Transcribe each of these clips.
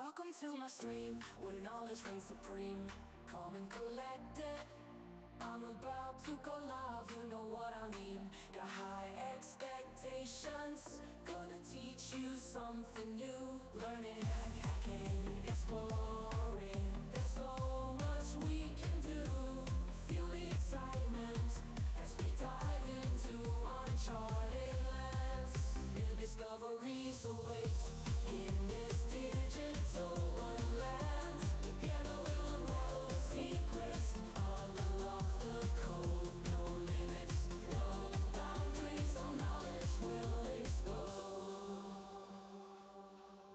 Welcome to my stream, where knowledge reigns supreme. Calm and collected, I'm about to go live, you know what I mean. Got high expectations, gonna teach you something new. Learning, hacking, exploring, there's so much we can do. Feel the excitement as we dive into uncharted lands. New discoveries await in this digital wonderland. Together we'll unravel the secrets, unlock the code, no limits, no boundaries, all knowledge will explode.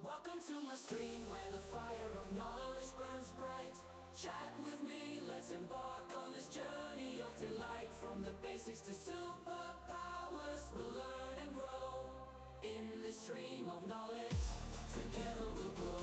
Welcome to my stream, where the fire of knowledge burns bright. Chat with me, let's embark on this journey of delight. From the basics to superpowers, we'll learn and grow in this stream of knowledge. Together we'll grow.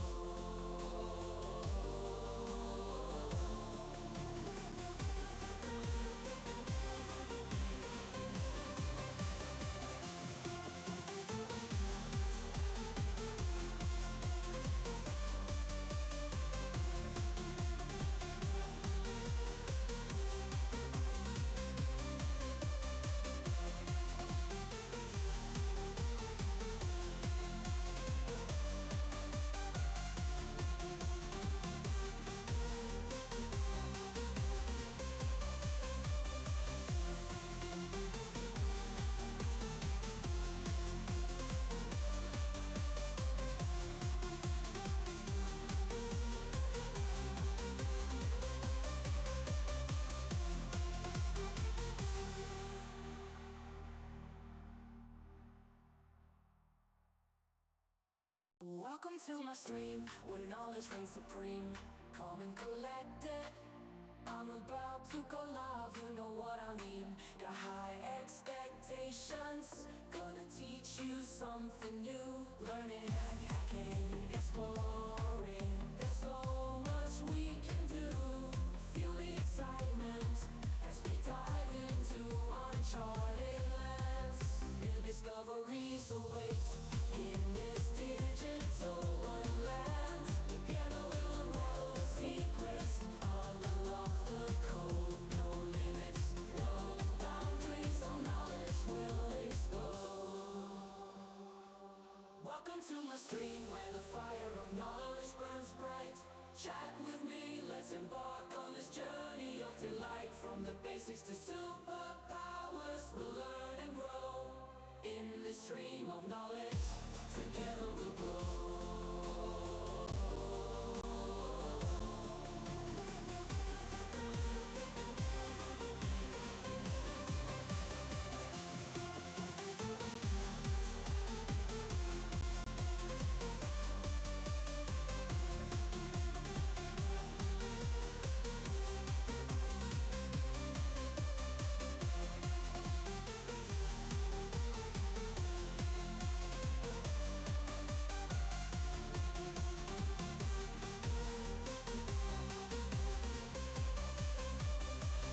Welcome to my stream, where knowledge reigns supreme. Calm and collected, I'm about to go live, you know what I mean. Got high expectations, gonna teach you something new. Learning, hacking, exploring, there's so much we can do. Feel the excitement as we dive into uncharted lands. New discoveries await in this digital wonderland. Together we'll unravel the secrets, unlock the code, no limits, no boundaries, all knowledge will explode. Welcome to my stream, where the fire of knowledge burns bright. Chat with me, let's embark on this journey of delight. From the basics to superpowers, we'll learn and grow in this stream of knowledge. Together we'll grow.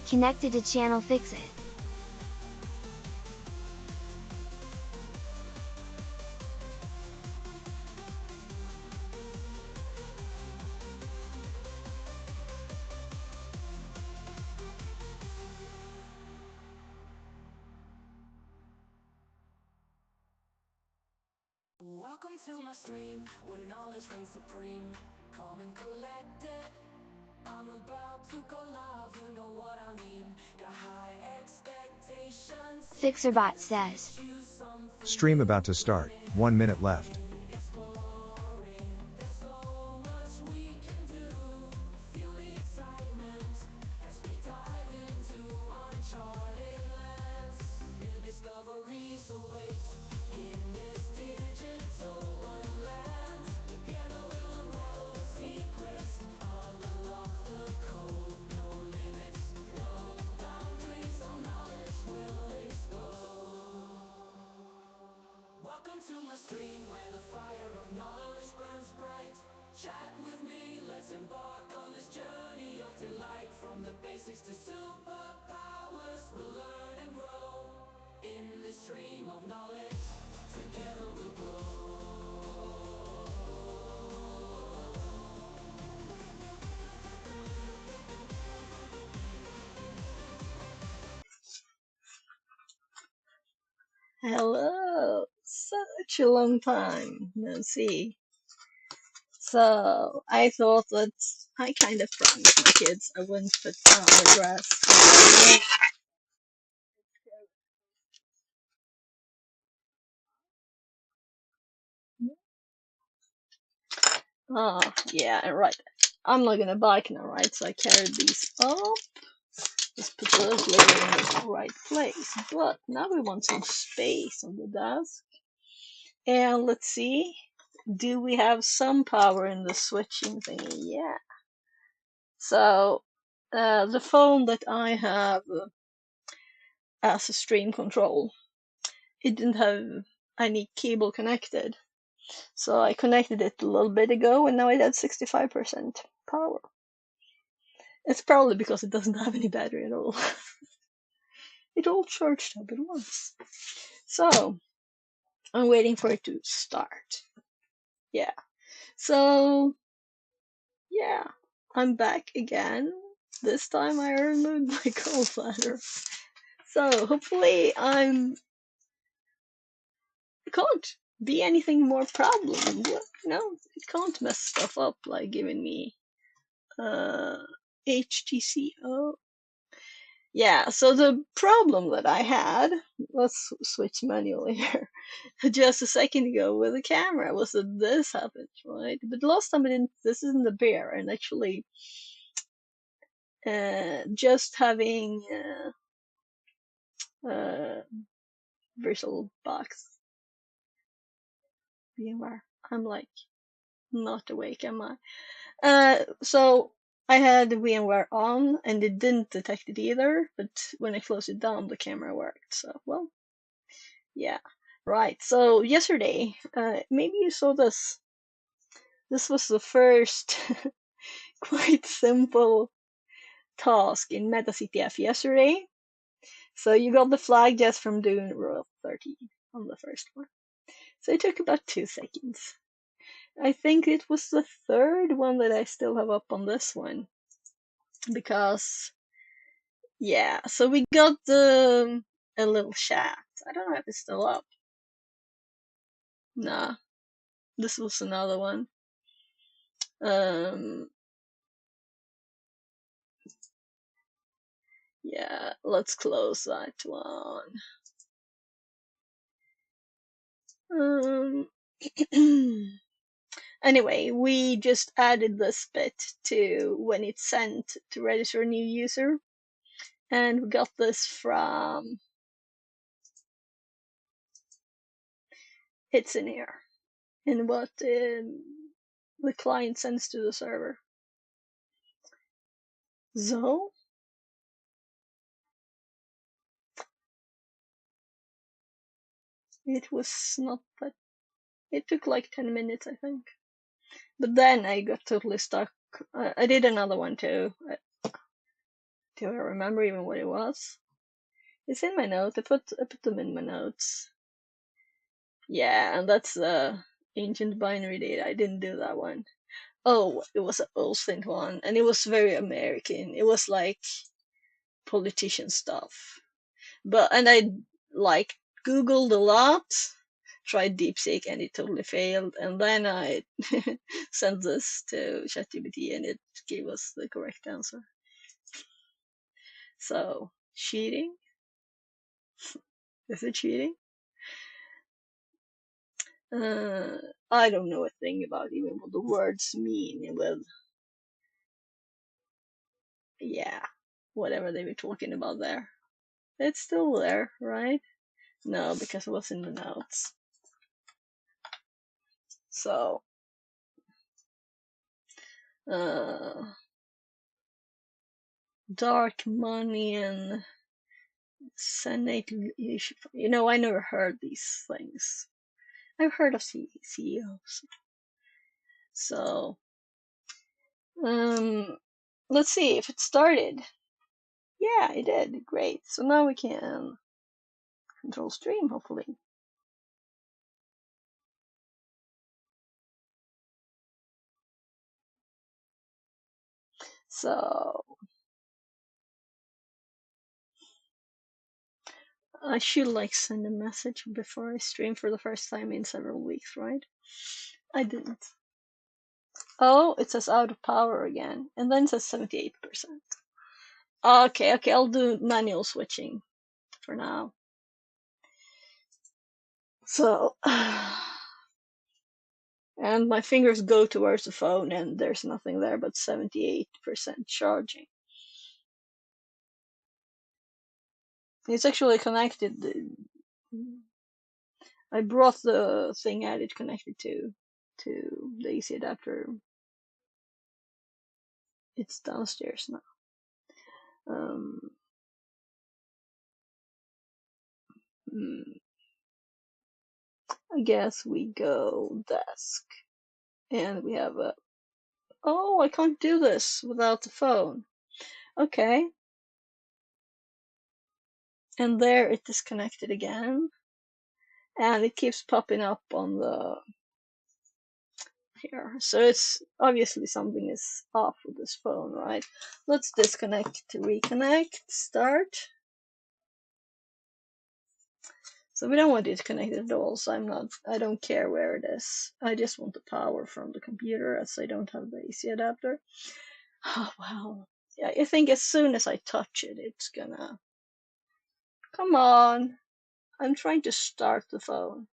Connected to channel Fix It. Welcome to my stream, where knowledge reigns supreme. Calm and collected, I'm about to go live, you know what I mean. Got high expectations, Fixerbot says. teach you something Stream about to start, 1 minute left. exploring. There's so much we can do. Feel the excitement as we dive into uncharted lands. New discoveries await in this digital wonderland. Together we'll unravel the secrets, unlock the code, no limits, no boundaries, all knowledge will explode. Welcome to my stream, where the fire of knowledge burns bright. Chat with me, let's embark on this journey of delight. From the basics to superpowers, we'll learn and grow in this stream of knowledge. Together we'll grow. Hello! Such a long time no see. So I thought that I kind of promised my kids I wouldn't put down the grass. Oh, yeah, right. I'm not gonna bike now, right? So I carried these up. Just put those later in the right place. But now we want some space on the desk. And let's see. Do we have some power in the switching thingy? Yeah. So the phone that I have as a stream control, it didn't have any cable connected. So I connected it a little bit ago and now it had 65% power. It's probably because it doesn't have any battery at all. It all charged up at once. So I'm waiting for it to start. Yeah. So yeah, I'm back again. This time I removed my gallbladder. So hopefully it can't be anything more problem. No, it can't mess stuff up like giving me HTCO. Yeah, so the problem that I had, let's switch manually here, just a second ago with the camera was that this happened, right? But last time I didn't, this isn't the bear, and actually just having VirtualBox VMware. I'm like not awake, am I? So I had the VMware on and it didn't detect it either, but when I closed it down, the camera worked. So, well, yeah. Right. So yesterday, maybe you saw this. This was the first quite simple task in MetaCTF yesterday. So you got the flag just from doing row 13 on the first one. So it took about 2 seconds. I think it was the third one that I still have up on this one. Because, yeah, so we got a little chat. I don't know if it's still up. Nah, this was another one. Yeah, let's close that one. Anyway, we just added this bit to when it's sent to register a new user. And we got this from, it's in here, in what the client sends to the server. So, it was not that, it took like 10 minutes, I think. But then I got totally stuck. I did another one too. Do I remember even what it was? It's in my notes. I put them in my notes. Yeah, and that's ancient binary data. I didn't do that one. Oh, it was an OSINT one, and it was very American. It was like politician stuff. And I like Googled a lot, tried DeepSeek, and it totally failed. And then I sent this to ChatGPT, and it gave us the correct answer. So, cheating? Is it cheating? I don't know a thing about even what the words mean with, yeah, whatever they were talking about there. It's still there, right? No, because it was in the notes. So, dark money and Senate, you know, I never heard these things. I've heard of CEOs. So, let's see if it started. Yeah, it did. Great. So now we can control stream, hopefully. So, I should like send a message before I stream for the first time in several weeks, right? I didn't. Oh, it says out of power again, and then it says 78%. Okay, I'll do manual switching for now. So, and my fingers go towards the phone, and there's nothing there but 78% charging. It's actually connected. I brought the thing I had it connected to the AC adapter. It's downstairs now. I guess we go desk, and we have a. Oh, I can't do this without the phone. Okay. And there it disconnected again, and it keeps popping up on the here. So it's obviously something is off with this phone, right? Let's disconnect to reconnect. Start. So we don't want it connected at all, so I don't care where it is. I just want the power from the computer as I don't have the AC adapter. Oh, wow. Yeah, I think as soon as I touch it, it's gonna... Come on. I'm trying to start the phone.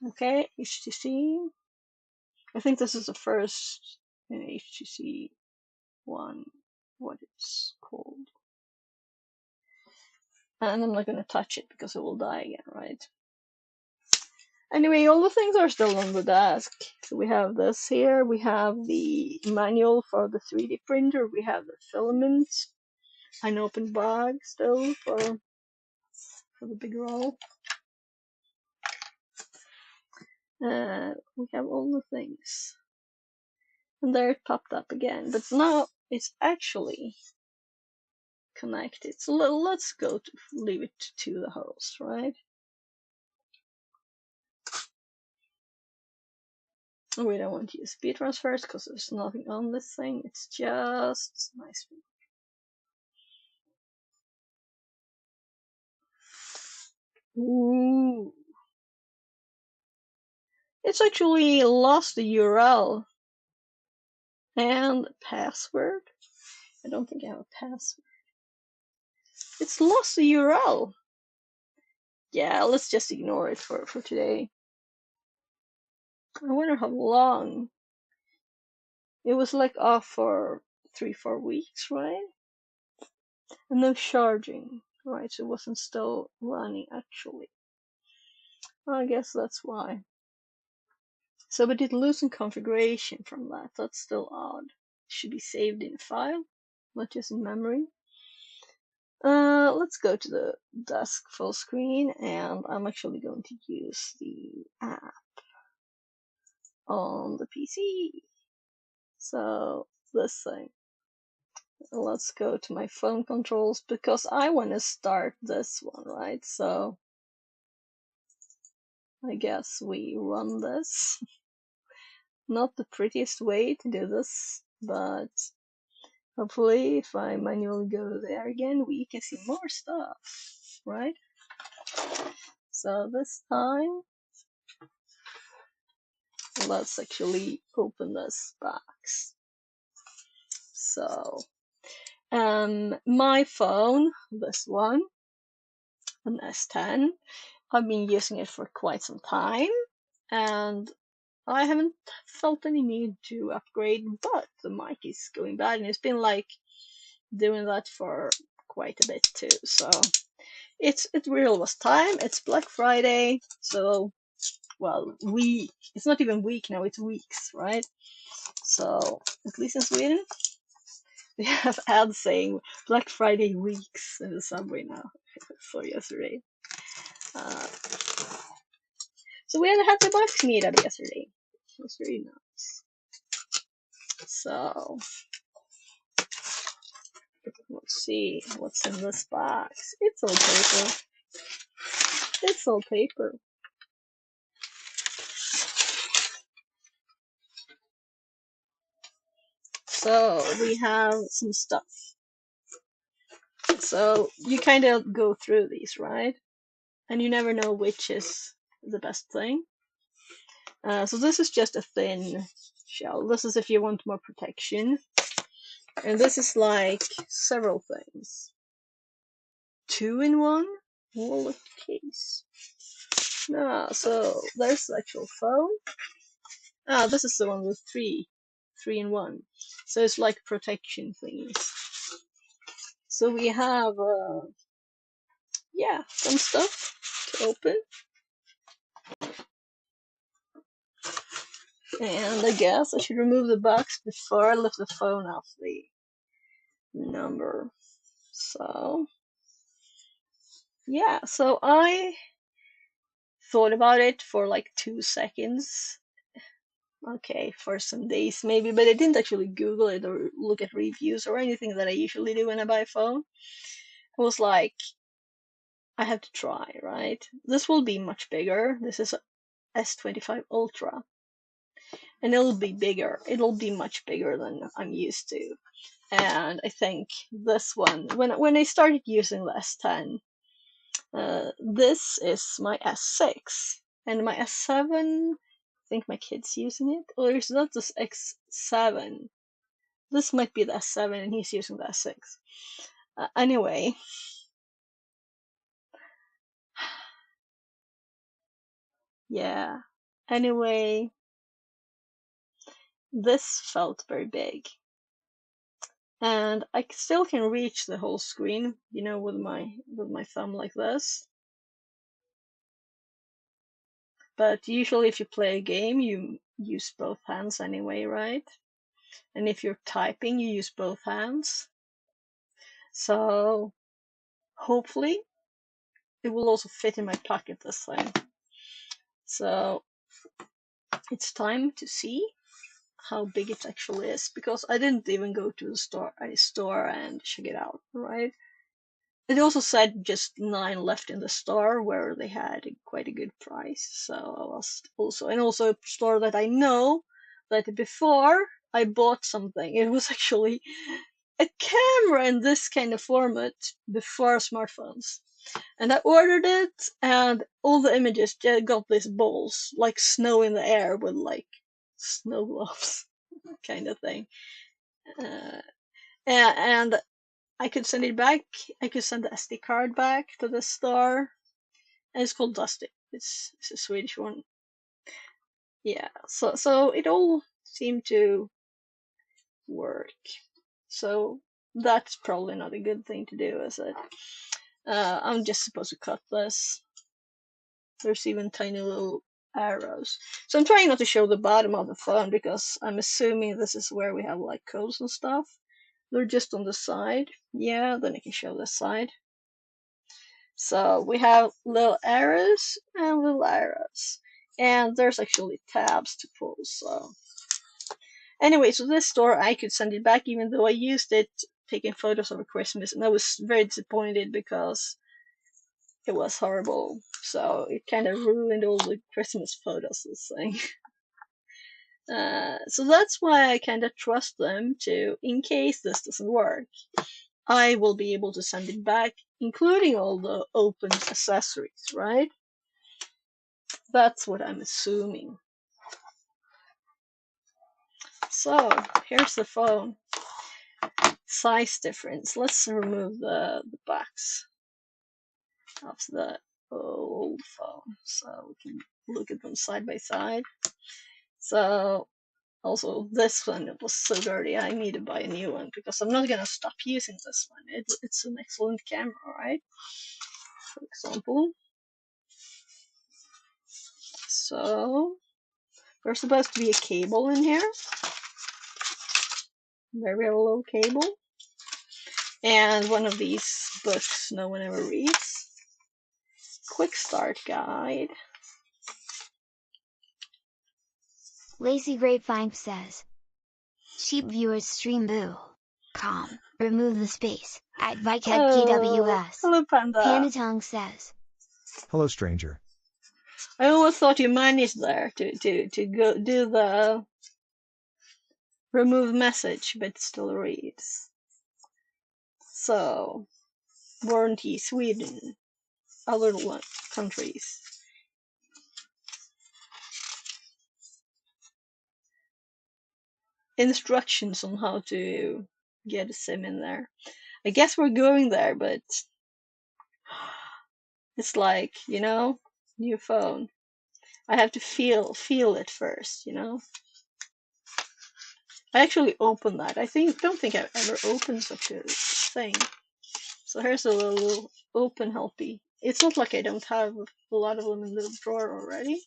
Okay, HTC. I think this is the first HTC one, what it's called. And I'm not going to touch it because it will die again, right? Anyway, all the things are still on the desk. So we have this here, we have the manual for the 3D printer, we have the filaments, an open bag still for the big roll. We have all the things. And there it popped up again, but now it's actually connected. So let's go to leave it to the host, right? We don't want to use speed transfers because there's nothing on this thing. It's just nice. Ooh. It's actually lost the URL and password. I don't think I have a password. It's lost the URL. Yeah, let's just ignore it for today. I wonder how long. It was like off for 3-4 weeks, right? And no charging, right? So it wasn't still running actually. I guess that's why. So we did lose some configuration from that. That's still odd. It should be saved in a file, not just in memory. Let's go to the desk full screen, and I'm actually going to use the app on the PC. So this thing. Let's go to my phone controls because I want to start this one, right? So I guess we run this. Not the prettiest way to do this, but hopefully if I manually go there again, we can see more stuff, right? So this time, let's actually open this box. So, my phone, this one, an S10, I've been using it for quite some time, and I haven't felt any need to upgrade, but the mic is going bad, and it's been like doing that for quite a bit too. So it really was time. It's Black Friday, so well, it's not even week now, it's weeks, right? So at least in Sweden, we have ads saying Black Friday weeks in the subway now. For yesterday. So we had a Happy Box meetup yesterday. It was very nice. So let's see what's in this box. It's all paper. It's all paper. So we have some stuff. So you kind of go through these, right? And you never know which is the best thing. So this is just a thin shell. This is if you want more protection. And this is like several things. 2-in-1 wallet case. So there's the actual phone. This is the one with 3-in-1. So it's like protection thingies. So we have, yeah, some stuff to open. And I guess I should remove the box before I lift the phone off the number. So, yeah, so I thought about it for like 2 seconds. Okay, for some days maybe, but I didn't actually Google it or look at reviews or anything that I usually do when I buy a phone. I was like, I have to try, right? This will be much bigger. This is a S25 Ultra. And it'll be bigger. It'll be much bigger than I'm used to. And I think this one, when I started using the S10, this is my S6. And my S7, I think my kid's using it. Or is that this X7? This might be the S7 and he's using the S6. Anyway. Yeah. Anyway, this felt very big. And I still can reach the whole screen, you know, with my thumb like this. But usually if you play a game, you use both hands anyway, right? And if you're typing, you use both hands. So hopefully it will also fit in my pocket this time. So it's time to see how big it actually is, because I didn't even go to the store and check it out, right? It also said just 9 left in the store, where they had quite a good price. So I was also a store that I know that before I bought something, it was actually a camera in this kind of format before smartphones. And I ordered it, and all the images got these balls, like snow in the air with like snow globes kind of thing. And I could send it back. I could send the SD card back to the store. And it's called Dusty. It's a Swedish one. Yeah, so it all seemed to work. So that's probably not a good thing to do, is it? I'm just supposed to cut this. There's even tiny little arrows. So I'm trying not to show the bottom of the phone, because I'm assuming this is where we have like codes and stuff. They're just on the side. Yeah, then I can show this side. So we have little arrows and little arrows. And there's actually tabs to pull, so. Anyway, so this store, I could send it back, even though I used it taking photos over Christmas, and I was very disappointed because it was horrible. So it kind of ruined all the Christmas photos, this thing. So that's why I kind of trust them to, in case this doesn't work, I will be able to send it back, including all the open accessories, right? That's what I'm assuming. So here's the phone. Size difference. Let's remove the box of the old phone so we can look at them side by side. So also this one, it was so dirty, I need to buy a new one, because I'm not gonna stop using this one. It's an excellent camera, right? For example. So there's supposed to be a cable in here. Very low cable. And one of these books no one ever reads. Quick start guide. Lazy Grapevine says. Cheap viewers stream boo.com. Remove the space. At VikePWS. Hello, Panda. Pandatong says. Hello, stranger. I always thought you managed there to go do the remove message, but it still reads. So warranty, Sweden, other countries. Instructions on how to get a SIM in there. I guess we're going there, but it's like, you know, new phone. I have to feel it first, you know. I actually opened that. Don't think I've ever opened such a thing. So here's a little open helpy. It's not like I don't have a lot of them in the drawer already.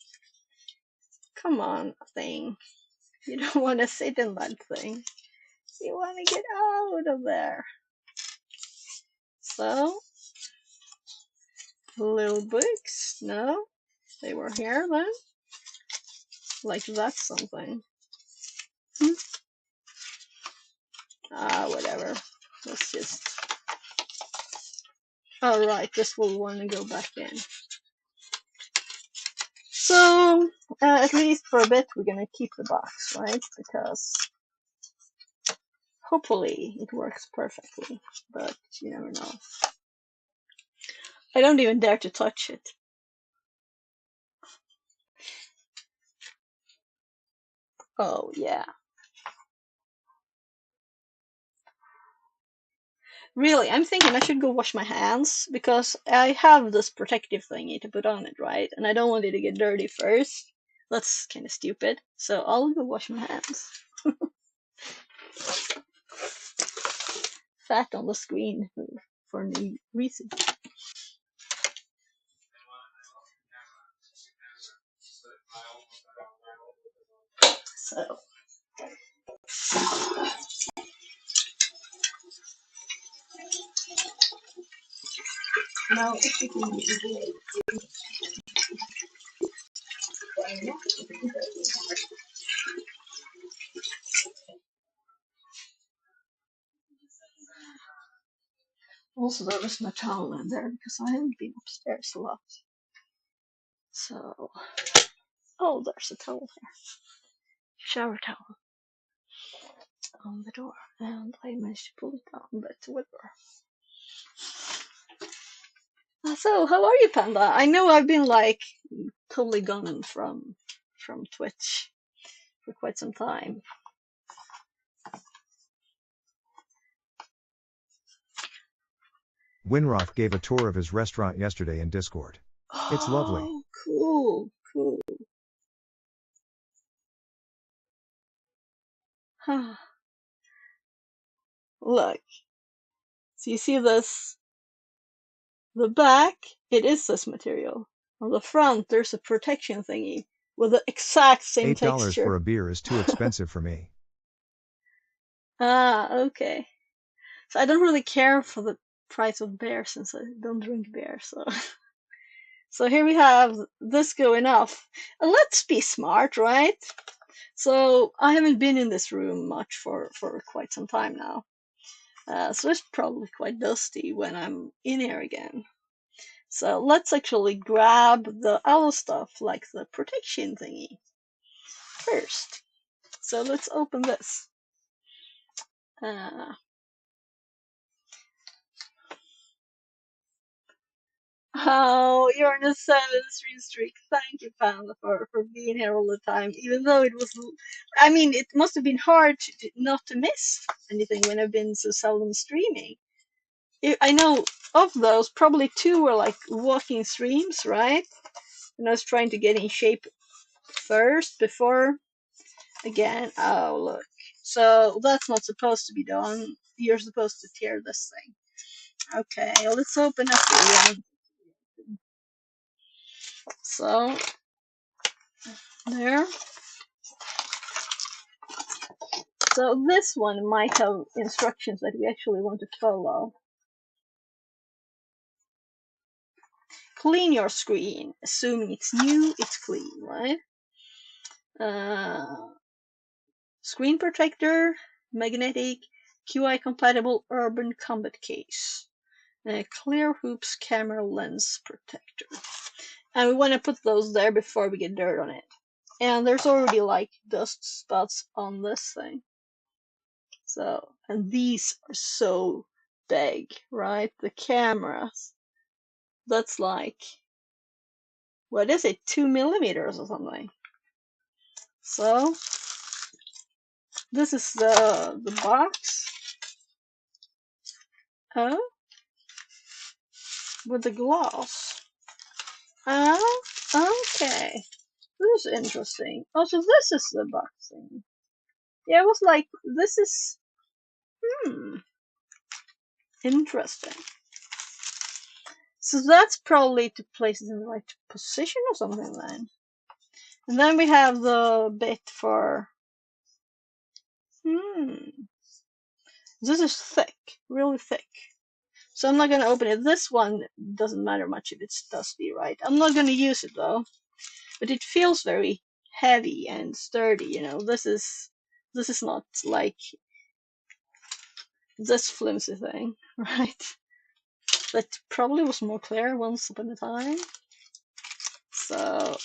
Come on, thing. You don't want to sit in that thing. You want to get out of there. So, little books. No, they were here then. Like that's something. Whatever. Let's just. Alright, this will want to go back in. So, at least for a bit, we're gonna keep the box, right? Because hopefully it works perfectly, but you never know. I don't even dare to touch it. Oh, yeah. Really, I'm thinking I should go wash my hands because I have this protective thingy to put on it, right? And I don't want it to get dirty first. That's kind of stupid. So I'll go wash my hands. Fat on the screen for no reason. So. Now, if you can also, there was my towel in there because I haven't been upstairs a lot. So, oh, there's a towel here. Shower towel on the door, and I managed to pull it down, but whatever. So, how are you, Panda? I know I've been like totally gone from Twitch for quite some time. Winroth gave a tour of his restaurant yesterday in Discord. It's lovely. Oh, cool, cool. Look, so you see this? The back, it is this material. On the front, there's a protection thingy with the exact same $8 texture. for a beer is too expensive for me. Okay. So I don't really care for the price of beer since I don't drink beer, so. So here we have this going off. And let's be smart, right? So I haven't been in this room much for quite some time now. So it's probably quite dusty when I'm in here again. So let's actually grab the other stuff like the protection thingy first. So let's open this. Oh, you're on a 7-stream streak. Thank you, Panda, for being here all the time. Even though it was, I mean, it must have been hard not to miss anything when I've been so seldom streaming. I know of those, probably 2 were like walking streams, right? And I was trying to get in shape first before, again, oh, look. So that's not supposed to be done. You're supposed to tear this thing. Okay, let's open up the one. So, there. So this one might have instructions that we actually want to follow. Clean your screen. Assuming it's new, it's clean, right? Screen protector, magnetic, QI compatible urban combat case. Clear hoops camera lens protector. And we want to put those there before we get dirt on it. And there's already like dust spots on this thing. So, and these are so big, right? The cameras, that's like, what is it, 2 millimeters or something. So this is the box. Oh, with the glass. Oh, okay. This is interesting. Also, this is the box thing. Yeah, it was like, this is, interesting. So that's probably to place it in the right position or something then. And then we have the bit for, this is thick, really thick. So I'm not going to open it. This one doesn't matter much if it's dusty, right? I'm not going to use it though. But it feels very heavy and sturdy, you know. This is not like this flimsy thing, right? That probably was more clear once upon a time. So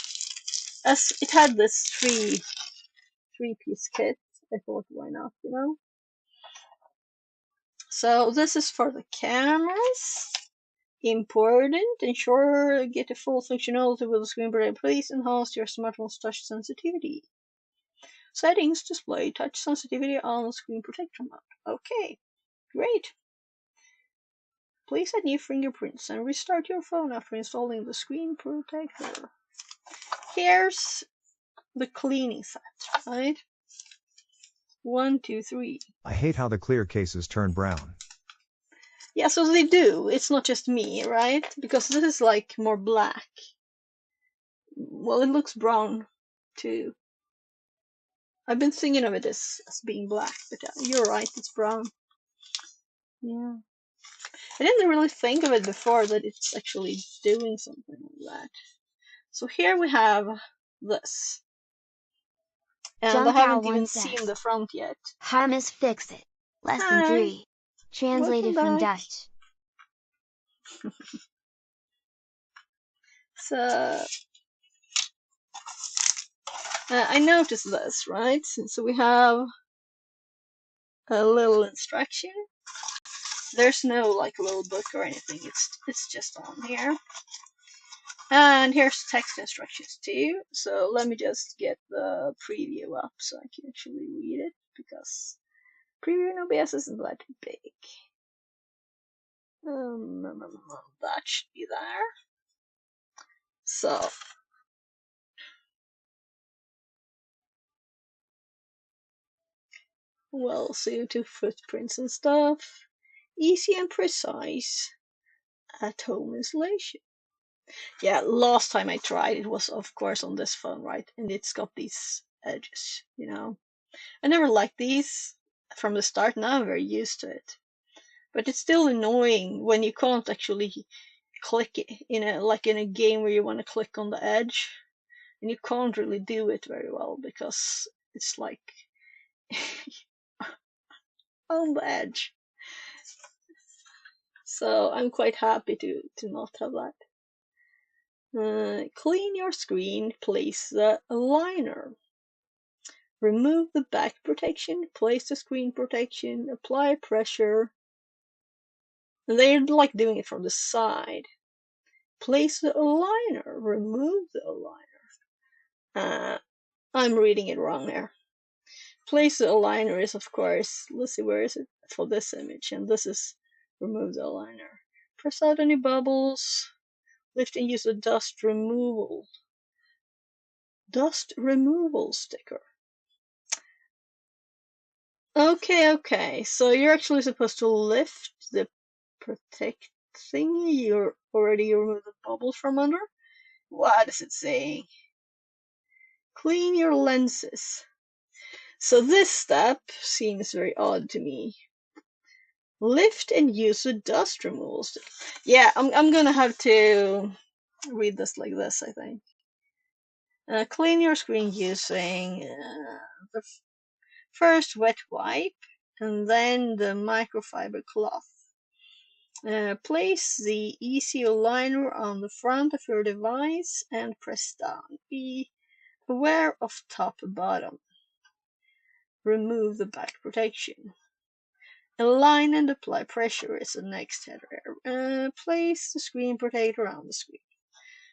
as it had this three-piece kit, I thought, why not, you know? So this is for the cameras. Important. Ensure get a full functionality with the screen protector. Please enhance your smartphone's touch sensitivity. Settings, display touch sensitivity on the screen protector mode. Okay, great. Please add new fingerprints and restart your phone after installing the screen protector. Here's the cleaning set, right? 1, 2, 3. I hate how the clear cases turn brown. Yeah, so they do. It's not just me, right? Because this is like more black. Well, it looks brown too. I've been thinking of it as being black, but you're right, it's brown. Yeah. I didn't really think of it before that it's actually doing something like that. So here we have this. And I Junk Owl haven't even 1 seen says, the front yet. Harmus fix it. Lesson Hi, 3. Translated welcome from back. Dutch. So I noticed this, right? So we have a little instruction. There's no like little book or anything. It's just on here. And here's text instructions too. So let me just get the preview up so I can actually read it, because preview in OBS isn't that big. That should be there. So well suited footprints and stuff. Easy and precise at home installation. Yeah, last time I tried it was of course on this phone, right? And it's got these edges, you know. I never liked these from the start. Now I'm very used to it. But it's still annoying when you can't actually click it in a game where you want to click on the edge, and you can't really do it very well because it's like on the edge. So I'm quite happy to not have that. Clean your screen, place the aligner. Remove the back protection, place the screen protection, apply pressure. And they're like doing it from the side. Place the aligner, remove the aligner. I'm reading it wrong there. Place the aligner is, of course, let's see, where is it for this image? And this is remove the aligner. Press out any bubbles. Lift and use a dust removal sticker. Okay, so you're actually supposed to lift the protect thingy you already removed the bubbles from under. What is it saying? Clean your lenses. So this step seems very odd to me. Lift and use a dust removal stick. Yeah, I'm gonna have to read this like this, I think. Clean your screen using the first wet wipe and then the microfiber cloth. Place the Easy Aligner on the front of your device and press down. Be aware of top and bottom. Remove the back protection. Align and apply pressure is the next header. Place the screen protector on the screen.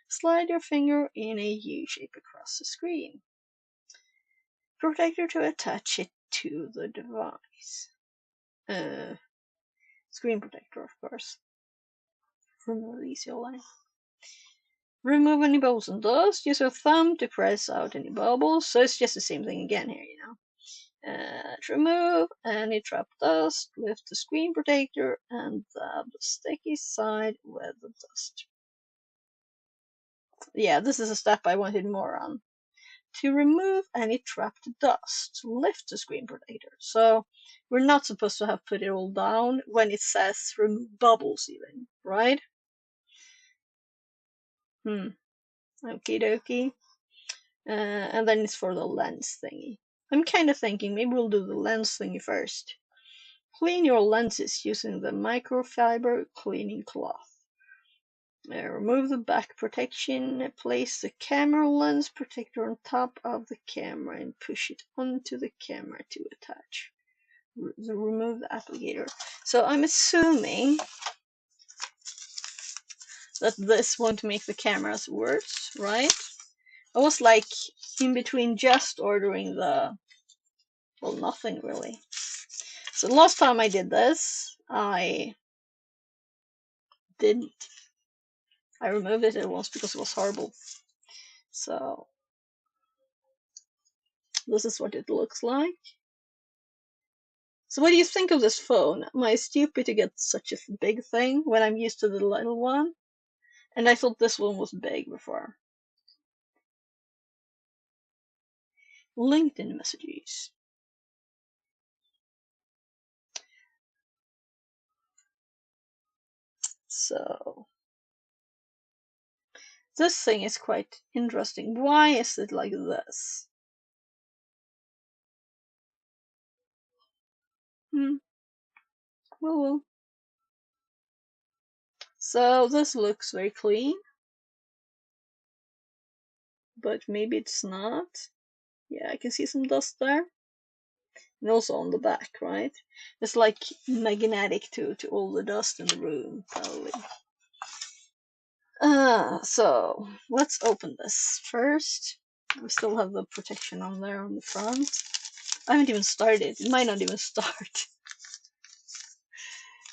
Slide your finger in a U shape across the screen. Protector to attach it to the device. Screen protector, of course. Remove the easy line. Remove any bubbles and dust. Use your thumb to press out any bubbles. So it's just the same thing again here, you know. Remove any trapped dust. Lift the screen protector and dab the sticky side with the dust. Yeah, this is a step I wanted more on. To remove any trapped dust, lift the screen protector. So we're not supposed to have put it all down when it says remove bubbles even, right? Okie dokie. And then it's for the lens thingy. I'm kind of thinking maybe we'll do the lens thingy first. Clean your lenses using the microfiber cleaning cloth. Remove the back protection. Place the camera lens protector on top of the camera and push it onto the camera to attach. Remove the applicator. So I'm assuming that this won't make the cameras worse, right? I was like in between just ordering the, well, nothing really. So last time I did this, I didn't. I removed it once because it was horrible. So this is what it looks like. So what do you think of this phone? Am I stupid to get such a big thing when I'm used to the little one? And I thought this one was big before. LinkedIn messages. So this thing is quite interesting. Why is it like this? Well. So this looks very clean, but maybe it's not. Yeah, I can see some dust there. And also on the back, right? It's like magnetic to all the dust in the room, probably. So let's open this first. We still have the protection on there on the front. I haven't even started. It might not even start.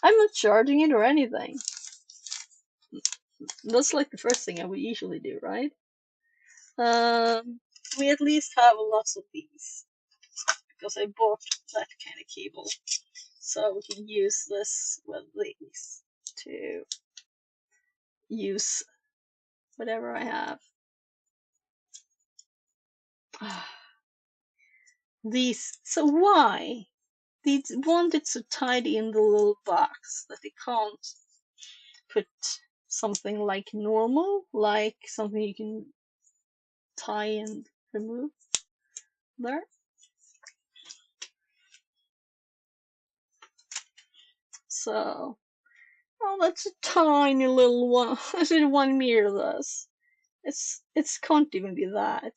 I'm not charging it or anything. That's like the first thing I would usually do, right? We at least have lots of these because I bought that kind of cable, so we can use this with these to use whatever I have. These. So why? They want it so tidy in the little box that they can't put something like normal, like something you can tie and remove there. So, oh, that's a tiny little one. I should 1 meter this. It's can't even be that.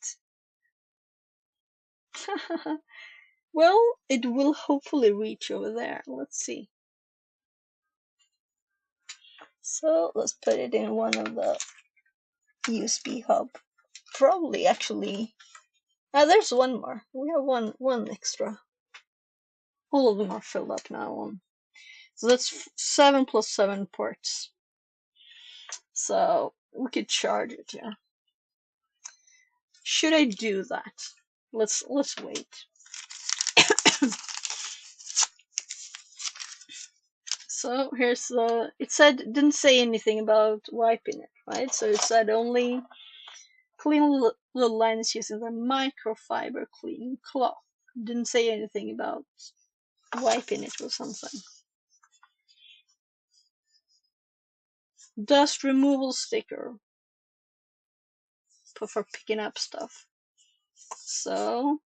Well, it will hopefully reach over there. Let's see. So let's put it in one of the USB hub. Probably actually. There's one more. We have one extra. All of them are filled up now. So that's 7 plus 7 ports. So we could charge it, yeah. Should I do that? Let's wait. So here's the. It didn't say anything about wiping it, right? So it said only clean the lens using the microfiber cleaning cloth. It didn't say anything about wiping it or something. Dust removal sticker for picking up stuff. So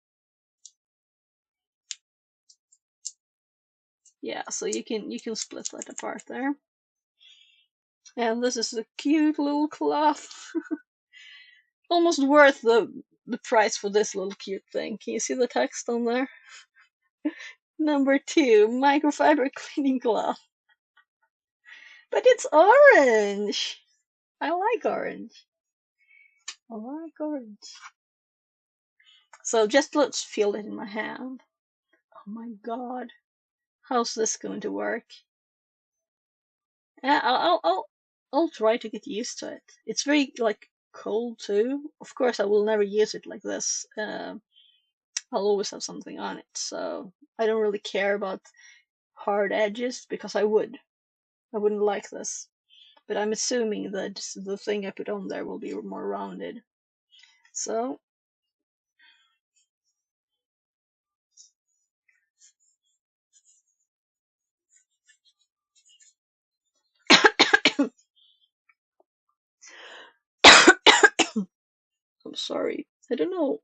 yeah, so you can split that apart there. And this is a cute little cloth. Almost worth the price for this little cute thing. Can you see the text on there? Number 2, microfiber cleaning cloth. But it's orange. I like orange. I like orange. So just let's feel it in my hand. Oh my god. How's this going to work? Yeah, I'll try to get used to it. It's very like cold too. Of course, I will never use it like this. I'll always have something on it, so I don't really care about hard edges because I wouldn't like this. But I'm assuming that the thing I put on there will be more rounded. So I'm sorry. I don't know.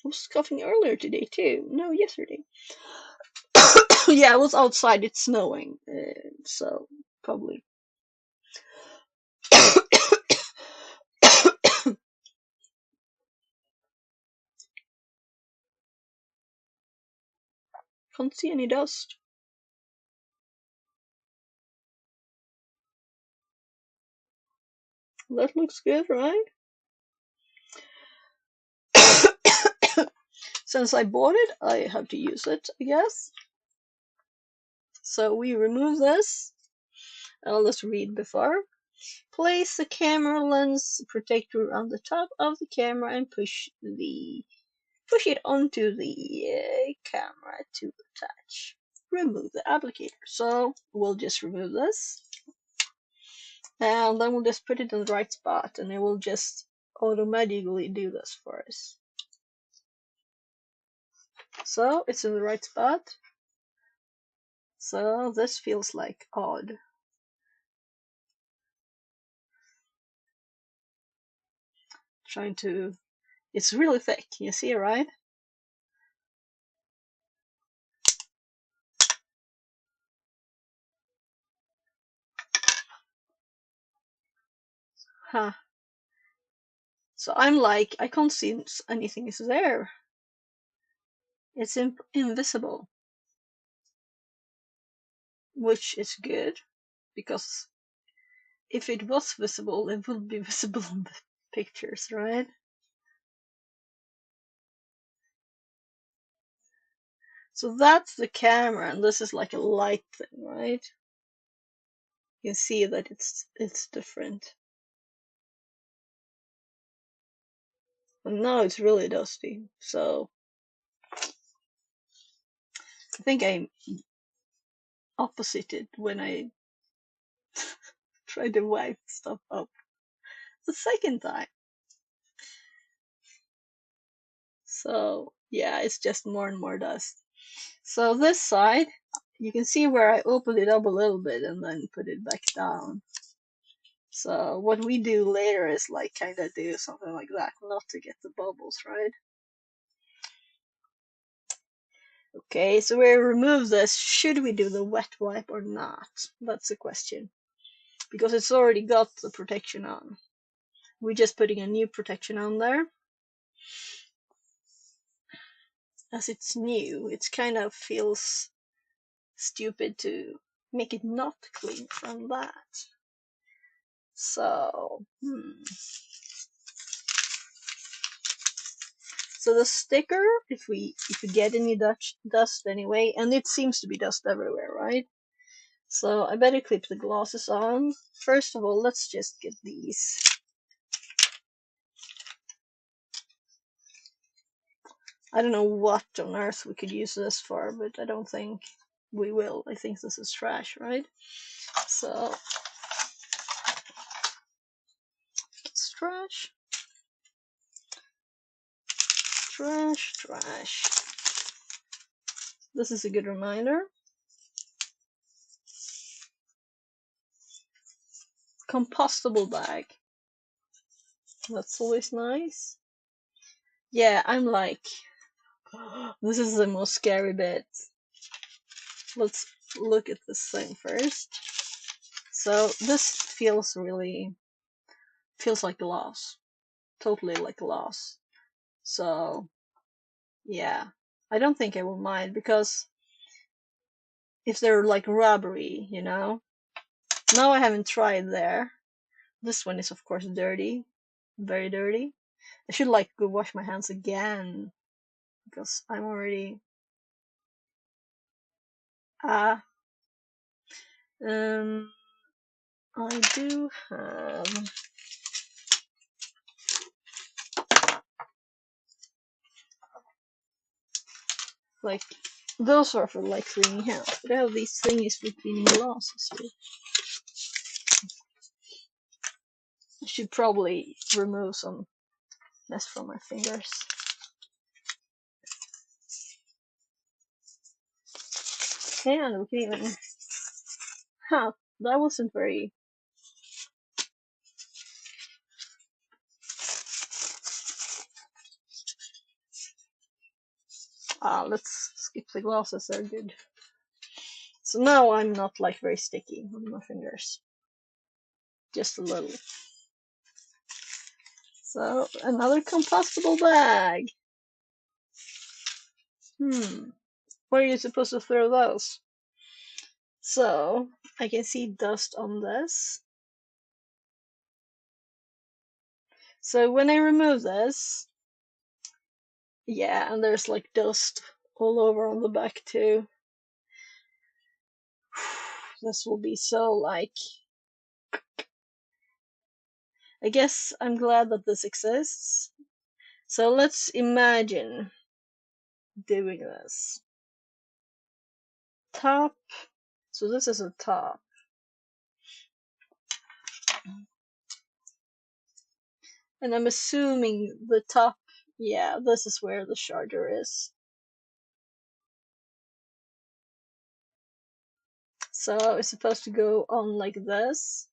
I was coughing earlier today too. No, yesterday. Yeah, I was outside. It's snowing, so probably. Can't see any dust. That looks good, right? Since I bought it, I have to use it, I guess. So we remove this. Let's read before. Place the camera lens protector on the top of the camera and push it onto the camera to attach. Remove the applicator. So we'll just remove this. And then we'll just put it in the right spot and it will just automatically do this for us. So it's in the right spot. So this feels like odd. Trying to, it's really thick, you see, right? Huh. So I'm like, I can't see anything is there. It's invisible. Which is good, because if it was visible, it would be visible in the pictures, right? So that's the camera, and this is like a light thing, right? You can see that it's different. And now it's really dusty, so I think I opposited when I tried to wipe stuff up the second time. So yeah, it's just more and more dust. So this side, you can see where I opened it up a little bit and then put it back down. So what we do later is like kind of do something like that, not to get the bubbles, right? Okay, so we remove this. Should we do the wet wipe or not? That's the question. Because it's already got the protection on. We're just putting a new protection on there. As it's new, it kind of feels stupid to make it not clean from that. So, So the sticker, if we get any dust anyway, and it seems to be dust everywhere, right? So I better clip the glasses on. First of all, let's just get these. I don't know what on earth we could use this for, but I don't think we will. I think this is trash, right? So it's trash. Trash, trash. This is a good reminder. Compostable bag. That's always nice. Yeah, I'm like, this is the most scary bit. Let's look at this thing first. So this feels like glass. Totally like glass. So yeah, I don't think I will mind, because if they're like rubbery, you know. Now I haven't tried there. This one is of course dirty, very dirty. I should like go wash my hands again, because I'm already I do have like those are for like cleaning hands, but I have these thingies for cleaning glasses here. I should probably remove some mess from my fingers. And we can even, that wasn't very. Let's skip the glasses, they're good. So now I'm not like very sticky on my fingers. Just a little. So another compostable bag. Where are you supposed to throw those? So I can see dust on this. So when I remove this, yeah, and there's like dust all over on the back too. This will be so like, I guess I'm glad that this exists. So let's imagine doing this. Top. So this is a top. And I'm assuming the top, yeah, this is where the charger is. So it's supposed to go on like this.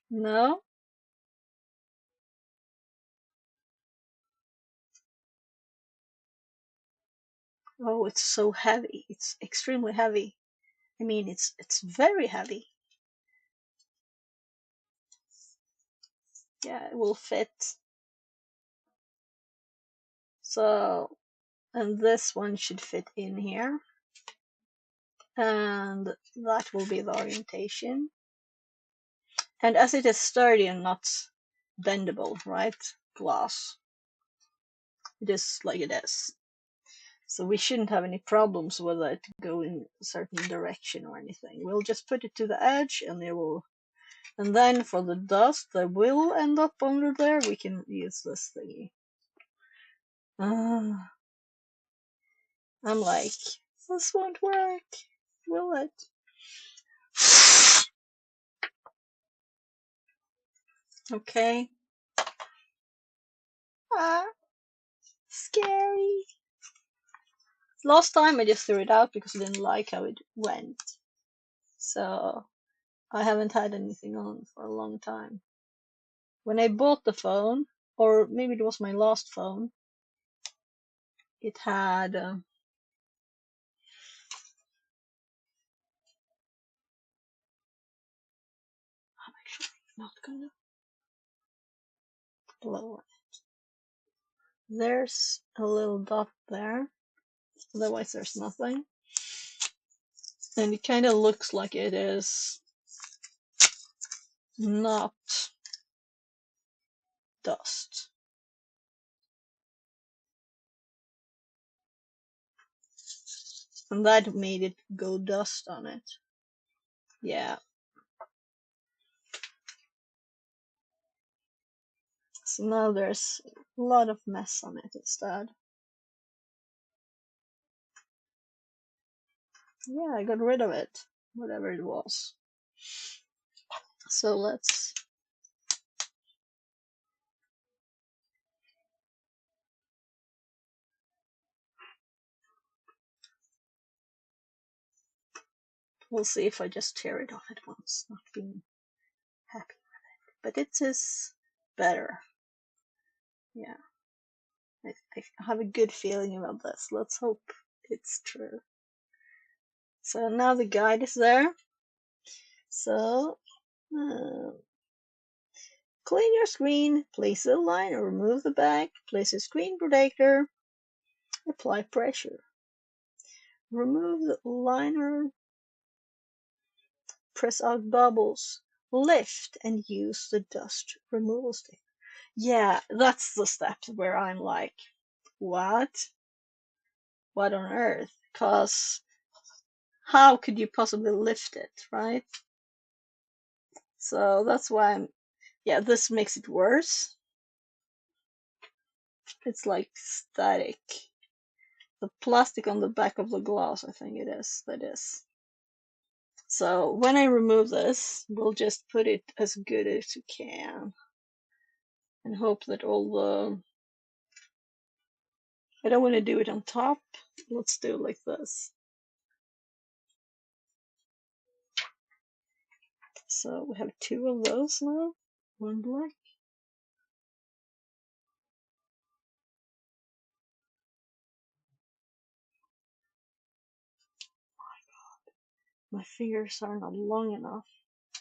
No? Oh, it's so heavy. It's extremely heavy. I mean, it's very heavy. Yeah, it will fit. So, and this one should fit in here. And that will be the orientation. And as it is sturdy and not bendable, right? Glass. It is like it is. So we shouldn't have any problems with it going a certain direction or anything. We'll just put it to the edge and it will. And then for the dust that will end up under there, we can use this thingy. I'm like, this won't work, will it? Okay. Scary. Last time I just threw it out because I didn't like how it went. So I haven't had anything on for a long time. When I bought the phone, or maybe it was my last phone, it had I'm actually not gonna blow it. There's a little dot there, otherwise there's nothing. And it kind of looks like it is not dust. And that made it go dust on it. Yeah. So now there's a lot of mess on it instead. Yeah, I got rid of it, whatever it was. So we'll see if I just tear it off at once, not being happy with it. But it is better. Yeah. I have a good feeling about this. Let's hope it's true. So now the guide is there. So Clean your screen, place the liner, remove the back, place a screen protector, apply pressure. Remove the liner, press out bubbles, lift, and use the dust removal stick. Yeah, that's the step where I'm like, what? What on earth? Because how could you possibly lift it, right? So that's why yeah, this makes it worse. It's like static. The plastic on the back of the glass, I think it is, that is. So when I remove this, we'll just put it as good as we can and hope that all the, I don't want to do it on top. Let's do it like this. So we have 2 of those now, 1 black. My fingers are not long enough.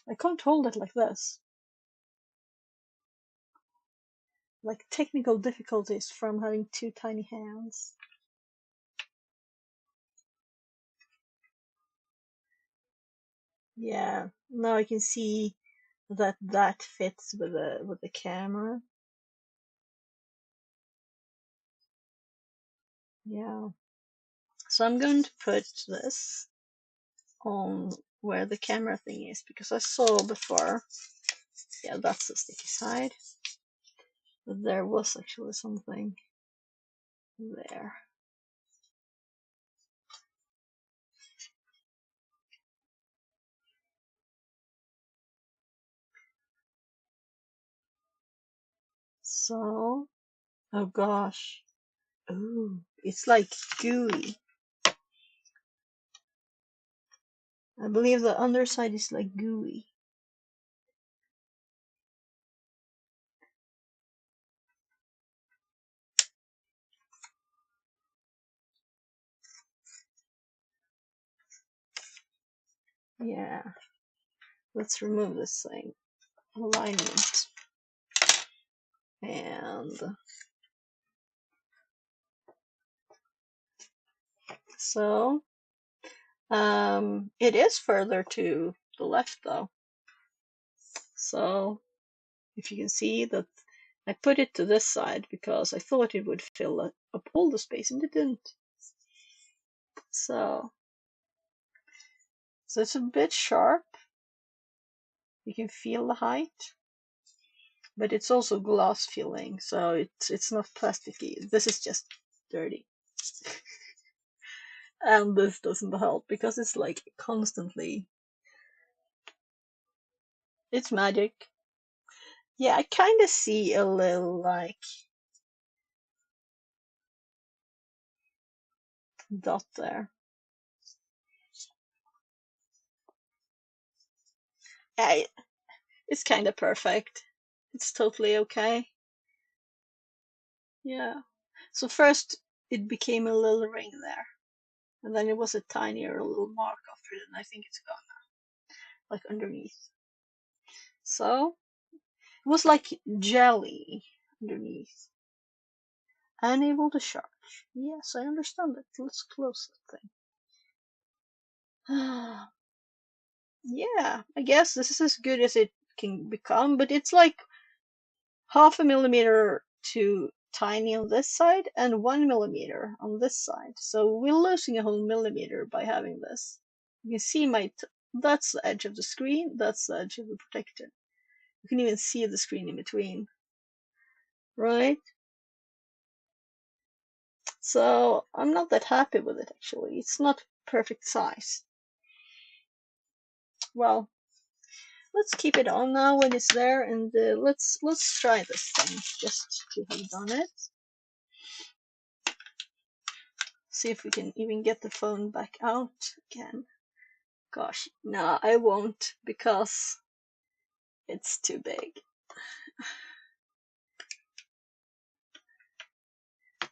I can't hold it like this. Like technical difficulties from having 2 tiny hands. Yeah, now I can see that that fits with the camera. Yeah. So I'm going to put this on where the camera thing is, because I saw before, yeah, that's the sticky side, but there was actually something there. So, oh gosh, ooh, it's like gooey. I believe the underside is like gooey. Yeah, let's remove this thing. Alignment. And so, it is further to the left though. So if you can see that I put it to this side because I thought it would fill up all the space, and it didn't. So it's a bit sharp. You can feel the height, but it's also glass feeling, so it's not plasticky. This is just dirty. And this doesn't help because it's like constantly. It's magic. Yeah, I kind of see a little like dot there. Yeah, it's kind of perfect. It's totally okay. Yeah. So first it became a little ring there, and then it was a tinier little mark after it, and I think it's gone now, like underneath. So it was like jelly underneath. Unable to charge. Yes, I understand it. Let's close that thing. Yeah, I guess this is as good as it can become, but it's like 0.5 millimeter too tiny on this side and 1 millimeter on this side. So we're losing a whole millimeter by having this. You can see that's the edge of the screen, that's the edge of the protector. You can even see the screen in between, right? So I'm not that happy with it actually. It's not perfect size. Well, let's keep it on now when it's there, and let's try this thing just to have done it. See if we can even get the phone back out again. Gosh, no, I won't because it's too big.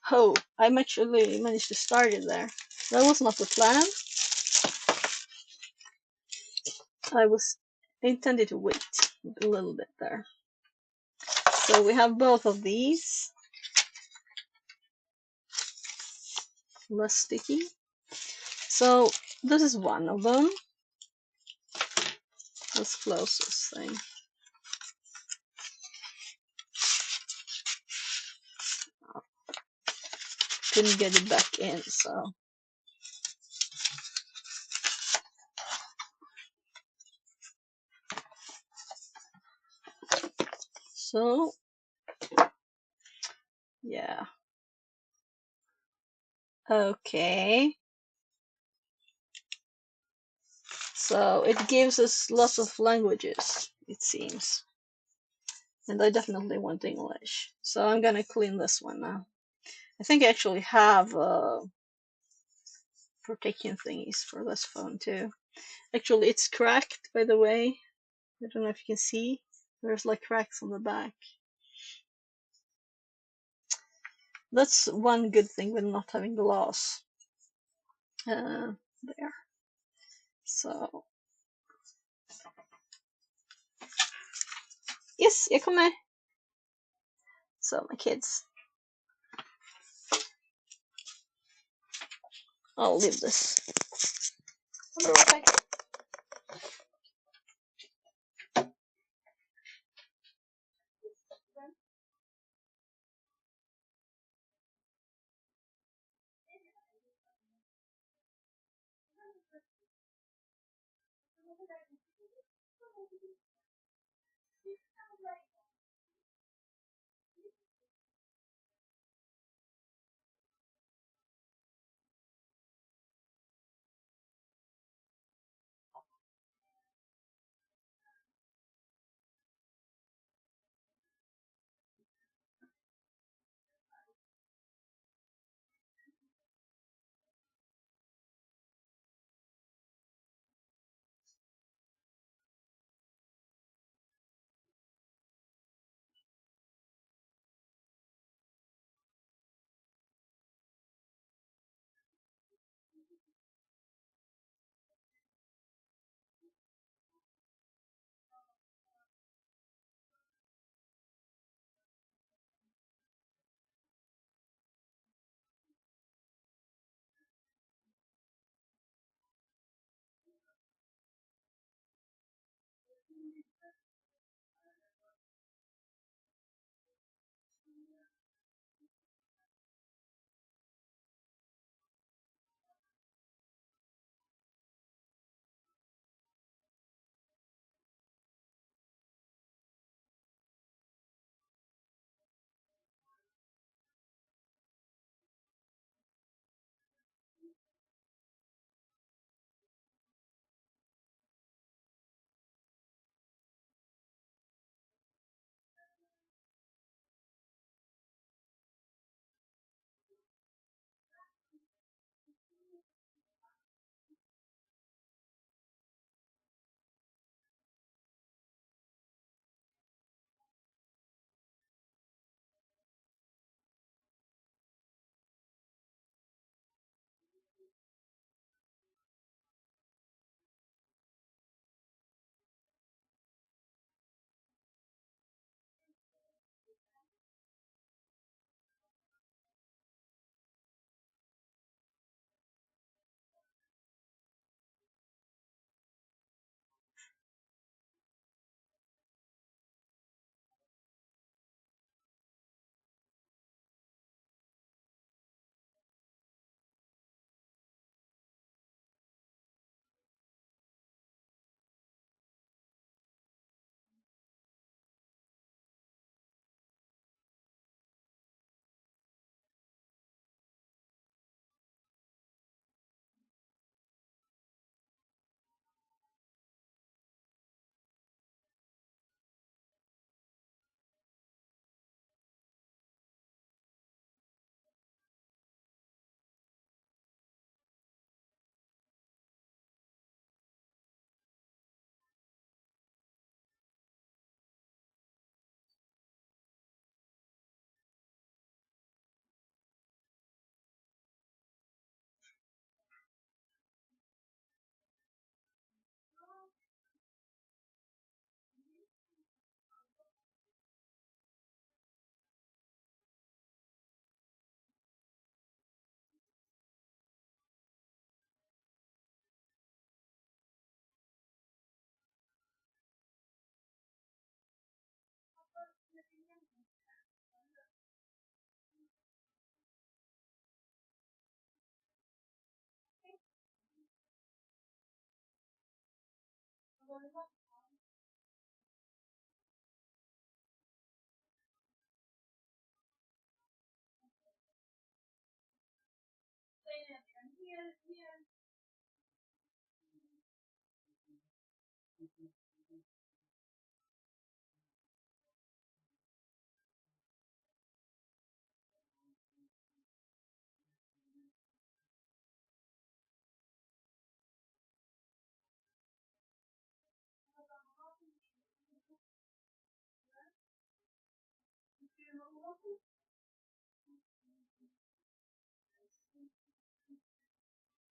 Oh, I actually managed to start it there. That was not the plan. I intended to wait a little bit there. So we have both of these. Less sticky. So this is one of them. Let's close this thing. Couldn't get it back in, so. So, yeah. Okay. So it gives us lots of languages, it seems. And I definitely want English. So I'm gonna clean this one now. I think I actually have protection thingies for this phone too. Actually, it's cracked, by the way. I don't know if you can see. There's like cracks on the back. That's one good thing with not having glass. There. So. Yes, jag kommer. So, my kids. I'll leave this. I'll be right back.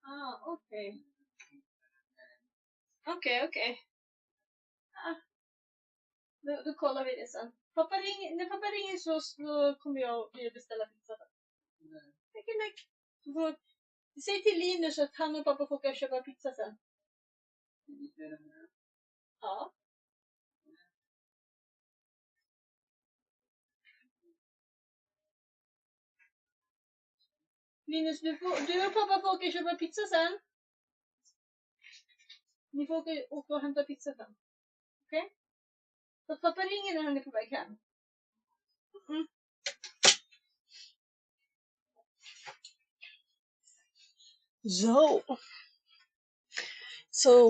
Ah, okej. Okej. Ah, då kollar vi det sen. När pappa ringer så kommer jag beställa pizza. Tack. Säg till Linus att han och pappa får åka och köpa pizza sen. Ja. Linus, du och pappa får åka och köpa pizza sen. Ni får åka och hämta pizza sen. Okej? Okay? Så pappa ringer när han är på väg hem. Mm. So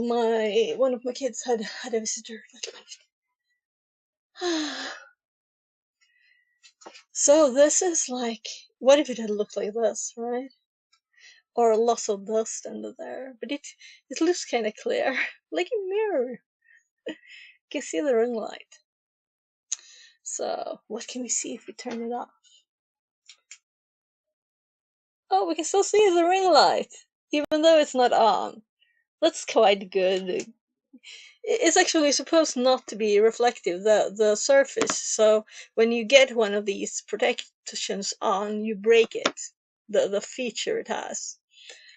one of my kids had a visitor that left. So this is like, what if it had looked like this, right? Or lots of dust under there, but it looks kind of clear, like a mirror. You can see the ring light. So what can we see if we turn it off? Oh, we can still see the ring light, even though it's not on. That's quite good. It's actually supposed not to be reflective, the surface. So when you get one of these protections on, you break it, the feature it has.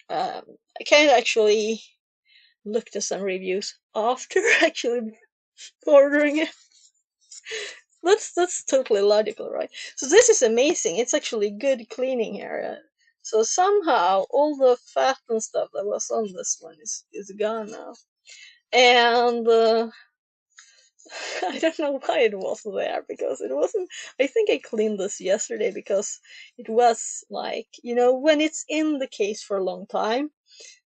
I kind of actually looked at some reviews after actually ordering it. That's totally logical, right? So this is amazing. It's actually good cleaning here. So somehow all the fat and stuff that was on this one is gone now. And I don't know why it was there, because it wasn't. I think I cleaned this yesterday because it was like, when it's in the case for a long time,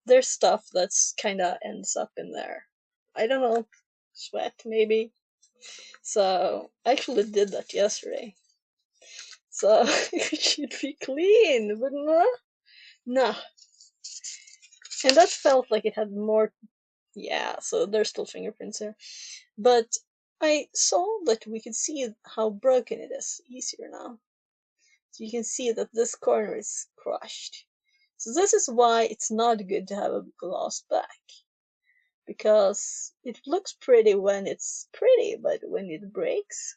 there's stuff that's kind of ends up in there. I don't know, sweat maybe. So I actually did that yesterday. So it should be clean, but no. And that felt like it had more. Yeah, so there's still fingerprints here. But I saw that we could see how broken it is easier now. So you can see that this corner is crushed. So this is why it's not good to have a gloss back. Because it looks pretty when it's pretty, but when it breaks.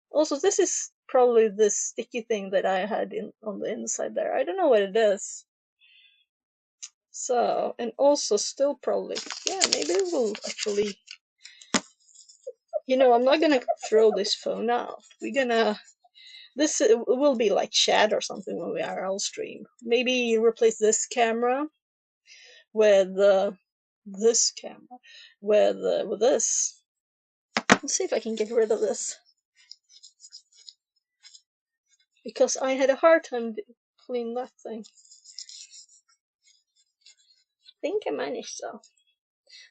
Also, this is probably the sticky thing that I had on the inside there. I don't know what it is. So, and also still probably, yeah, maybe it will actually, I'm not gonna throw this phone out. This will be like chat or something when we are on stream. Maybe replace this camera with this camera with this. Let's see if I can get rid of this, because I had a hard time cleaning that thing. I think I managed though.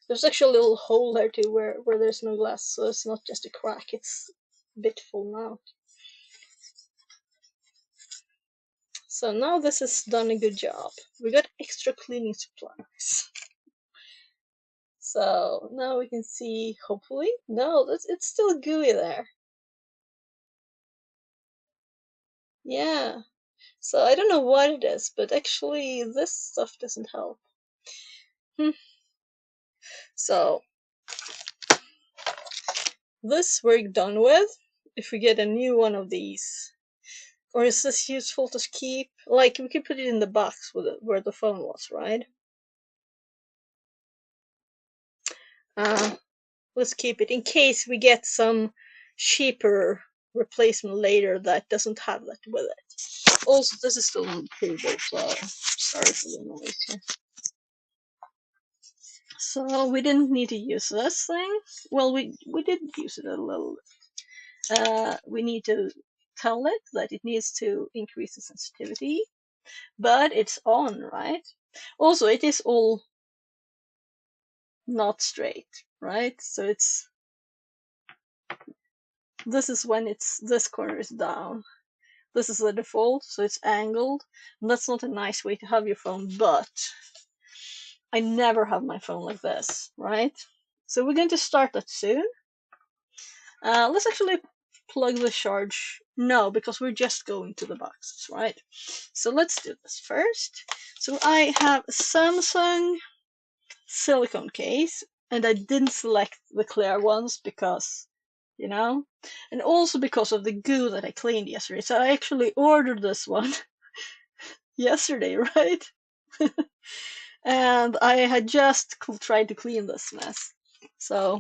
There's actually a little hole there too where there's no glass, so it's not just a crack, it's a bit full now. So now this has done a good job. We got extra cleaning supplies. So now we can see, hopefully. No, it's still gooey there. Yeah. So I don't know what it is, but actually this stuff doesn't help. So this we're done with. If we get a new one of these, or is this useful to keep? Like, we could put it in the box where the phone was, right? Let's keep it in case we get some cheaper replacement later that doesn't have that with it. Also, this is still on the table, so sorry for the noise here. So we didn't need to use this thing. Well, we did use it a little. We need to tell it that it needs to increase the sensitivity, but it's on, right? Also, it is all not straight, right? So it's, this is when it's, this corner is down. This is the default, so it's angled. And that's not a nice way to have your phone, but I never have my phone like this, right? So we're going to start that soon. Let's actually plug the charge. No, because we're just going to the boxes, right? So let's do this first. So I have a Samsung silicone case, and I didn't select the clear ones because, you know, and also because of the goo that I cleaned yesterday. So I actually ordered this one yesterday, right? And I had just tried to clean this mess. So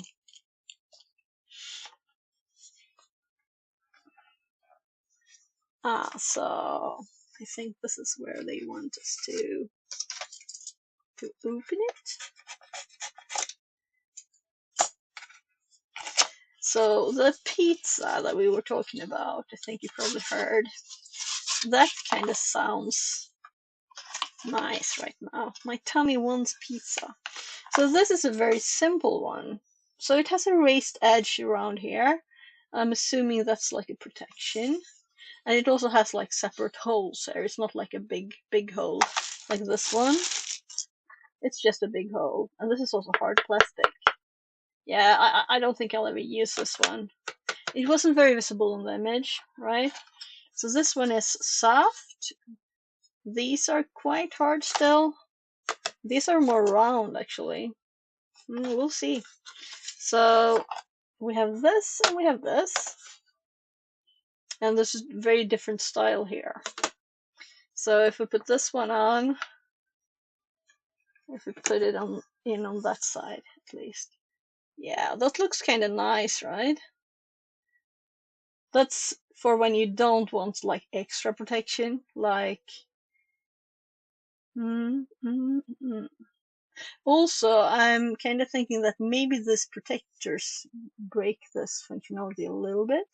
so I think this is where they want us to open it. So the pizza that we were talking about, I think you probably heard, that kind of sounds nice right now. My tummy wants pizza. So this is a very simple one. So it has a raised edge around here. I'm assuming that's like a protection. And it also has like separate holes there. It's not like a big hole like this one. It's just a big hole. And this is also hard plastic. Yeah, I don't think I'll ever use this one. It wasn't very visible in the image, right? So this one is soft. These are quite hard still. These are more round actually. We'll see. So we have this and we have this. And this is very different style here. So if we put this one on, if we put it on on that side at least. Yeah, that looks kind of nice, right? That's for when you don't want like extra protection, like Also, I'm kind of thinking that maybe these protectors break this functionality a little bit.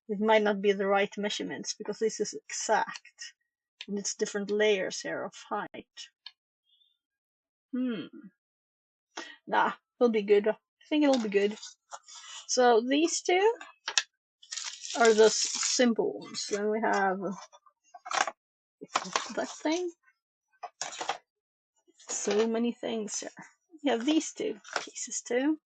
It might not be the right measurements because this is exact and it's different layers here of height. Nah, it'll be good. I think it'll be good. So these two are the simple ones. Then we have that thing. So many things here. We have these two pieces too.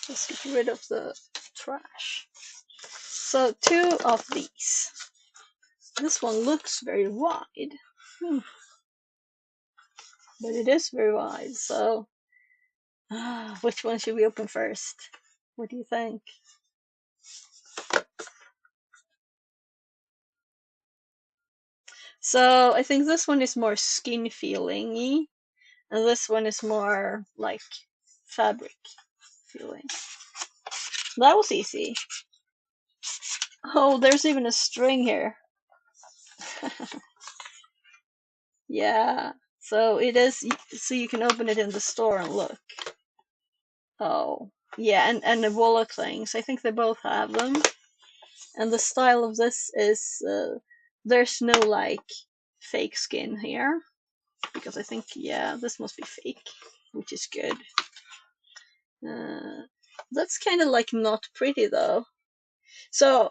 Let's get rid of the trash. So two of these. This one looks very wide, but it is very wide. So which one should we open first? What do you think? So I think this one is more skin feeling-y, and this one is more like fabric feeling. That was easy. Oh, there's even a string here. Yeah, so it is, so you can open it in the store and look. Oh, yeah, and the wallet things. I think they both have them. And the style of this is, there's no like fake skin here. Because I think, yeah, this must be fake, which is good. That's kind of like not pretty though. So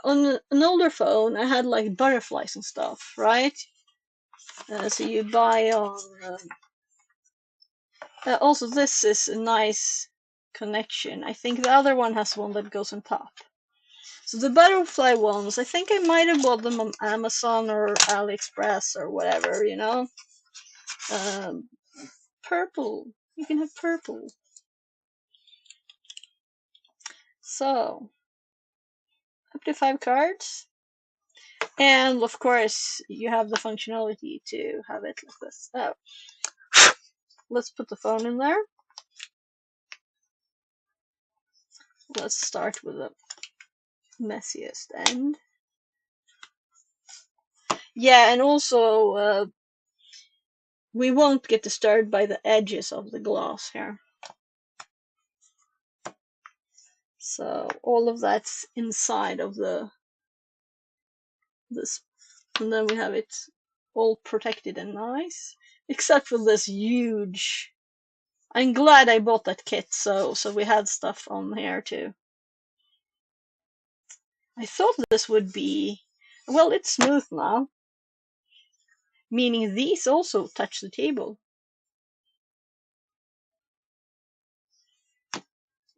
on an older phone, I had like butterflies and stuff, right? So you buy on. Also, this is a nice connection. I think the other one has one that goes on top. So the butterfly ones, I think I might have bought them on Amazon or AliExpress or whatever, you know. Purple. You can have purple. So up to 5 cards. And of course, you have the functionality to have it like this. Oh. Let's put the phone in there. Let's start with the messiest end. Yeah, and also we won't get disturbed by the edges of the glass here. So all of that's inside of this, and then we have it all protected and nice, except for this huge. I'm glad I bought that kit, so we had stuff on here too. I thought this would be, well, it's smooth now, meaning these also touch the table.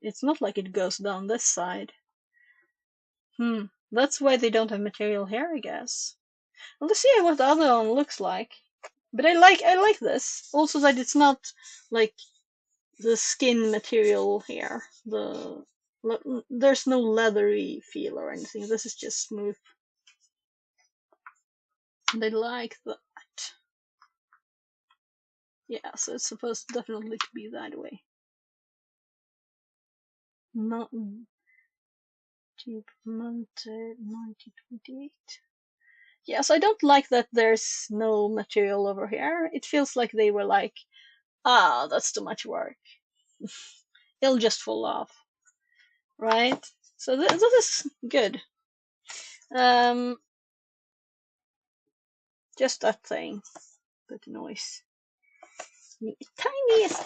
It's not like it goes down this side. That's why they don't have material here, I guess. Well, let's see what the other one looks like. But I like this. Also that it's not like the skin material here. There's no leathery feel or anything. This is just smooth. And I like that. Yeah, so it's supposed definitely to be that way. Not cheap mounted 1928. Yes, I don't like that there's no material over here. It feels like they were like, ah, that's too much work. It'll just fall off, right? So this is good. Just that thing, but the noise.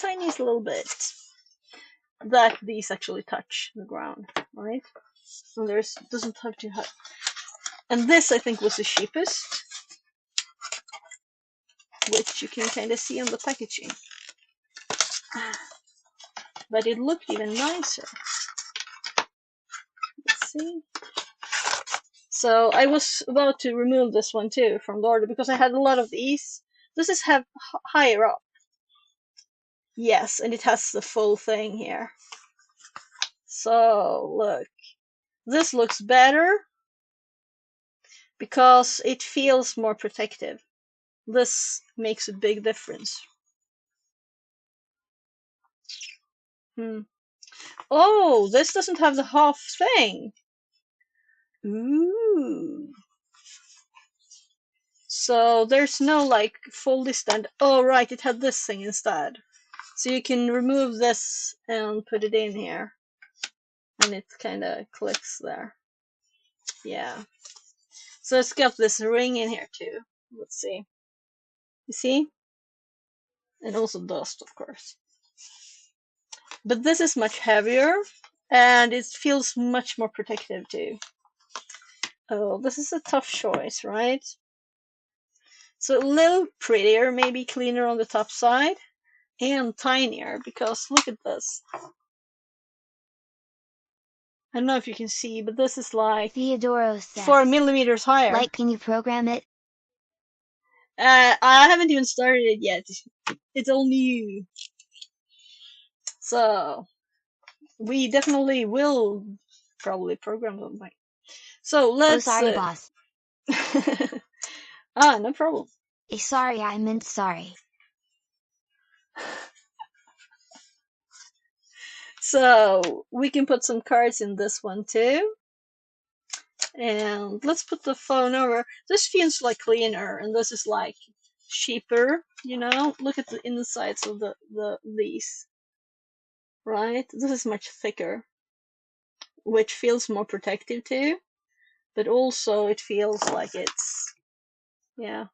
Tiniest little bit that these actually touch the ground, right? So there's doesn't have to have. And this I think was the cheapest, which you can kind of see on the packaging. But it looked even nicer. Let's see. So I was about to remove this one too from the order because I had a lot of these. This is higher up. Yes, and it has the full thing here. So look, this looks better because it feels more protective. This makes a big difference. Oh, this doesn't have the half thing. Ooh. So there's no like fully stand. Oh, right, it had this thing instead. So you can remove this and put it in here. And it kind of clicks there. Yeah. So it's got this ring in here too. Let's see. You see? And also dust, of course. But this is much heavier and it feels much more protective too. Oh, this is a tough choice, right? So a little prettier, maybe cleaner on the top side, and tinier because look at this. I don't know if you can see, but this is like Theodoro says, 4 millimeters higher. Like, can you program it? I haven't even started it yet. It's all new. So we definitely will probably program something. So let's. Oh, sorry, boss. No problem. Sorry, I meant sorry. So we can put some cards in this one too. And let's put the phone over. This feels like cleaner, and this is like cheaper, you know? Look at the insides of these. Right? This is much thicker, which feels more protective too, but also it feels like it's, yeah.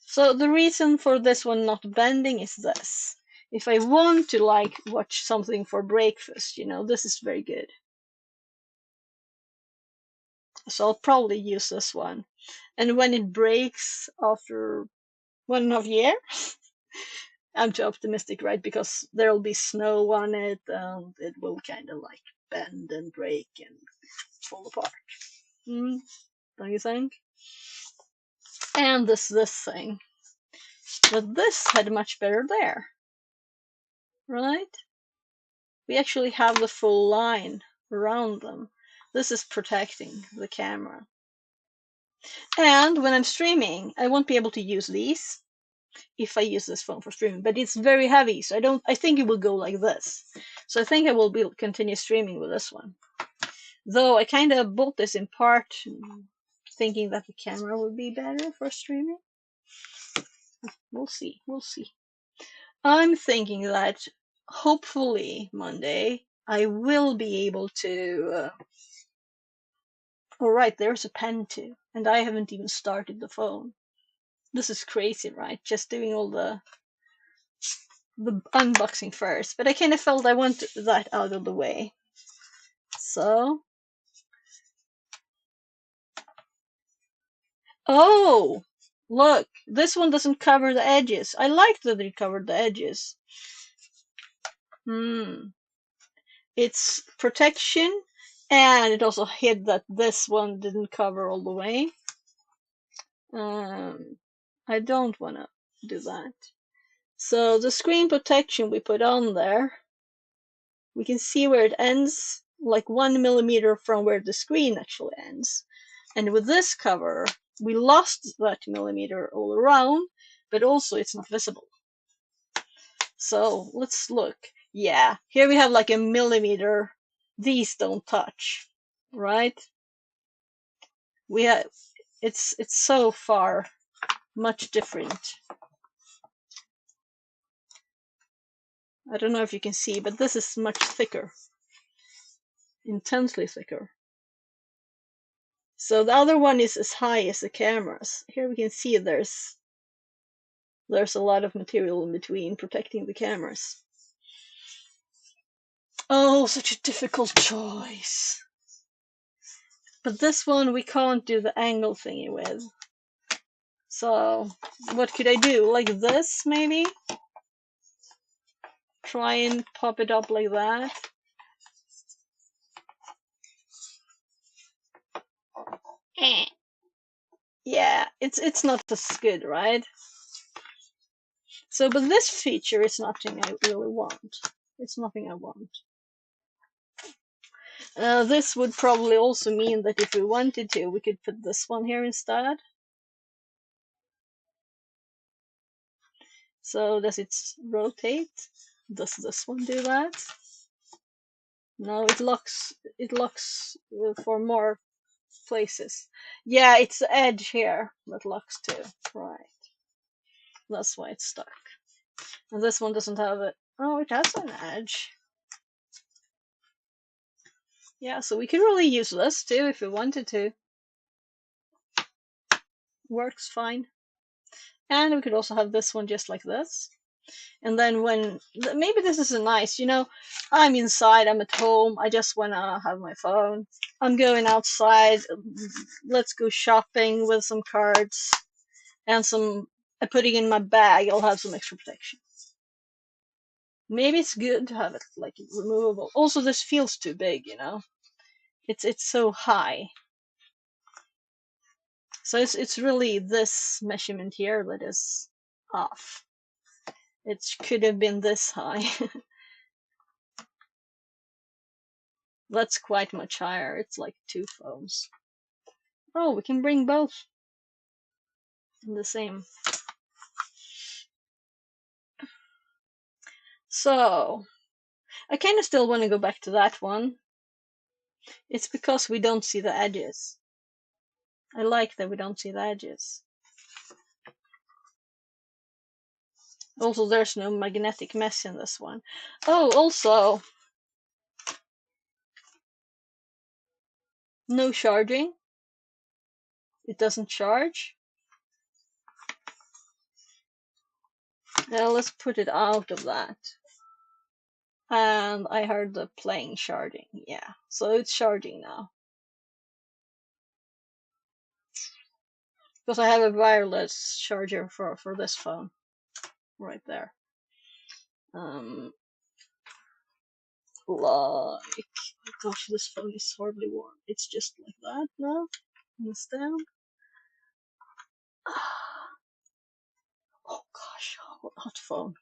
So the reason for this one not bending is this. If I want to like watch something for breakfast, you know, this is very good. So I'll probably use this one. And when it breaks after 1.5 years, I'm too optimistic, right? Because there'll be snow on it and it will kind of like bend and break and fall apart. Don't you think? And this thing. But this had much better there. Right? We actually have the full line around them. This is protecting the camera. And when I'm streaming, I won't be able to use these if I use this phone for streaming, but it's very heavy, so I think it will go like this. So I think I will continue streaming with this one. Though I kind of bought this in part thinking that the camera would be better for streaming. We'll see. We'll see. I'm thinking that hopefully Monday I will be able to. Oh, right, there's a pen too, and I haven't even started the phone. This is crazy, right? Just doing all the unboxing first, but I kind of felt I wanted that out of the way. So, oh, look, this one doesn't cover the edges. I like that it covered the edges. It's protection, and it also hid that this one didn't cover all the way. I don't want to do that. So the screen protection we put on there, we can see where it ends, like 1 millimeter from where the screen actually ends. And with this cover, we lost that millimeter all around, but also it's not visible. So let's look. Yeah, here we have like a millimeter. These don't touch, right? We have, it's so far much different. I don't know if you can see, but this is much thicker, intensely thicker. So the other one is as high as the cameras. Here we can see there's a lot of material in between protecting the cameras. Oh, such a difficult choice. But this one we can't do the angle thingy with. So what could I do? Like this, maybe? Try and pop it up like that. Yeah, it's not as good, right? So, but this feature is nothing I really want. It's nothing I want. This would probably also mean that if we wanted to, we could put this one here instead. So does it rotate? Does this one do that? No, it locks for more places. Yeah, it's the edge here that locks too. Right. That's why it's stuck. And this one doesn't have it. Oh, it has an edge. Yeah, so we could really use this too if we wanted to. Works fine. And we could also have this one just like this. And then when, maybe this is a nice, I'm inside, I'm at home, I just want to have my phone. I'm going outside, let's go shopping with some cards and I'm putting in my bag, I'll have some extra protection. Maybe it's good to have it like removable. Also, this feels too big, It's so high. So it's really this measurement here that is off. It could have been this high. That's quite much higher. It's like 2 phones. Oh, we can bring both in the same. So, I kind of still want to go back to that one. It's because we don't see the edges. I like that we don't see the edges. Also, there's no magnetic mesh in this one. Oh, also, no charging. It doesn't charge. Now let's put it out of that. And I heard the plane charging. Yeah, so it's charging now. Because I have a wireless charger for this phone. Right there. Like, gosh, this phone is horribly warm. It's just like that now. It's down. Oh gosh, what hot phone.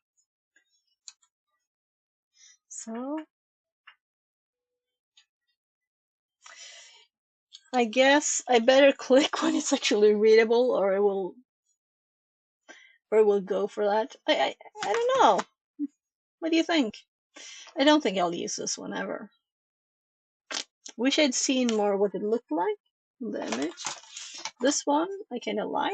So I guess I better click when it's actually readable, or I will go for that. I don't know. What do you think? I don't think I'll use this one ever. Wish I'd seen more what it looked like in the image. This one I kind of like.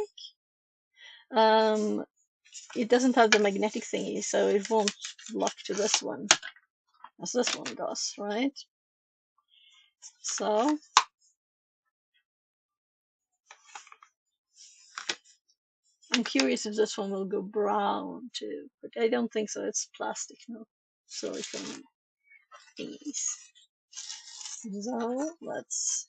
It doesn't have the magnetic thingy, so it won't lock to this one as this one does, right? So I'm curious if this one will go brown too, but I don't think so. It's plastic, no silicone thingies. So let's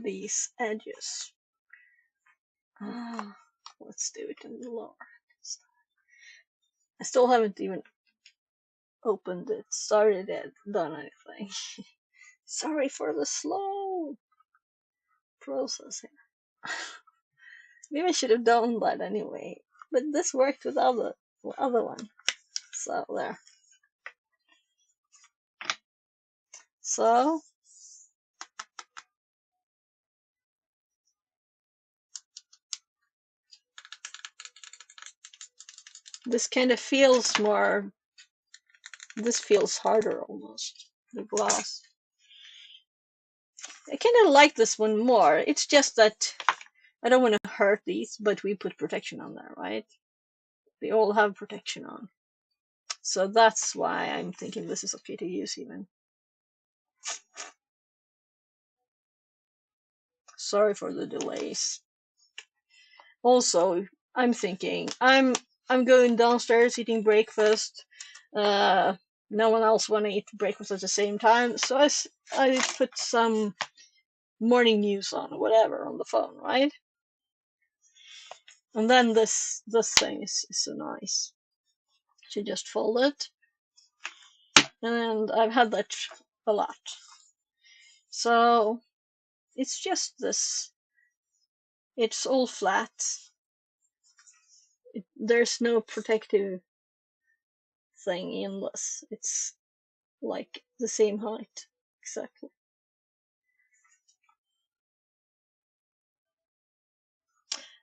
these edges. Let's do it in the lower. I still haven't even opened it, started it, done anything. Sorry for the slow processing. Maybe I should have done that anyway, but this worked with the other one. So there. So this kind of feels more. This feels harder almost. The glass. I kind of like this one more. It's just that I don't want to hurt these, but we put protection on there, right? They all have protection on. So that's why I'm thinking this is okay to use even. Sorry for the delays. Also, I'm thinking I'm going downstairs eating breakfast. No one else want to eat breakfast at the same time, so I put some morning news on, whatever, on the phone, right? And then this thing is so nice. So just fold it, and I've had that a lot. So it's just this. It's all flat. There's no protective thing in this. It's like the same height exactly.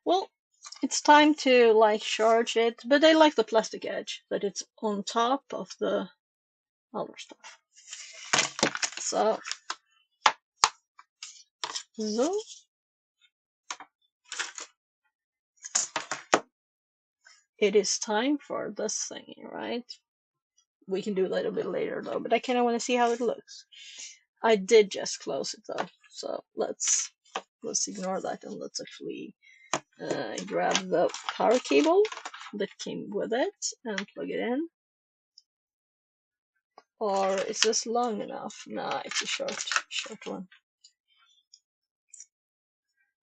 Well, it's time to like charge it, but I like the plastic edge that it's on top of the other stuff. So it is time for this thingy, right? We can do that a bit later though, but I kind of want to see how it looks. I did just close it though, so let's ignore that and let's actually grab the power cable that came with it and plug it in. Or is this long enough? Nah, it's a short one.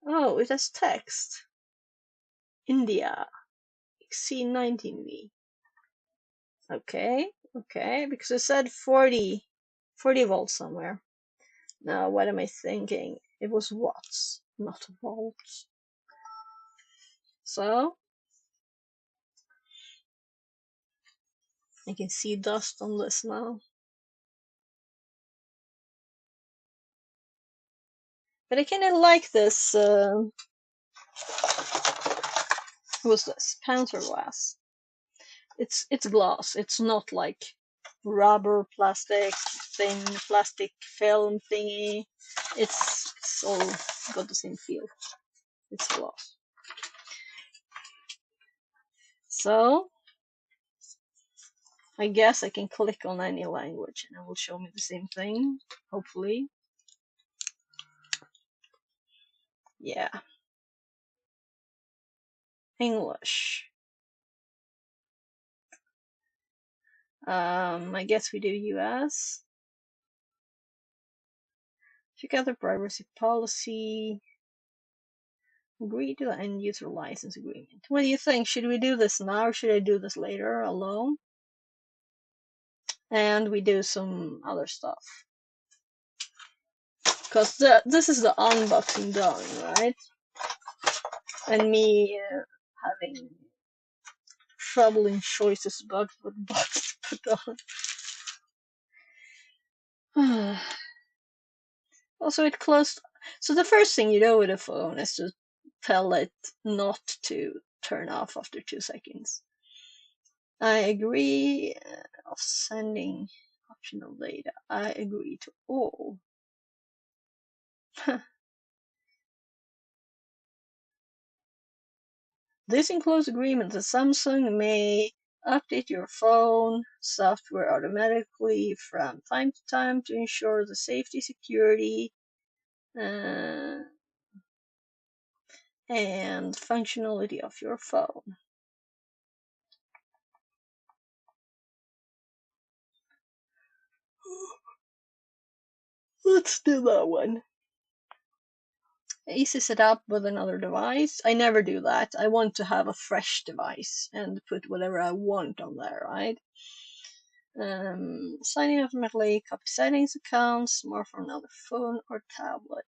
Oh, it has text. India, XC19V. Okay, because it said 40 volts somewhere. Now, what am I thinking? It was watts, not volts. So, I can see dust on this now. But I kind of like this, what's this? Panther glass. It's glass. It's not like rubber, plastic, thin plastic film thingy. It's all got the same feel. It's glass. So I guess I can click on any language and it will show me the same thing, hopefully. Yeah. English. I guess we do US. Check out the privacy policy. Agree to the end user license agreement. What do you think? Should we do this now or should I do this later alone? And we do some other stuff. Because this is the unboxing done, right? And me having troubling choices about what box to put on. Also, it closed. So the first thing you do with a phone is to tell it not to turn off after 2 seconds. I agree of sending optional data. I agree to all. This includes agreement that Samsung may update your phone software automatically from time to time to ensure the safety, security, and functionality of your phone. Let's do that one. Easy setup with another device. I never do that. I want to have a fresh device and put whatever I want on there, right? Signing automatically, copy settings accounts, more from another phone or tablet.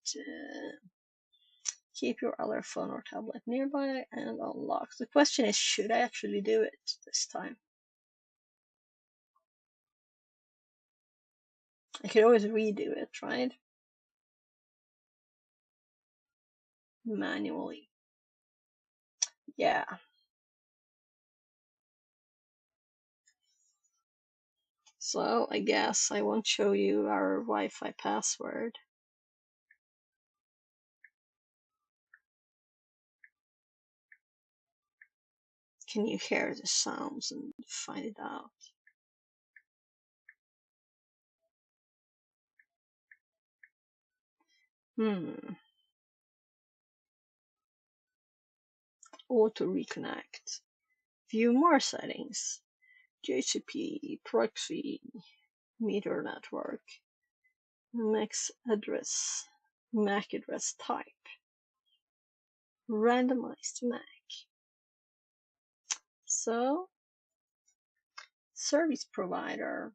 Keep your other phone or tablet nearby and unlock. The question is, should I actually do it this time? I could always redo it, right? Manually. Yeah. So I guess I won't show you our Wi-Fi password. Can you hear the sounds and find it out? Auto reconnect. View more settings. JCP, proxy, meter network, MAC address type, randomized MAC. So, service provider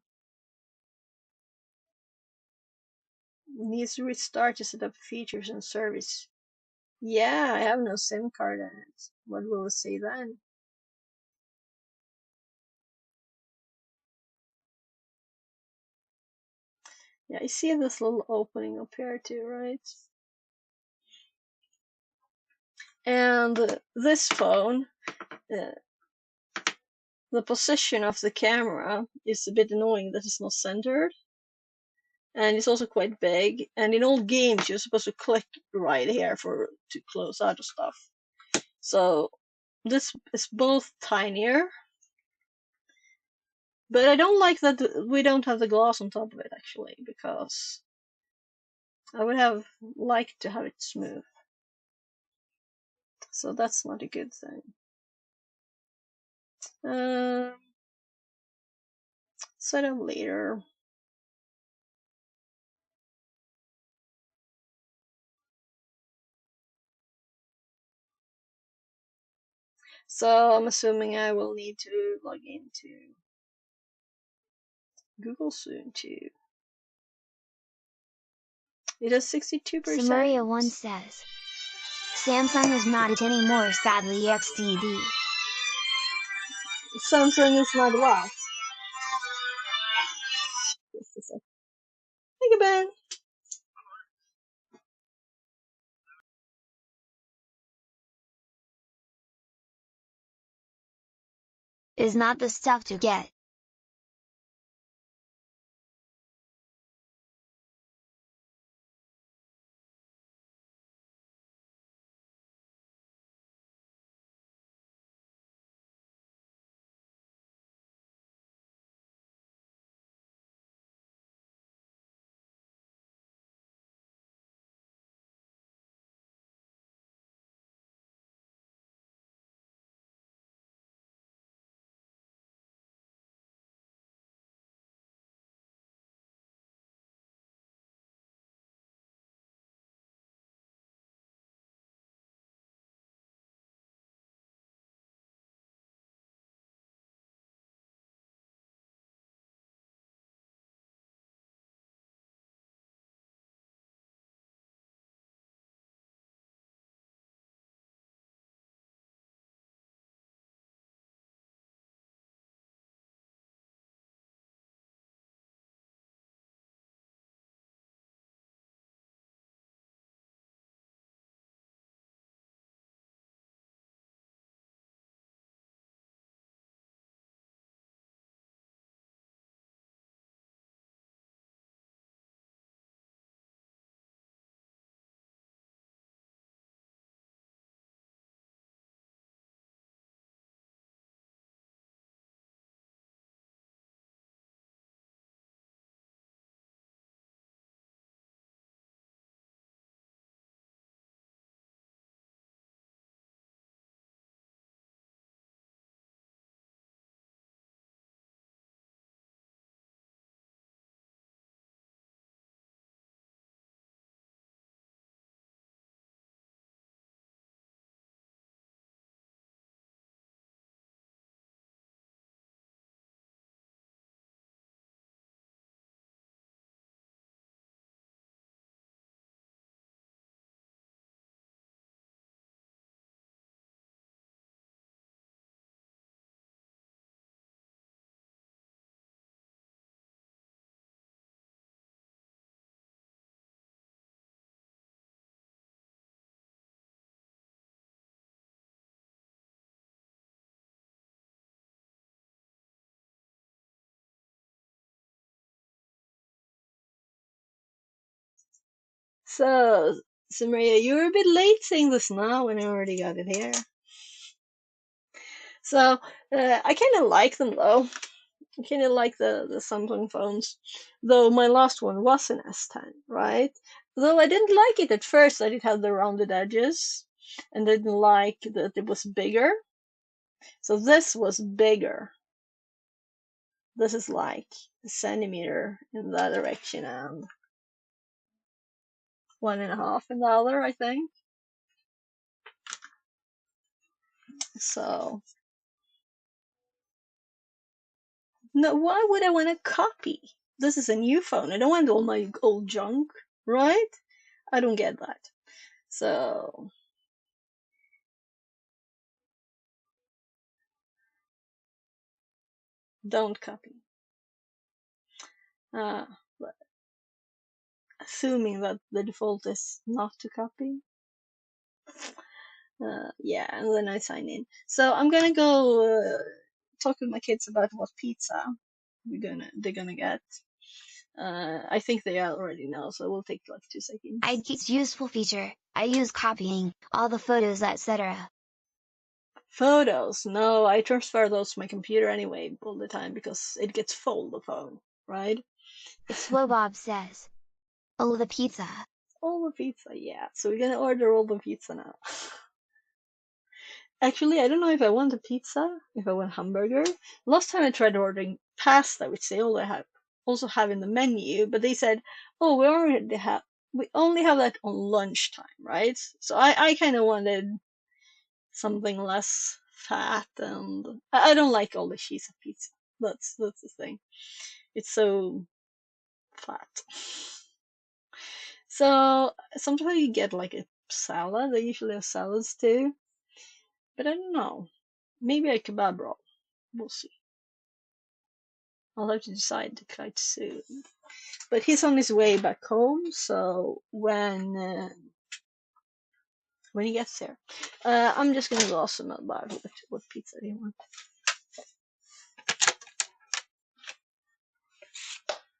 needs to restart to set up features and service. Yeah, I have no SIM card in it. What will it say then? Yeah, I see this little opening up here too, right? And this phone, the position of the camera is a bit annoying that it's not centered. And it's also quite big. And in old games, you're supposed to click right here to close out of stuff. So this is both tinier, but I don't like that we don't have the glass on top of it actually, because I would have liked to have it smooth. So that's not a good thing. Set up later. So I'm assuming I will need to log into Google soon too. It has 62%. Samaria1 says, Samsung is not it anymore, sadly XDD. Samsung is not what? Just a sec. Thank you, Ben. Is not the stuff to get. So Maria, you're a bit late saying this now when I already got it here. So I kind of like them though. I kind of like the Samsung phones, though my last one was an S10, right? Though I didn't like it at first. I did have the rounded edges, and didn't like that it was bigger. So this was bigger. This is like a centimeter in that direction and 1.5 in the other, I think. So no, why would I want to copy? This is a new phone. I don't want all my old junk, right? I don't get that. So don't copy. But assuming that the default is not to copy. Yeah, and then I sign in. So I'm gonna go talk with my kids about what pizza they're gonna get. I think they already know, so it will take like 2 seconds. ID's useful feature. I use copying all the photos, etc. Photos? No, I transfer those to my computer anyway all the time because it gets full, the phone, right? Swobob says. Oh, the pizza. All the pizza, yeah. So we're gonna order all the pizza now. Actually, I don't know if I want a pizza, if I want hamburger. Last time I tried ordering pasta, which they also have in the menu, but they said, "Oh, we only have that on lunchtime, right?" So I kind of wanted something less fat, and I don't like all the cheese of pizza. That's the thing. It's so fat. So sometimes you get like a salad. They usually have salads too, but I don't know. Maybe a kebab roll. We'll see. I'll have to decide quite soon. But he's on his way back home, so when he gets here, I'm just gonna ask him about what pizza he wants.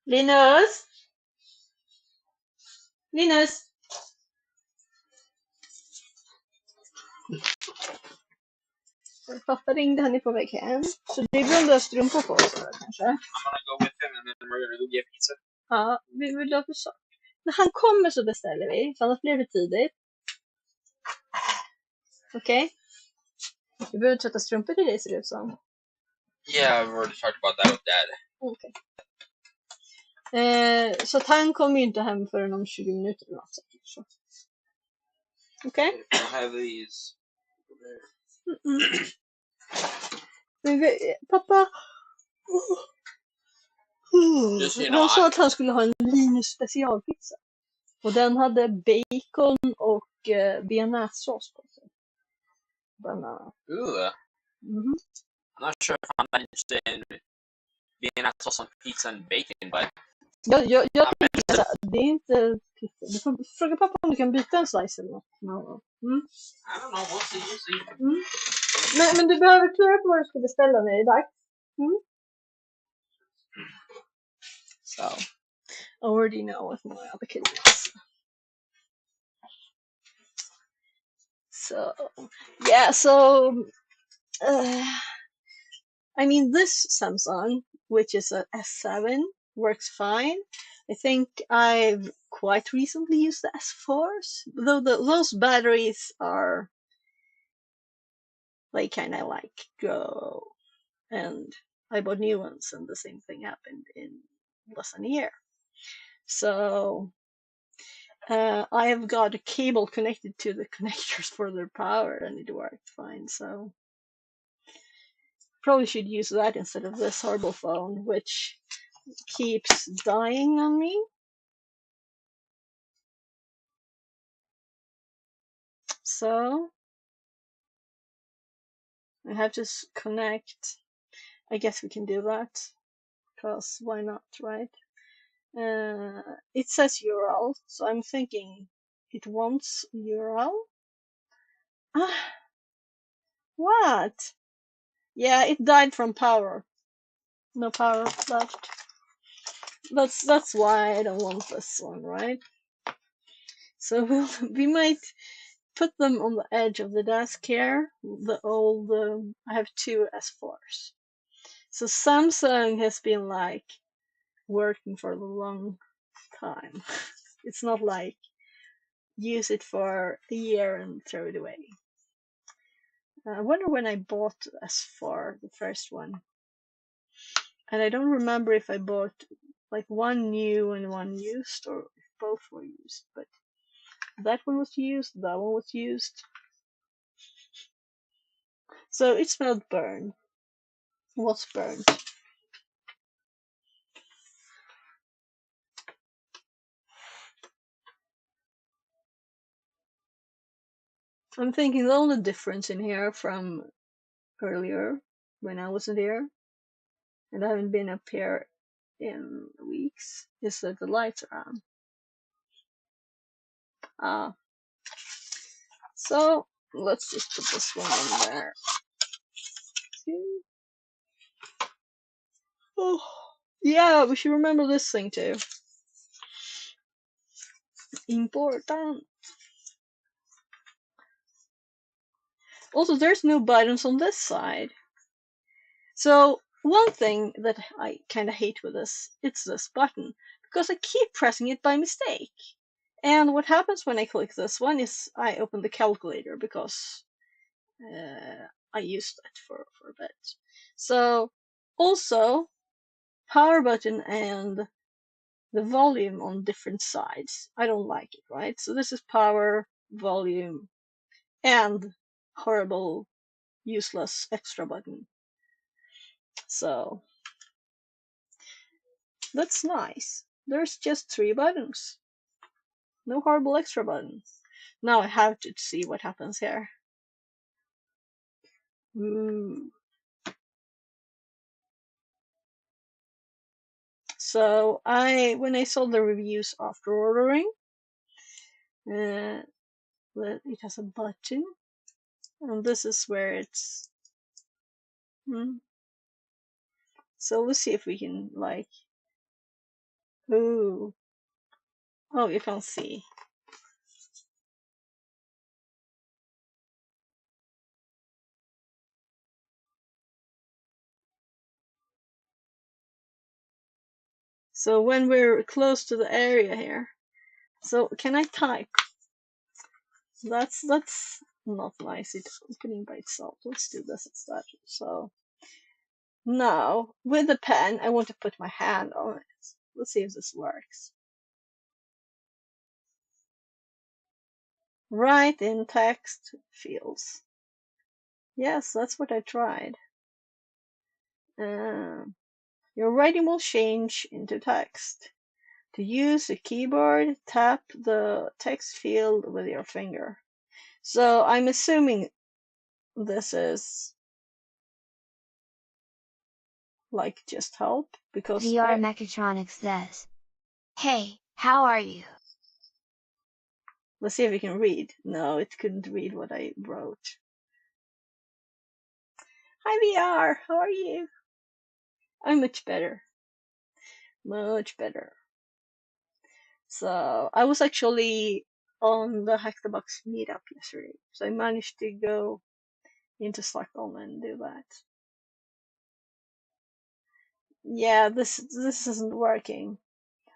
Linus! Linus! Pappa ringde, han är på väg hem. Så det är bra om du har strumpor på dig kanske. I'm gonna go with him and then we're gonna go get pizza. Ja, vi vill ha för sak. När han kommer så beställer vi, för annars blir det tidigt. Okej? Vi behöver tvätta strumpor till dig, ser det ut som. Yeah, we've already talked about that with Dad. Okej. Så att han kommer ju inte hem förrän om 20 minuter eller något säkert. Okej? I'll have these. Pappa! Just, you know, Han sa att han skulle ha en Linus specialpizza. Och den hade bacon och bearnaisesås på sig. Bland annat. Ooh. Mhm. I'm not sure if I'm that interested in being at some pizza and bacon, but Jag tänkte att det är inte pizza. Du får fråga pappa om du kan byta en slice eller något. Mm. I don't know. We'll see. Men du behöver klura på vad du ska beställa när det är dags. So, I already know what my other kid wants. So, yeah, I mean, this Samsung, which is a S7, works fine. I think I've quite recently used the S4s, though those batteries are, they kind of like go, and I bought new ones, and the same thing happened in less than a year. So I have got a cable connected to the connectors for their power, and it worked fine. So probably should use that instead of this horrible phone, which keeps dying on me. So I have to connect. I guess we can do that, because why not, right? It says URL, so I'm thinking it wants URL. What? Yeah, it died from power. No power left. That's why I don't want this one, right? So we might put them on the edge of the desk here. The old, I have two S4s. So Samsung has been like working for a long time. It's not like use it for a year and throw it away. I wonder when I bought S4, the first one. And I don't remember if I bought like one new and one used, or if both were used, but that one was used, that one was used. So it smelled burned. Was burned. I'm thinking the only difference in here from earlier when I wasn't here and I haven't been up here in weeks is that the lights are on. So let's just put this one in there. Oh, yeah, we should remember this thing too. Important. Also, there's no buttons on this side. So one thing that I kind of hate with this, it's this button, because I keep pressing it by mistake. And what happens when I click this one is I open the calculator because I used that for a bit. So also power button and the volume on different sides. I don't like it, right? So this is power, volume, and horrible, useless extra button. So that's nice. There's just 3 buttons. No horrible extra buttons. Now I have to see what happens here. Ooh. So when I saw the reviews after ordering, it has a button, and this is where it's. So let's see if we can like. Ooh. Oh, you can't see. So when we're close to the area here, so can I type? That's not nice. It's opening by itself. Let's do this instead. So now with the pen, I want to put my hand on it. Let's see if this works. Write in text fields. Yes, that's what I tried. Your writing will change into text. To use the keyboard, tap the text field with your finger. So I'm assuming this is like just help because VR Mechatronics says, "Hey, how are you?" Let's see if we can read. No, it couldn't read what I wrote. Hi VR, how are you? I'm much better. Much better. So I was actually on the Hack the Box meetup yesterday. So I managed to go into Stockholm and do that. Yeah, this isn't working.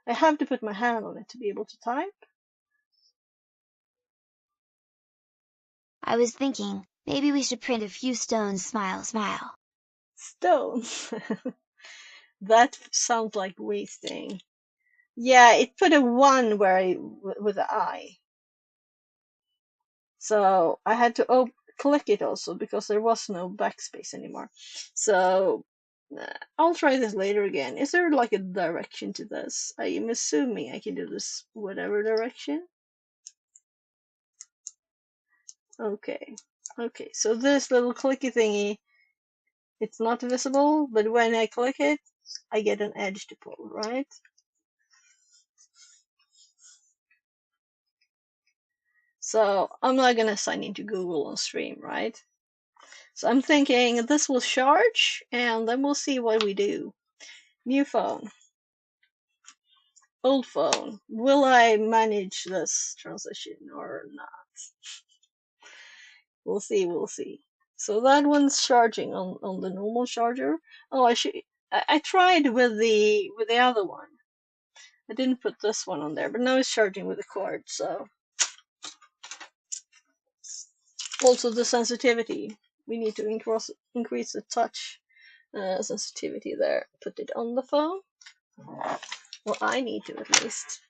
I have to put my hand on it to be able to type. I was thinking, maybe we should print a few stones, smile, smile. Stones. That sounds like wasting. Yeah, it put a 1 where with the I. So I had to click it also because there was no backspace anymore. So I'll try this later again. Is there like a direction to this? I am assuming I can do this whatever direction. Okay. Okay, so this little clicky thingy, it's not visible, but when I click it, I get an edge to pull, right? So I'm not gonna sign into Google on stream, right? So I'm thinking this will charge and then we'll see what we do. New phone. old phone. Will I manage this transition or not? We'll see, we'll see. So that one's charging on the normal charger. Oh, I tried with the other one. I didn't put this one on there, but now it's charging with the cord, so. Also the sensitivity. We need to increase the touch sensitivity there. Put it on the phone. Well, I need to at least.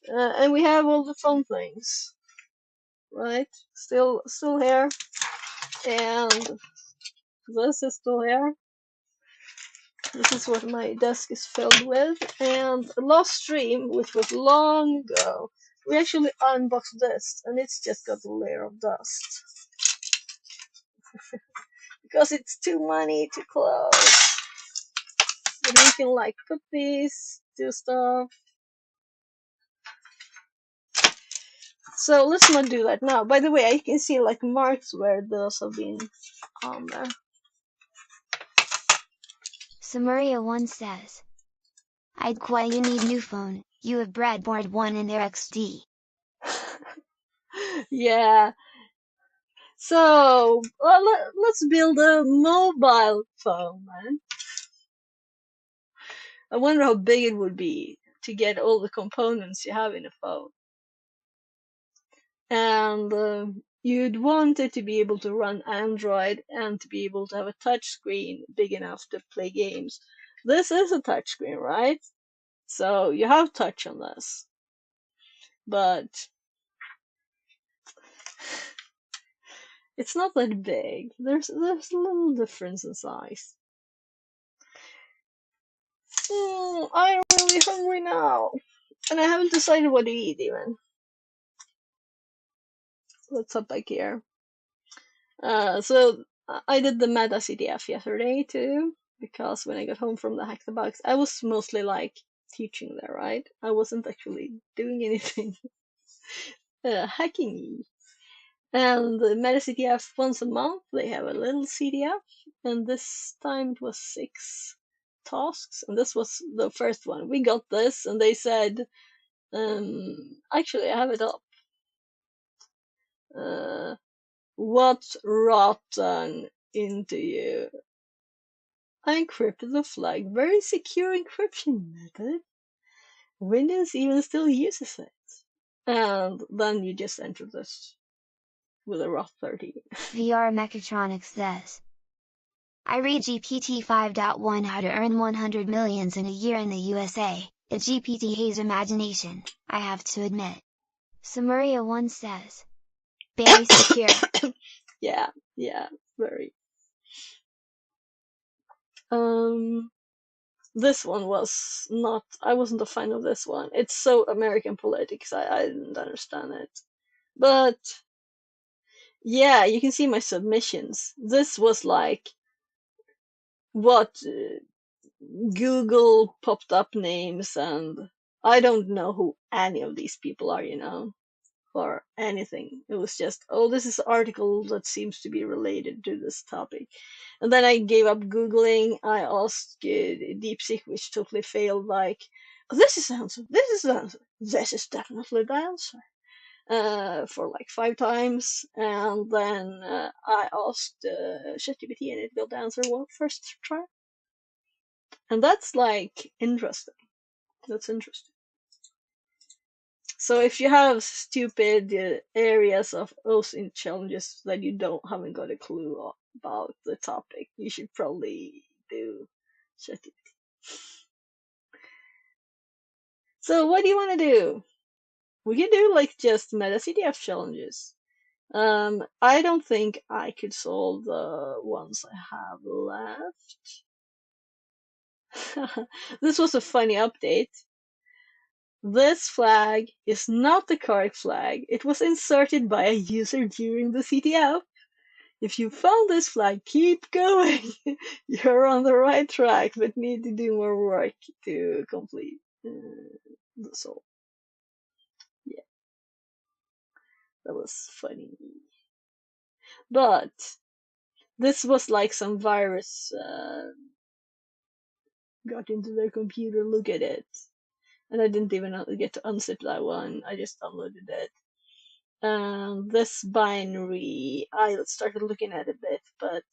And we have all the phone things, right? Still here. And this is still here. This is what my desk is filled with. And last stream, which was long ago, we actually unboxed this, and it's just got a layer of dust. Because it's too many to close. But we can like put these, do stuff. So let's not do that now. By the way, I can see like marks where those have been on there. Samaria1 says, I'd quite you need new phone, you have breadboard 1 in their XD. Yeah. So, well, let's build a mobile phone, man. I wonder how big it would be to get all the components you have in a phone. And you'd want it to be able to run Android and to be able to have a touch screen big enough to play games. This is a touch screen, right? So you have touch on this. But it's not that big. There's a little difference in size. I'm really hungry now. And I haven't decided what to eat even. Let's hop back here. So I did the Meta CDF yesterday too, because when I got home from the Hack the Box, I was mostly like teaching there, right? I wasn't actually doing anything hacking. And the Meta CDF once a month, they have a little CDF, and this time it was 6 tasks, and this was the first one. We got this, and they said, actually, I have it up. What rotten into you? I encrypted the flag. Very secure encryption method. Windows even still uses it. And then you just enter this with a ROT13. VR Mechatronics says, I read GPT 5.1 how to earn 100 millions in a year in the USA. A GPT has imagination, I have to admit. Samaria1 says, very secure. Yeah, very. This one was not, I wasn't a fan of this one. It's so American politics, I didn't understand it. But, yeah, you can see my submissions. This was like, what Google popped up names, and I don't know who any of these people are, or anything. It was just, oh, this is an article that seems to be related to this topic. And then I gave up Googling. I asked DeepSeek, which totally failed, like, oh, this is the answer, this is the answer, this is definitely the answer. For like 5 times, and then I asked ChatGPT, and it got the answer first try. And that's like interesting. That's interesting. So if you have stupid areas of OSINT challenges that you haven't got a clue about the topic, you should probably do ChatGPT. So what do you want to do? We can do like just Meta CDF challenges. I don't think I could solve the ones I have left. This was a funny update. This flag is not the correct flag. It was inserted by a user during the CTF. If you found this flag, keep going. You're on the right track, but need to do more work to complete the solve. Yeah, that was funny. But this was like some virus got into their computer. Look at it. and I didn't even get to unzip that one. I just downloaded it. This binary, I started looking at it a bit, but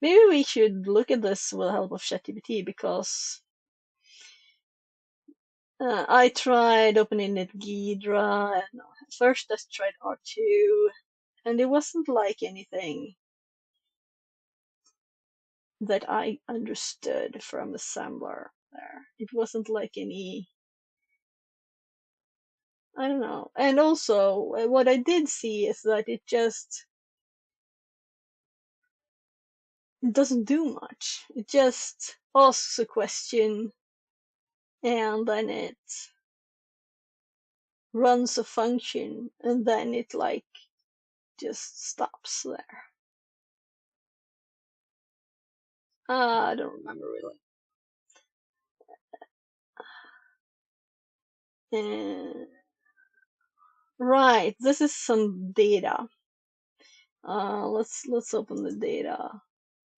maybe we should look at this with the help of ChatGPT, because I tried opening it Ghidra, and first I tried R2, and it wasn't like anything that I understood from assembler there. It wasn't like any, I don't know. And also, what I did see is that it just doesn't do much. It just asks a question, and then it runs a function, and then it like just stops there. I don't remember really. Right, this is some data. Let's open the data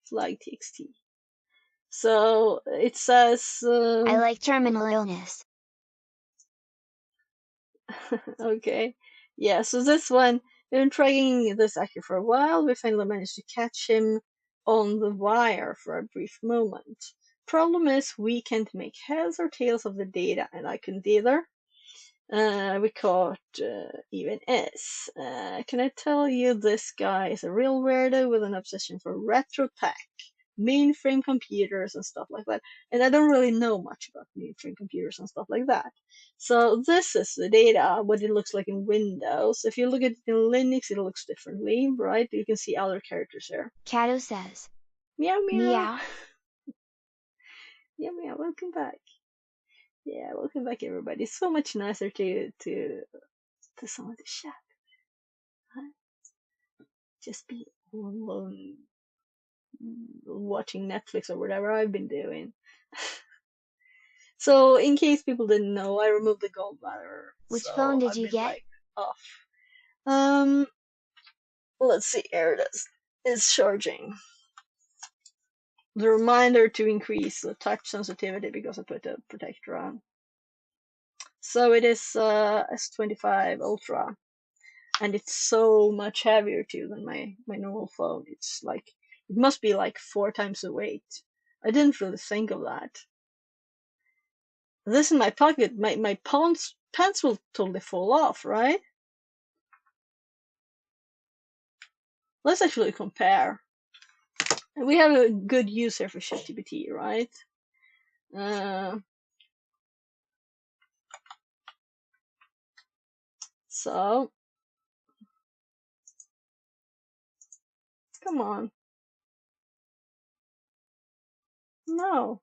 flag.txt. So it says I like terminal illness. okay, yeah. So this one, we've been tracking this actor for a while. We finally managed to catch him on the wire for a brief moment. Problem is, we can't make heads or tails of the data, and I couldn't either. We caught even S. Can I tell you, this guy is a real weirdo with an obsession for retro tech, mainframe computers and stuff like that. And I don't really know much about mainframe computers and stuff like that. So this is the data, what it looks like in Windows. If you look at it in Linux, it looks differently, right? You can see other characters here. Cato says, Meow meow. meow. Meow meow, welcome back. Yeah, welcome back everybody. It's so much nicer to someone to chat. Huh? Just be alone watching Netflix or whatever I've been doing. So in case people didn't know, I removed the gallbladder. Which so phone did I've you been get? like off. Let's see, here it is. It's charging. The reminder to increase the touch sensitivity because I put a protector on. So it is S25 Ultra, and it's so much heavier too than my normal phone. It's like, it must be like 4 times the weight. I didn't really think of that. This in my pocket, my pants will totally fall off, right? Let's actually compare. We have a good use here for ChatGPT, right? So, come on. No.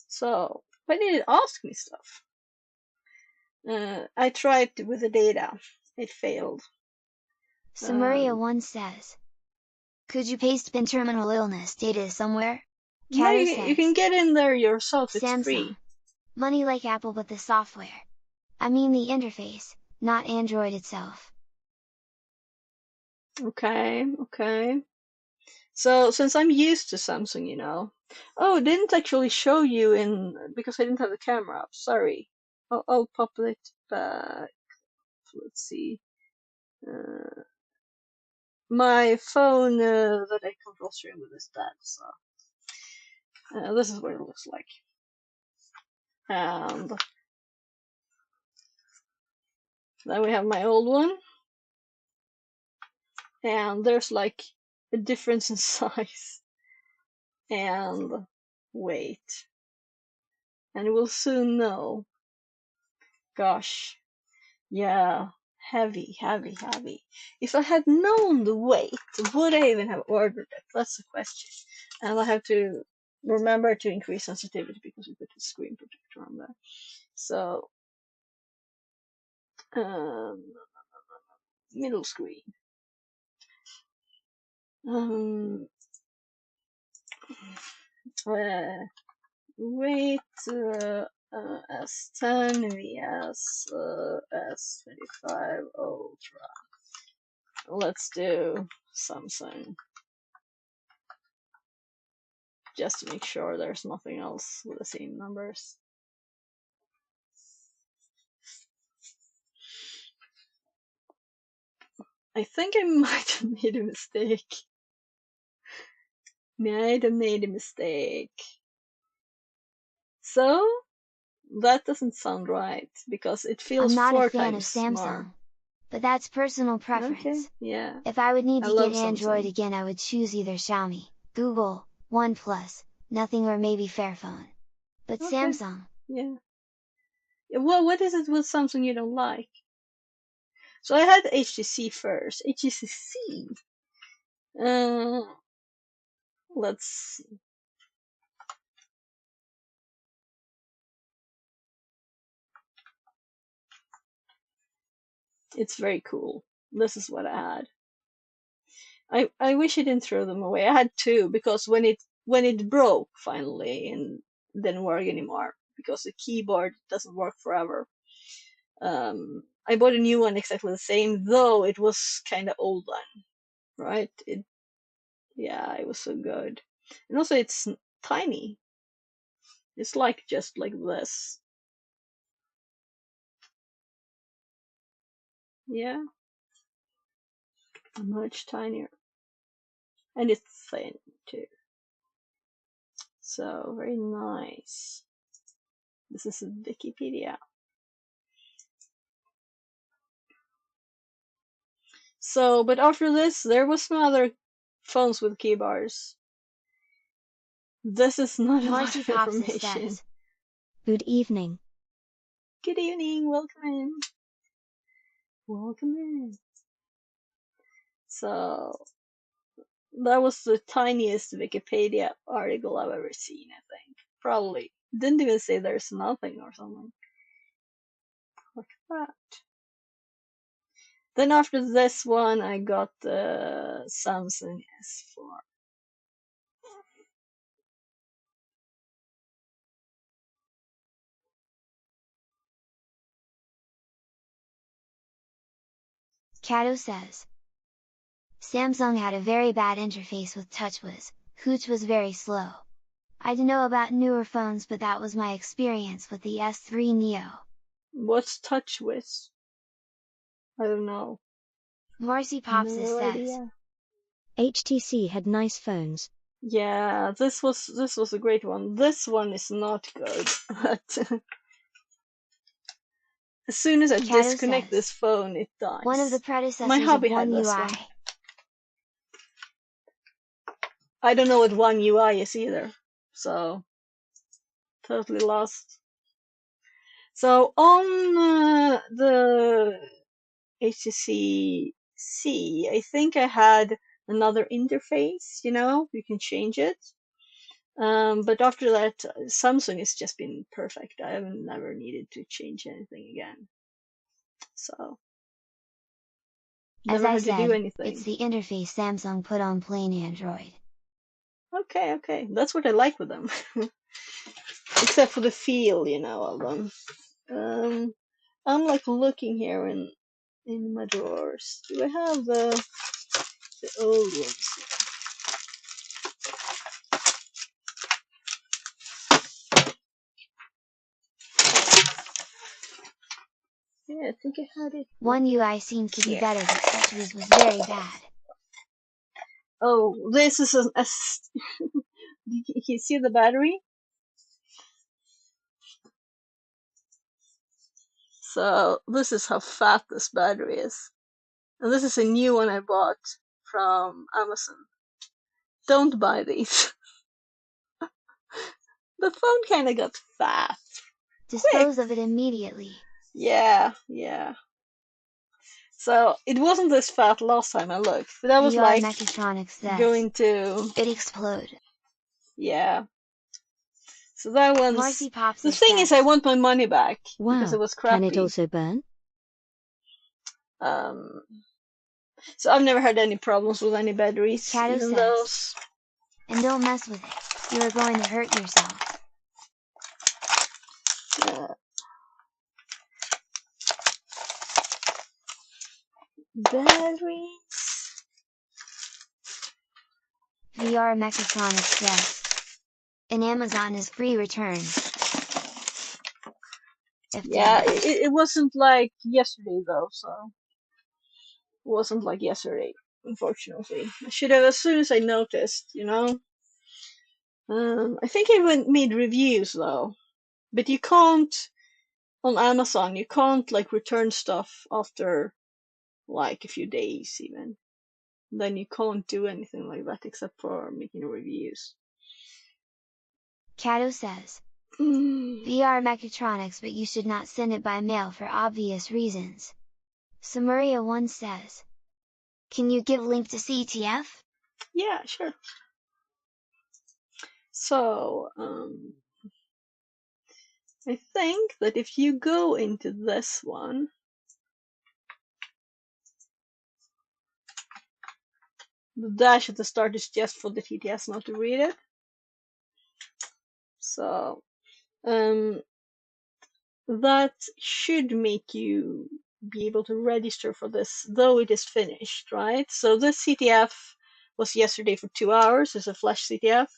So, why did it ask me stuff? I tried with the data. It failed. Samaria1 says, could you paste bin terminal illness data somewhere? No, Cato you can says, get in there yourself. It's Samsung. free. Money like Apple but the software. I mean the interface, not Android itself. Okay, okay. So since I'm used to Samsung, you know. Oh, it didn't actually show you in, because I didn't have the camera up. Sorry. I'll pop it back. Let's see. My phone that I control stream with is dead, so this is what it looks like. And then we have my old one, and there's like a difference in size and weight, and we'll soon know. Gosh, yeah, heavy. If I had known the weight, would I even have ordered it? That's the question. And I have to remember to increase sensitivity because we put a screen protector on there. So, middle screen. Weight S10 vs S25 Ultra. Let's do Samsung, just to make sure there's nothing else with the same numbers. I think I might have made a mistake. So that doesn't sound right because it I'm feels not a 4 fan of times more. Samsung, but that's personal Okay, preference. yeah. If I would need I to love get Android Samsung. again, I would choose either Xiaomi, Google, OnePlus, Nothing, or maybe Fairphone. But Okay, Samsung, yeah. Well, what is it with Samsung you don't like? So I had HTC first. HTC. Let's see. It's very cool. This is what I had. I wish I didn't throw them away. I had two because when it broke finally and didn't work anymore because the keyboard doesn't work forever. I bought a new one exactly the same, though it was kind of old one, right? Yeah, it was so good, and also it's tiny. It's like just like this. Yeah, much tinier, and it's thin too. So very nice. This is Wikipedia. So, but after this, there was no other phones with keyboards. This is not a lot Marcy of Popsis information. says, Good evening. Good evening, welcome in. Welcome in. So, that was the tiniest Wikipedia article I've ever seen, I think. Probably. Didn't even say there's nothing or something. Look at that. Then after this one, I got the Samsung S4. Kato says, Samsung had a very bad interface with TouchWiz, which was very slow. I don't know about newer phones, but that was my experience with the S3 Neo. What's TouchWiz? I don't know. Marcy Popsis No says, idea. HTC had nice phones. Yeah, this was a great one. This one is not good. As soon as I Kato disconnect says, this phone, it dies. one of the My predecessors of hubby had One this UI. one. I don't know what One UI is either, so totally lost. So on the HTC C, I think I had another interface. You can change it. But after that, Samsung has just been perfect. I have never needed to change anything again. So As never I had to do said, anything. it's the interface Samsung put on plain Android. Okay, that's what I like with them. Except for the feel, of them. I'm like looking here in my drawers. Do I have the old ones? Yeah, I think I had it. One UI seems to be Yeah. better, but TouchWiz was very bad. Oh, this is you see the battery? So this is how fat this battery is. And this is a new one I bought from Amazon. Don't buy these. The phone kind of got fat. Dispose of it immediately. Yeah. So it wasn't this fat last time I looked, but I was VR like Mechatronics says, going to. It explode. Yeah. So that one's. Marcy Pops The thing is, I want my money back because Wow. it was crappy. Can it also burn? So I've never had any problems with any batteries, Kato even says, those. And don't mess with it. You are going to hurt yourself. Batteries. VR Mechatronics says, and Amazon is free returns. Yeah, it wasn't like yesterday though, so wasn't like yesterday, unfortunately. I should have as soon as I noticed, you know. I think I made reviews though, but you can't on Amazon. You can't like return stuff after like a few days even. Then you can't do anything like that except for making reviews. Kato says, VR Mechatronics, but you should not send it by mail for obvious reasons. Samaria1 says, can you give link to CTF? Yeah, sure. So, I think that if you go into this one, the dash at the start is just for the TTS not to read it. So, that should make you be able to register for this, though it is finished, right? So this CTF was yesterday for 2 hours. It's a flash CTF.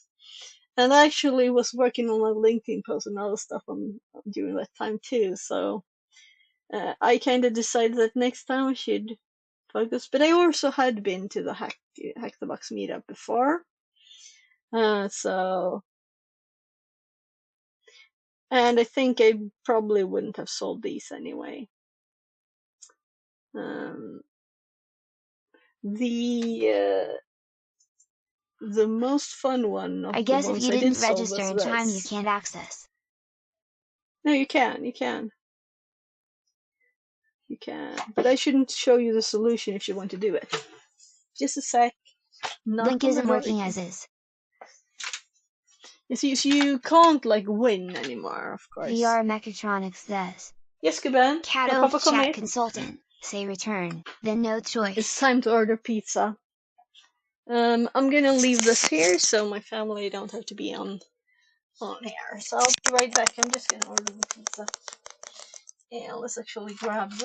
And I actually was working on a LinkedIn post and other stuff during that time too. So I kind of decided that next time I should focus. But I also had been to the Hack the Box meetup before. And I think I probably wouldn't have sold these anyway. The most fun one of I the guess if ones you I did didn't solve register was in time, you this. can't access. No, you can. But I shouldn't show you the solution if you want to do it. Just a sec. Not Link on the isn't break. working as is. You can't like win anymore, of course. VR Mechatronics says, Yes, Kuben. Kato Papa come chat in. consultant, say return, then no choice. It's time to order pizza. I'm gonna leave this here so my family don't have to be on here. So I'll be right back. I'm just gonna order the pizza. Yeah, let's actually grab this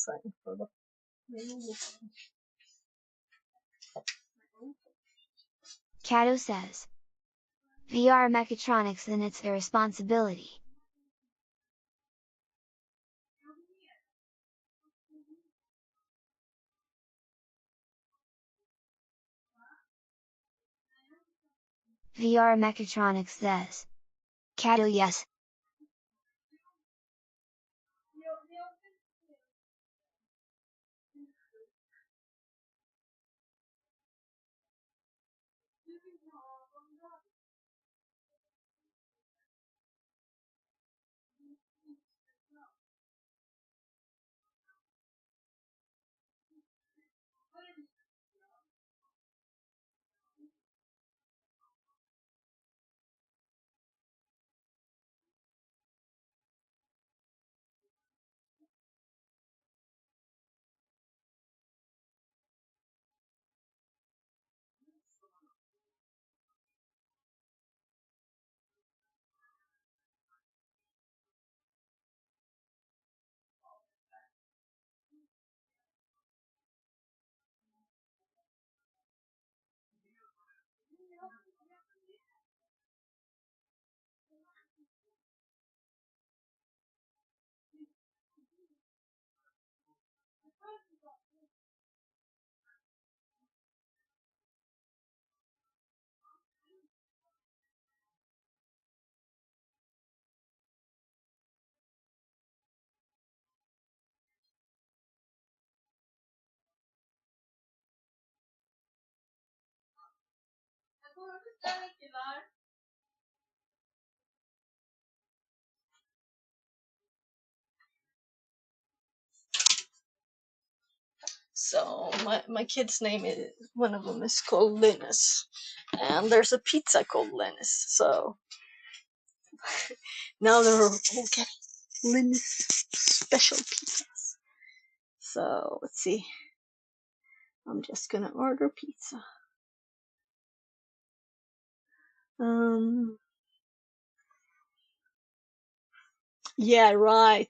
thing for the. Kato says, VR Mechatronics, then it's their responsibility. VR Mechatronics says, Kato yes. So my kid's name is one of them is called Linus, and there's a pizza called Linus. So now they're all getting Linus special pizzas. So let's see. I'm just gonna order pizza. Yeah, right.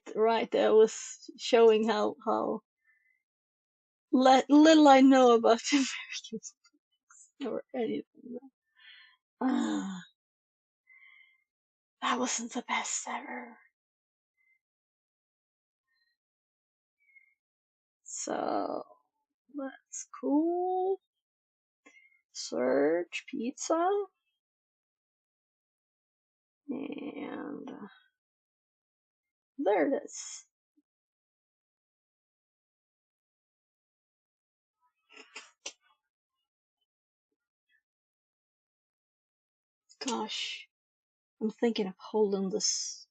I was showing how little I know about Americans or anything. That wasn't the best ever. So that's cool. Search pizza. And there it is. Gosh, I'm thinking of holding this.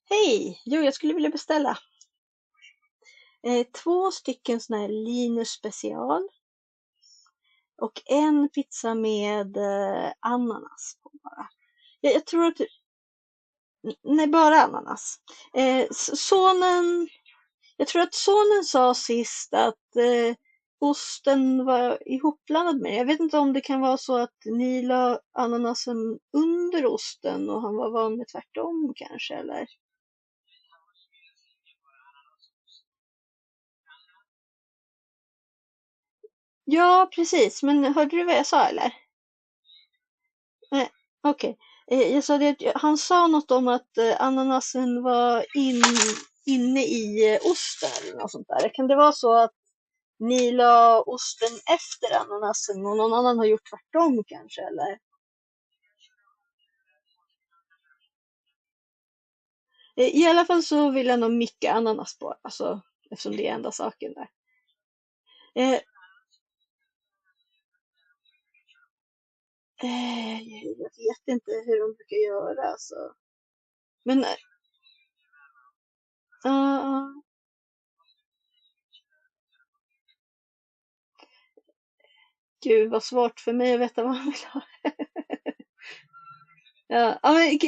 Hej! Jo, jag skulle vilja beställa 2 stycken såna här Linus special och en pizza med ananas på bara. Jag tror att nej, bara ananas. Jag tror att sonen sa sist att osten var ihopblandad med. Jag vet inte om det kan vara så att ni la ananasen under osten och han var van med tvärtom kanske, eller? Ja, precis. Men hörde du vad jag sa, eller? Okej. Jag sa det att han sa något om att ananasen var inne i osten eller något sånt där. Kan det vara så att ni la osten efter ananasen och någon annan har gjort tvärtom kanske, eller? I alla fall så vill jag nog mycket ananas på, alltså, eftersom det är enda saken där. Jag vet inte hur de brukar göra, alltså. Men, gud vad svårt för mig att veta vad han vill ha. Ja, men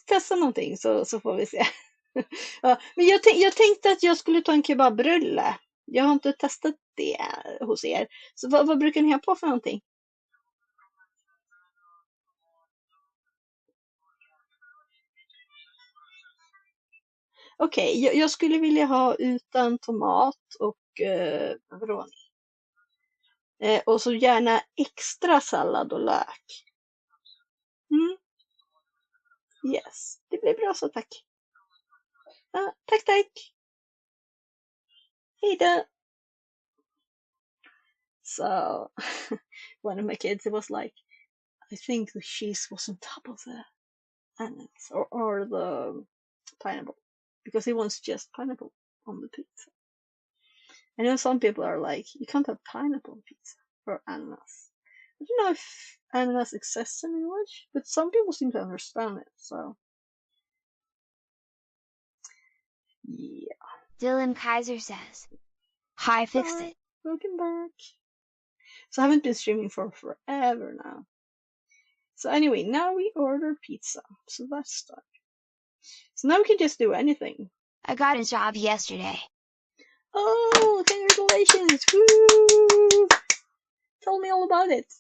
testa någonting så får vi se. Ja, men jag tänkte att jag skulle ta en kebabrulle. Jag har inte testat det hos er. Så vad brukar ni ha på för någonting? Okej, jag skulle vilja ha utan tomat och pepperoni. Och så gärna extra sallad och lök. Mm, yes, det blir bra så, tack. Ja, tack. Hejdå. So, one of my kids was like, I think the cheese was on top of the ananas or the pineapple, because he wants just pineapple on the pizza. I know some people are like, you can't have pineapple on pizza or ananas. I don't know if ananas exists in English, but some people seem to understand it, so yeah. Dylan Kaiser says, "Hi, fix it." Welcome back. So I haven't been streaming for forever now. So anyway, now we order pizza, so that's done. So now we can just do anything. I got a job yesterday. Oh, congratulations! Woo! Tell me all about it.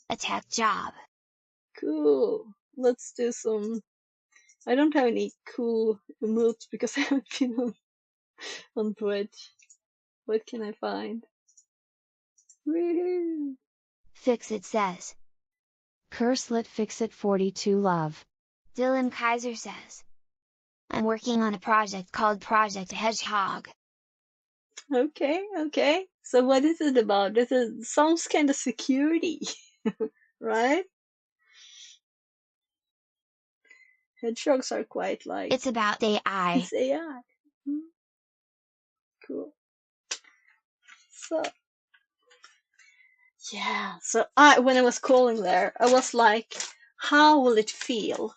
A tech job. Cool. Let's do some. I don't have any cool emotes because I haven't been on Twitch. What can I find? Woohoo! Fix It says, Curslet Fix It 42 Love. Dylan Kaiser says, I'm working on a project called Project Hedgehog. Okay. So what is it about? It sounds kind of security, right? Hedgehogs are quite like... It's about AI. It's AI. Cool. So, yeah. So when I was calling there, I was like, how will it feel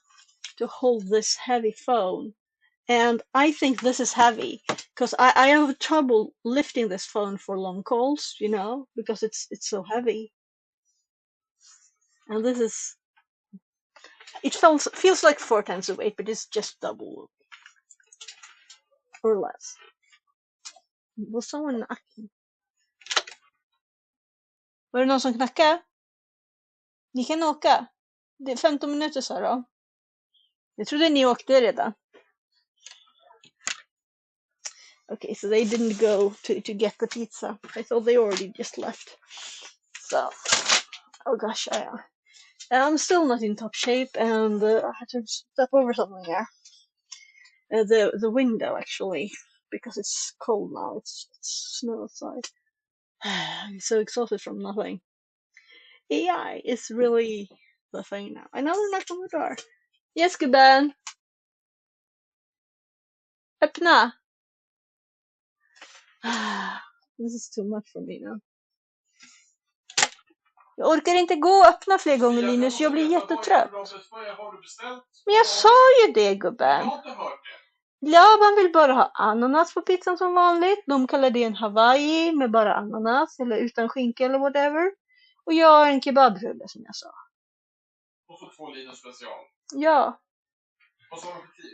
to hold this heavy phone? And I think this is heavy because I have trouble lifting this phone for long calls, you know, because it's so heavy. And this is, it feels like 4 times the weight, but it's just double or less. Was someone knocking? Var det någon som knackade? Ni kan åka. Det är 15 minuter, sa då. Jag trodde ni åkte redan. Okay, so they didn't go to get the pizza. I thought they already just left. So, oh gosh, I'm still not in top shape, and I had to step over something here. The window, actually, because it's cold now. It's snow outside. I'm so exhausted from nothing. AI is really the thing now. Another knock on the door. Yes, gubben. Öppna. This is too much for me now. Jag orkar inte gå och öppna fler gånger, Linus. Jag blir jättetrött. Men jag sa ju det, gubben. Ja, man vill bara ha ananas på pizzan som vanligt. De kallar det en Hawaii med bara ananas eller utan skinka eller whatever. Och jag har en kebabrulle som jag sa. Och så 2 Linus special. Ja.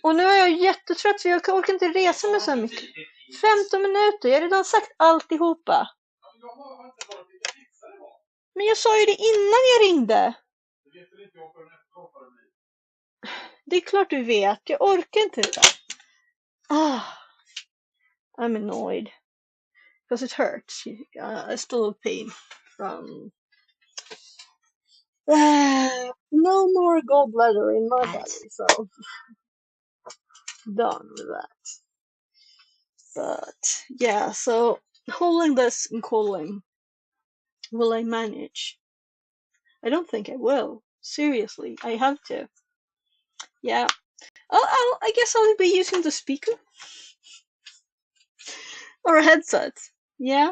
Och nu är jag jättetrött så jag orkar inte resa mig så mycket. 15 minuter, jag har redan sagt alltihopa. Men jag sa ju det innan jag ringde. Det är klart du vet, jag orkar inte det där. I'm annoyed. Because it hurts. I still have pain from... no more gallbladder in my body, so... done with that. But, yeah, so... holding this and calling. Will I manage? I don't think I will. Seriously, I have to. Yeah. I guess I'll be using the speaker. Or a headset. Yeah.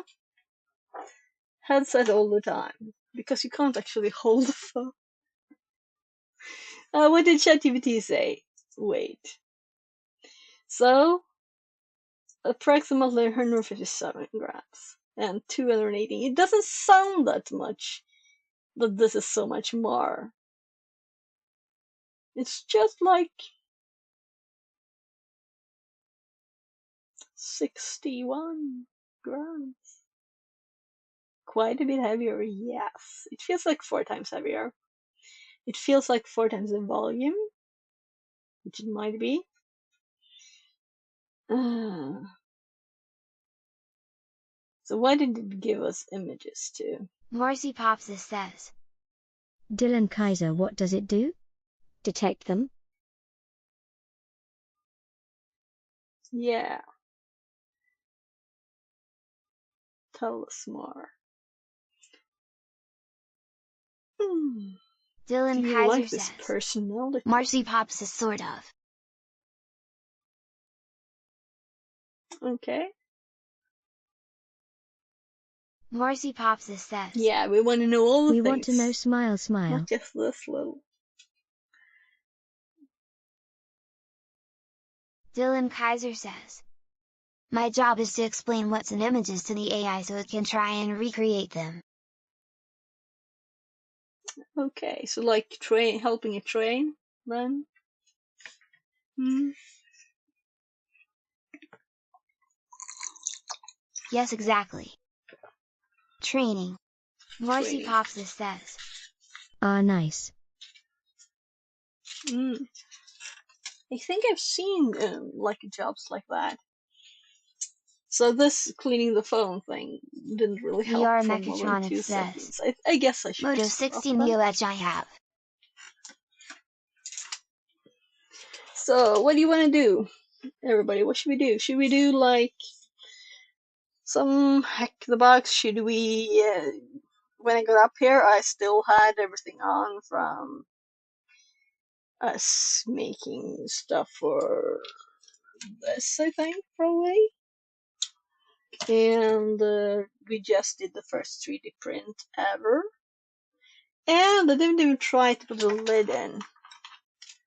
Headset all the time. Because you can't actually hold the phone. What did ChatGPT say? Wait. So, approximately 157 grams. And 280. It doesn't sound that much. But this is so much more. It's just like 61 grams. Quite a bit heavier, yes. It feels like 4 times heavier. It feels like 4 times the volume, which it might be. So why did it give us images too? Marcy Popsis says. Dylan Kaiser, what does it do? Detect them? Yeah. Tell us more. Dylan Do you Kaiser like this says. personality? Marcy Popsis sort of. Okay. Marcy Popsis says. Yeah, we want to know all the We things. want to know smile, smile. Not just this little. Dylan Kaiser says. My job is to explain what's in images to the AI so it can try and recreate them. Okay, so like helping it train, then? Yes, exactly. Training. Marcy Popsis says. Ah, nice. I think I've seen like jobs like that. So this cleaning the phone thing didn't really help VR for more than 2 Mechatronics seconds. says. I guess I should Moto stop 16 that. Neo Edge I have. So what do you want to do, everybody? What should we do? Should we do like some hack the box? Should we? When I got up here, I still had everything on from us making stuff for this, I think, probably. And we just did the first 3D print ever. And I didn't even try to put the lid in.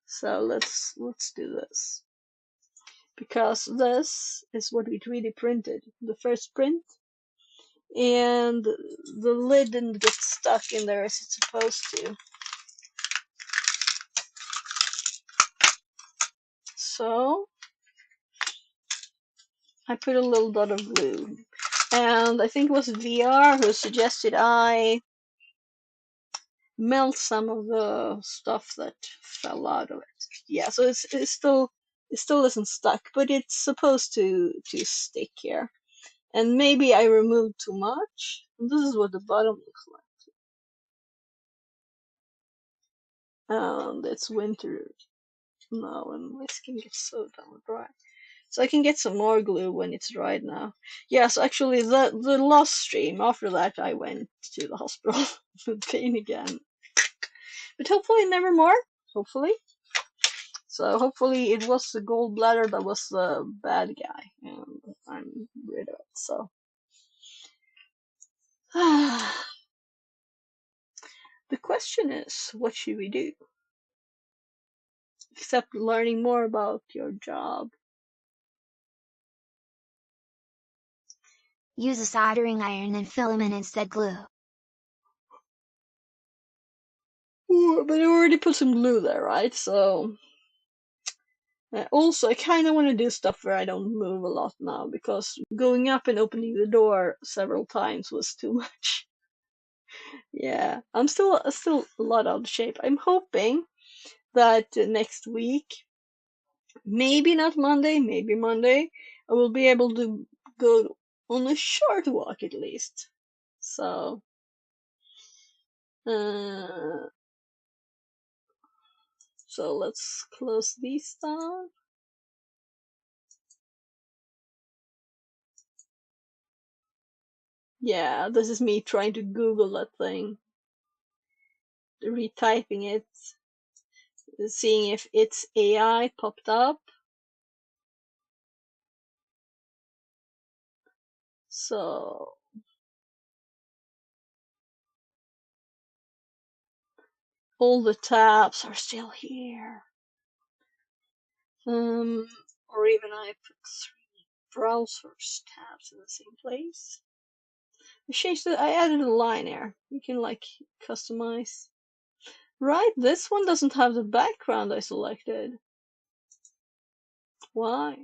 So let's do this. Because this is what we 3D printed, the first print. And the lid didn't get stuck in there as it's supposed to. So I put a little dot of glue. And I think it was VR who suggested I melt some of the stuff that fell out of it. Yeah, so it still isn't stuck, but it's supposed to stick here. And maybe I removed too much. And this is what the bottom looks like. and it's winter now, and my skin gets so damn dry. So I can get some more glue when it's dried now. Yes, actually, the last stream after that, I went to the hospital with pain again, but hopefully never more. Hopefully. So hopefully it was the gallbladder that was the bad guy, and I'm rid of it. So. The question is, what should we do? Except learning more about your job. Use a soldering iron and filament instead glue. Ooh, but I already put some glue there, right? So also, I kind of want to do stuff where I don't move a lot now, because going up and opening the door several times was too much. Yeah, I'm still a lot out of shape. I'm hoping that next week, maybe not Monday, maybe Monday, I will be able to go on a short walk at least. So, so let's close these down. Yeah, this is me trying to Google that thing, retyping it, seeing if it's AI popped up. So, all the tabs are still here. Or even I put 3 browsers tabs in the same place. I added a line here. You can like customize. Right, this one doesn't have the background I selected. Why?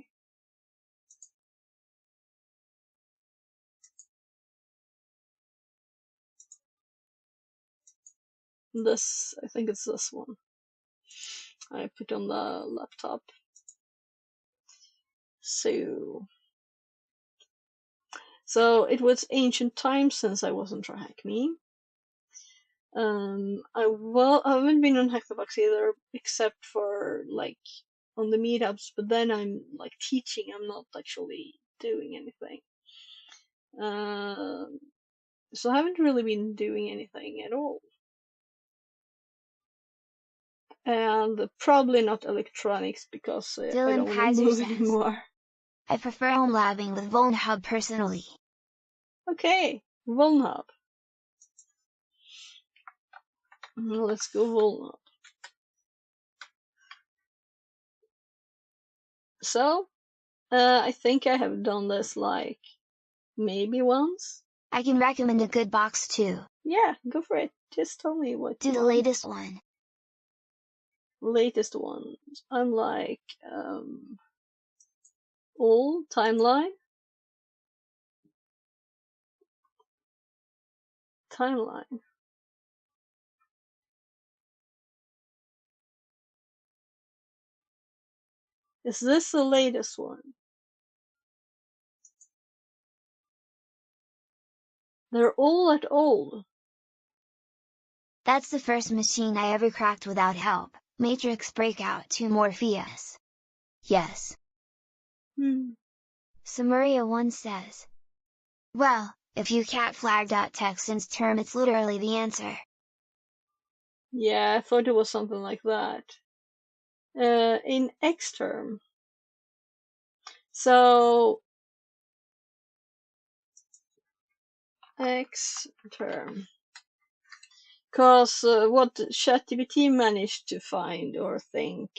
This, I think it's this one. I put on the laptop. So it was ancient times since I wasn't on Hack Me. I haven't been on Hack the Box either, except for like on the meetups. But then I'm like teaching. I'm not actually doing anything. So I haven't really been doing anything at all. And probably not electronics, because I Dylan don't want to Kaiser move says, anymore. I prefer home labbing with VulnHub personally. Okay, VulnHub. Let's go VulnHub. So, I think I have done this like maybe once. I can recommend a good box too. Yeah, go for it. Just tell me what Do you the want. latest one. Latest ones. I'm like old timeline. Timeline. Is this the latest one? They're all at old. That's the first machine I ever cracked without help. Matrix Breakout 2 Morpheus. Yes. Samaria 1 says. Well, if you cat flag.text since term, it's literally the answer. Yeah, I thought it was something like that. In Xterm. So Xterm. Because what ChatGPT managed to find or think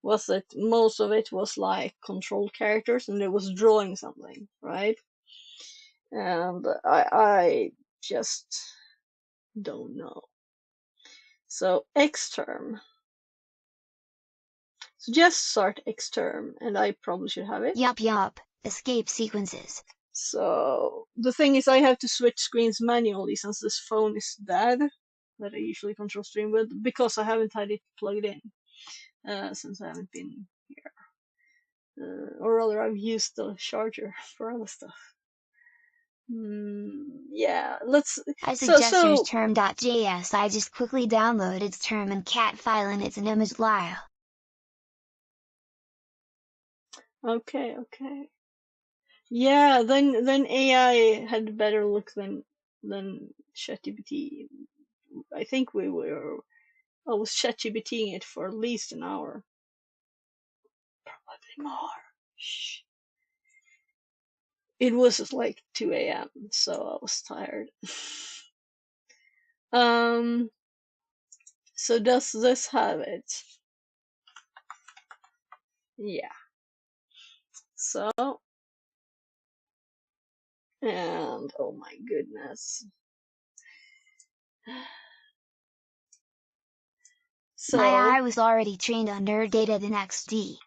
was that most of it was like controlled characters, and it was drawing something, right? And I just don't know. So Xterm. So just start Xterm, and I probably should have it. Yup. Escape sequences. So the thing is, I have to switch screens manually since this phone is dead, that I usually control stream with, because I haven't had it plugged in since I haven't been here. Or rather, I've used the charger for other stuff. yeah, let's, I so, suggest yours term.js. I just quickly download its term and cat file and it's an image file. okay, okay. Yeah, then AI had better look than ChatGPT. I think I was ChatGPTing it for at least an hour. Probably more. Shh. It was like 2 a.m., so I was tired. So does this have it? Yeah. So, and oh my goodness. So, My eye was already trained on NerdData than XD.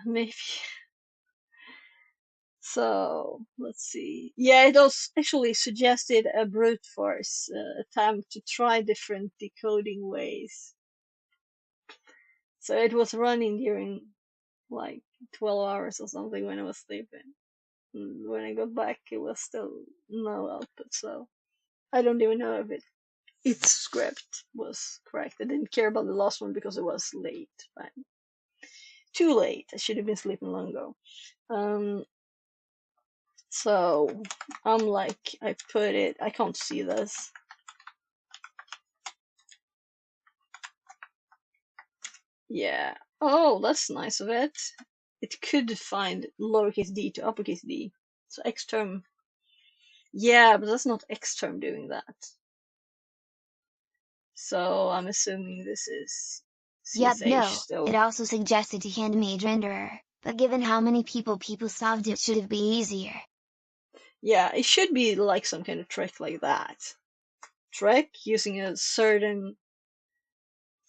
maybe. So, let's see. Yeah, it also actually suggested a brute force attempt to try different decoding ways. So it was running during like 12 hours or something when I was sleeping. And when I got back, it was still no output, so I don't even know if its script was correct. I didn't care about the last one because it was late. But too late. I should have been sleeping long ago. So I'm like, I put it, I can't see this. Yeah. Oh, that's nice of it. It could find lowercase d to uppercase d. So Xterm. Yeah, but that's not Xterm doing that. So I'm assuming this is Yep, CSH no, still. it also suggested a handmade renderer, but given how many people solved it should have been easier. Yeah, it should be like some kind of trick like that. Trick using a certain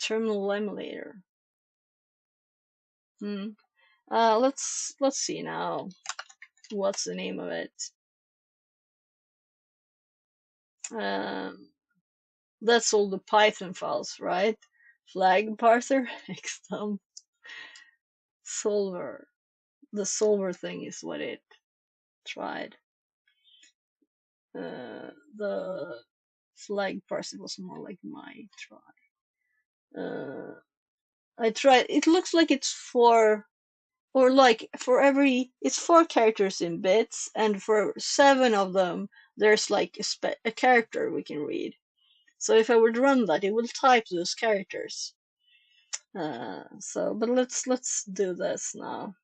terminal emulator. Let's see now. What's the name of it? That's all the Python files, right? Flag parser, xthumb, solver. The solver thing is what it tried. The flag parser was more like my try. I tried. It looks like it's for it's 4 characters in bits, and for 7 of them, there's like a character we can read. So if I would run that, it will type those characters. But let's do this now.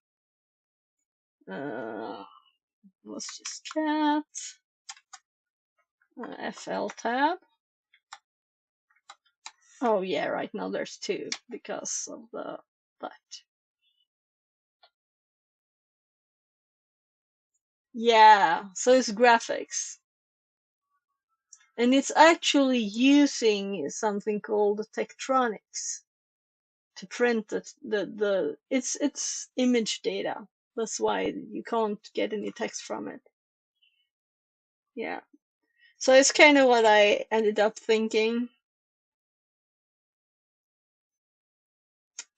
Let's just cat FL tab. Oh yeah, right now there's 2 because of that. Yeah, so it's graphics. And it's actually using something called Tektronix to print it's image data. That's why you can't get any text from it. Yeah. So it's kind of what I ended up thinking.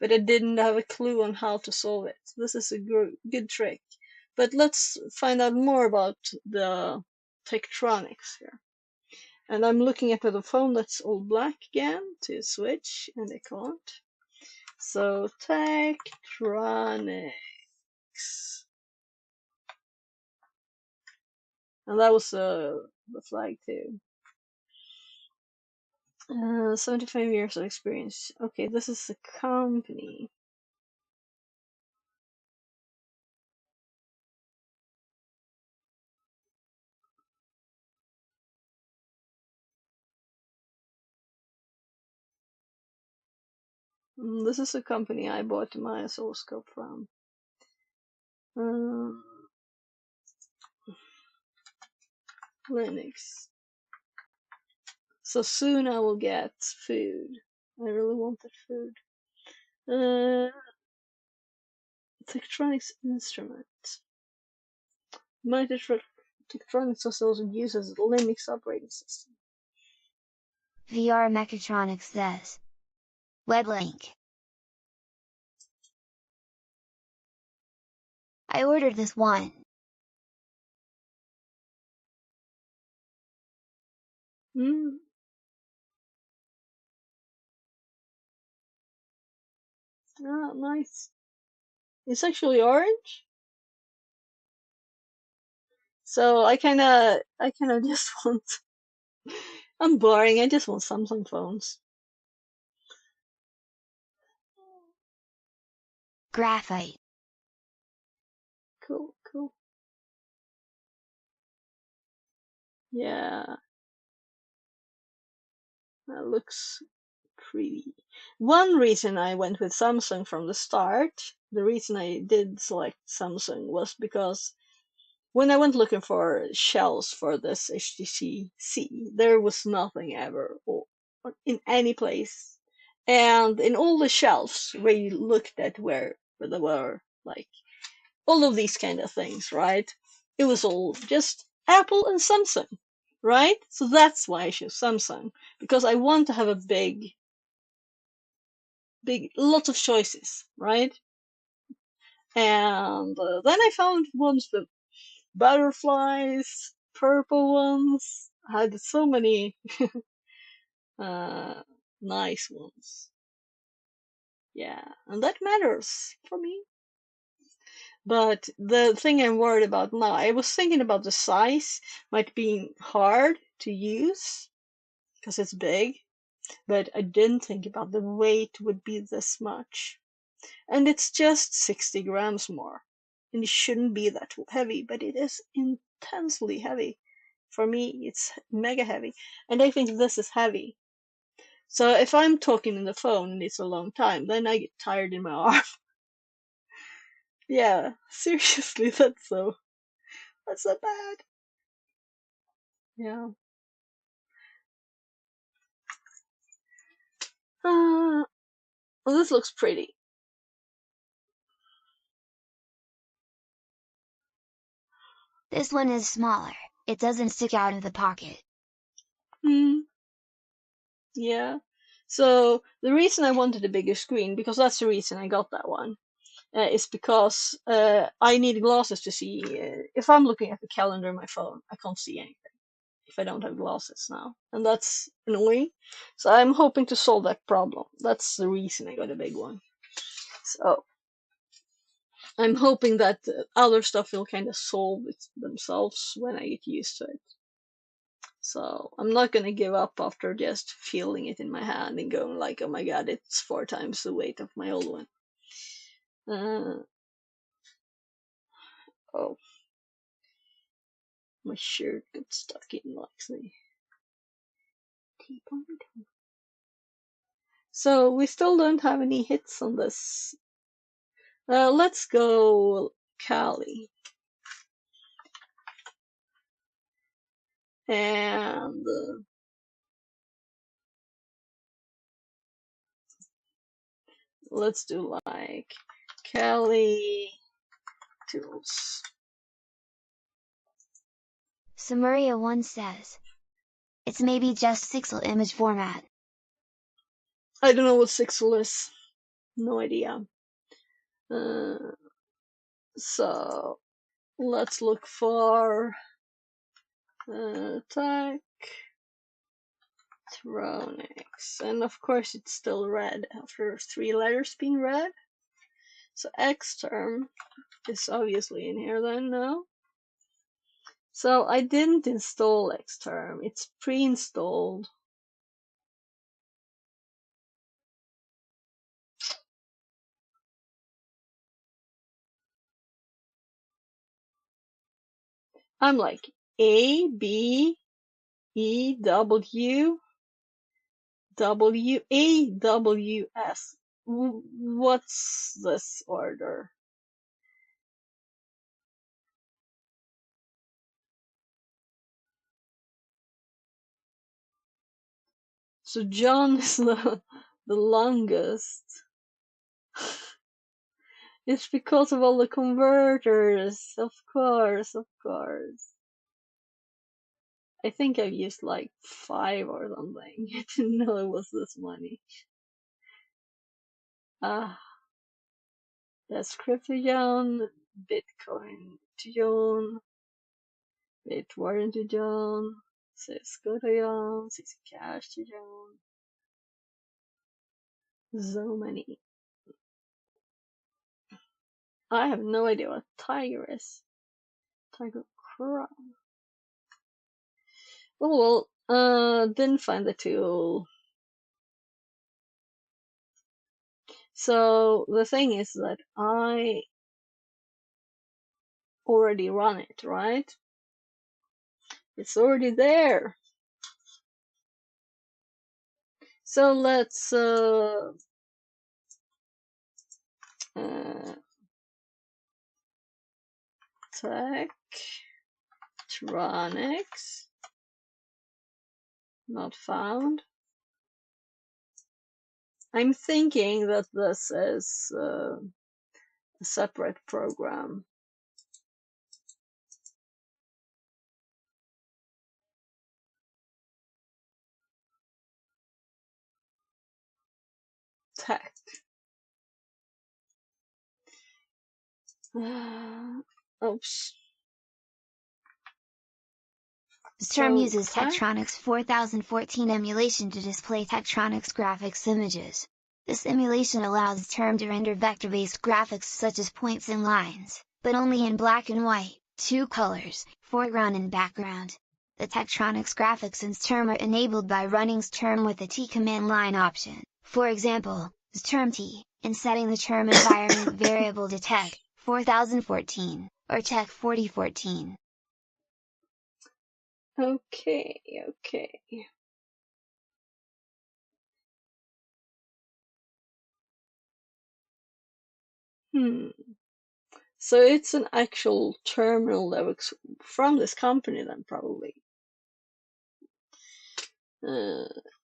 But I didn't have a clue on how to solve it. This is a good trick. But let's find out more about the Tektronix here. And I'm looking at the phone that's all black again to switch, and I can't. So Tektronix. And that was the flag too. 75 years of experience. Okay, this is a company. This is a company I bought my oscilloscope from. Linux. So soon I will get food. I really wanted food. Tektronix instrument. My Tektronix also uses Linux operating system. VR Mechatronics says. Web link. I ordered this one. Mm. Ah, nice. It's actually orange. So I kinda just want. I'm boring. I just want Samsung phones. Graphite. Cool, cool. Yeah, that looks pretty. One reason I went with Samsung from the start, the reason I did select Samsung was because when I went looking for shells for this HTC C, there was nothing ever in any place. And in all the shelves where you looked at where there were like all of these kind of things, right? It was all just Apple and Samsung, right? So that's why I chose Samsung, because I want to have a big, lot of choices, right? And then I found ones with butterflies, purple ones. I had so many uh, nice ones. Yeah, and that matters for me. But the thing I'm worried about now, I was thinking about the size might be hard to use because it's big, but I didn't think about the weight would be this much. And it's just 60 grams more. And it shouldn't be that heavy, but it is intensely heavy. For me, it's mega heavy. And I think this is heavy. So if I'm talking on the phone and it's a long time, then I get tired in my arm. Yeah, seriously, that's so bad. Yeah. Well, this looks pretty. This one is smaller. It doesn't stick out of the pocket. Hmm. Yeah. So the reason I wanted a bigger screen, because that's the reason I got that one, is because I need glasses to see. If I'm looking at the calendar on my phone, I can't see anything if I don't have glasses now, and that's annoying. So I'm hoping to solve that problem. That's the reason I got a big one. So I'm hoping that other stuff will kind of solve it themselves when I get used to it. So I'm not gonna give up after just feeling it in my hand and going like, oh my god, it's 4 times the weight of my old one. Oh, my shirt got stuck in like the T-point. So we still don't have any hits on this. Let's go Cali. And let's do like Cali tools. Samaria1 says, it's maybe just Sixel image format. I don't know what Sixel is. No idea. So let's look for Tech Tronics, and of course it's still red after 3 letters being red. So Xterm is obviously in here then, no? So I didn't install Xterm, it's pre-installed. I'm like A, B, E, W, W, A, W, S. What's this order? So John is the longest. It's because of all the converters, of course, of course. I think I've used like 5 or something. I didn't know it was this many. Ah, that's CryptoJohn. Bitcoin to John. Bitwarden to John. Cisco to John. Cisco Cash to John. So many. I have no idea what Tiger is. Tiger Crown. Oh well, didn't find the tool. So the thing is that I already run it, right? It's already there. So let's Tektronix, not found. I'm thinking that this is a separate program. Tech. Oops. This term So uses Tektronix 4014 emulation to display Tektronix graphics images. This emulation allows the term to render vector-based graphics such as points and lines, but only in black and white, two colors, foreground and background. The Tektronix graphics in term are enabled by running term with the T command line option, for example, term T, and setting the term environment variable to Tech 4014, or Tech 4014. Okay. So it's an actual terminal that works from this company then, probably.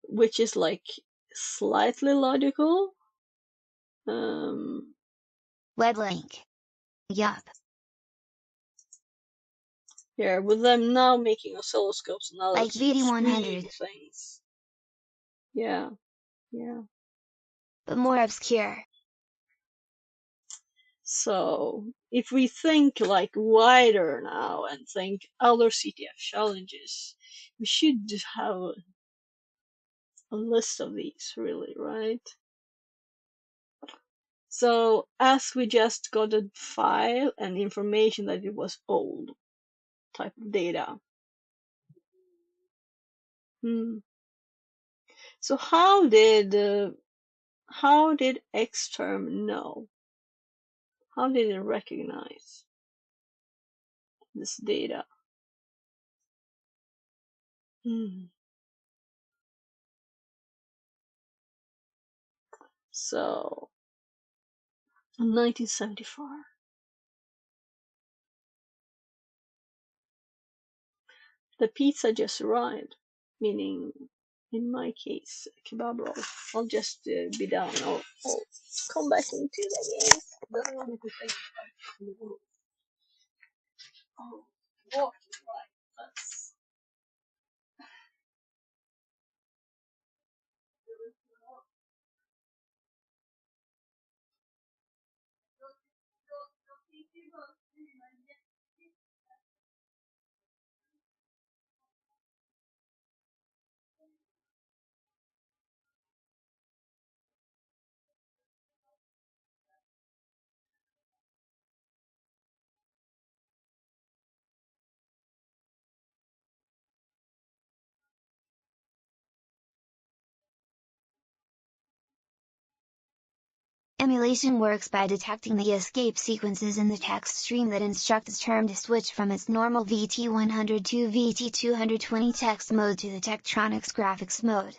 Which is like slightly logical. Web link. Yup. Yeah, with them now making oscilloscopes and other Like VD100. things. Yeah. But more obscure. So if we think like wider now and think other CTF challenges, we should have a list of these, really, right? So as we just got a file and information that it was old type of data. So how did Xterm know? How did it recognize this data? So 1974. The pizza just arrived, meaning in my case, kebab roll. I'll just be down. I'll come back into the game. Oh, what? Right. Let's. Emulation works by detecting the escape sequences in the text stream that instruct the term to switch from its normal VT100 to VT220 text mode to the Tektronix graphics mode.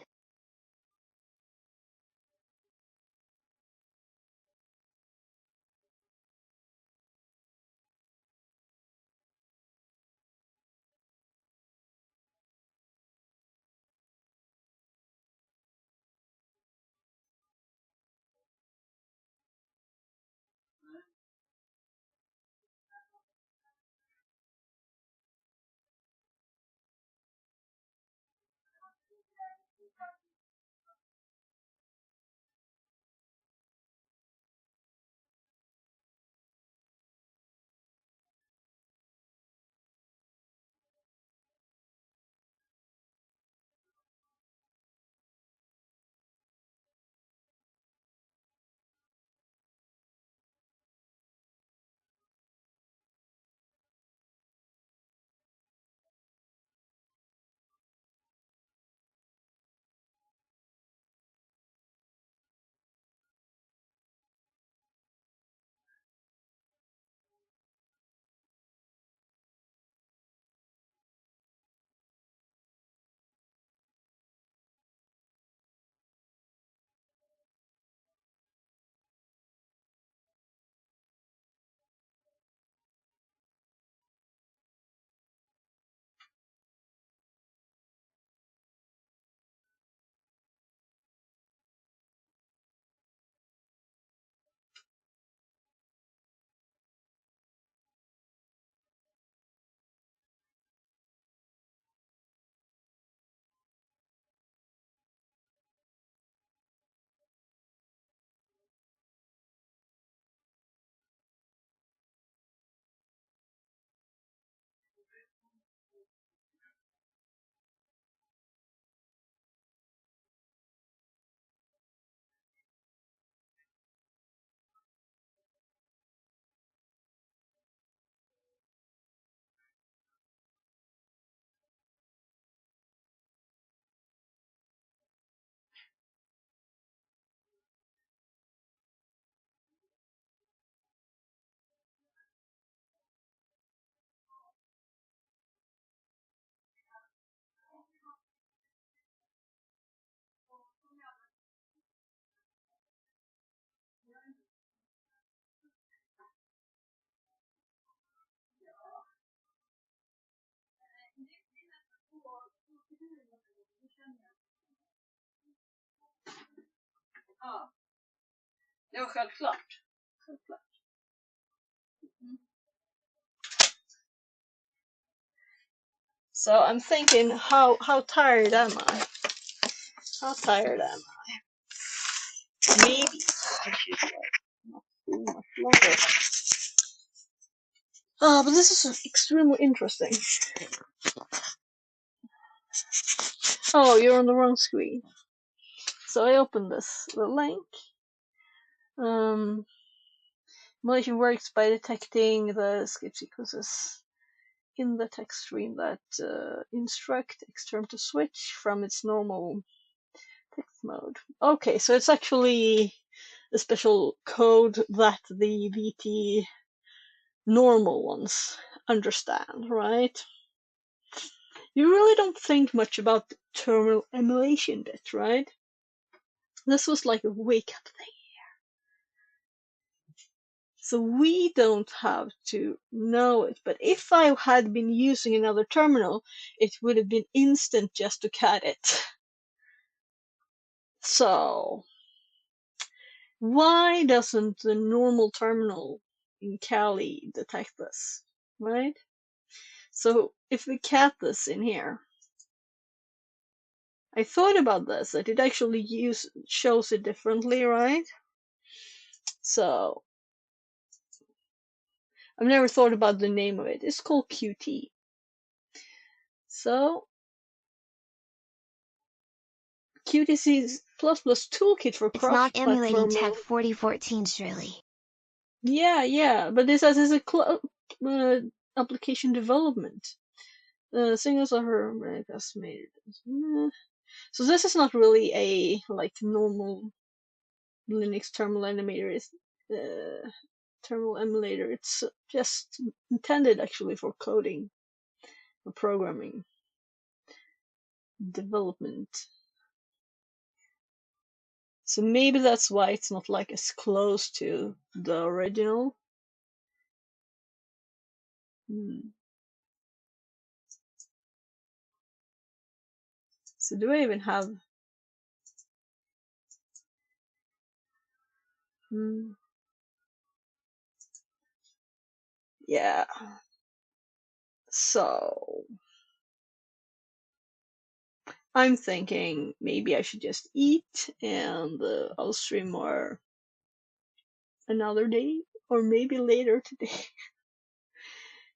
Ja, ja självklart. Självklart. So I'm thinking, how tired am I? How tired am I? Maybe I should not do much longer. But this is extremely interesting. Oh, you're on the wrong screen. So I opened the link. Emulation works by detecting the skip sequences in the text stream that instruct Xterm to switch from its normal text mode. Okay, so it's actually a special code that the VT normal ones understand, right? You really don't think much about the terminal emulation bit, right? This was like a wake-up thing. So we don't have to know it, but if I had been using another terminal, it would have been instant just to cat it. So why doesn't the normal terminal in Kali detect this, right? So if we cat this in here, I thought about this, that it actually shows it differently, right? So I've never thought about the name of it. It's called Qt. So Qt's plus toolkit for It's not emulating cross-platform. Tech 4014, surely. Yeah, but this says it's a application development. Singles are her estimated. So this is not really a like normal Linux terminal emulator. It's just intended actually for coding, or programming, development. So maybe that's why it's not like as close to the original. So do I even have? Yeah. So I'm thinking maybe I should just eat and I'll stream more another day or maybe later today.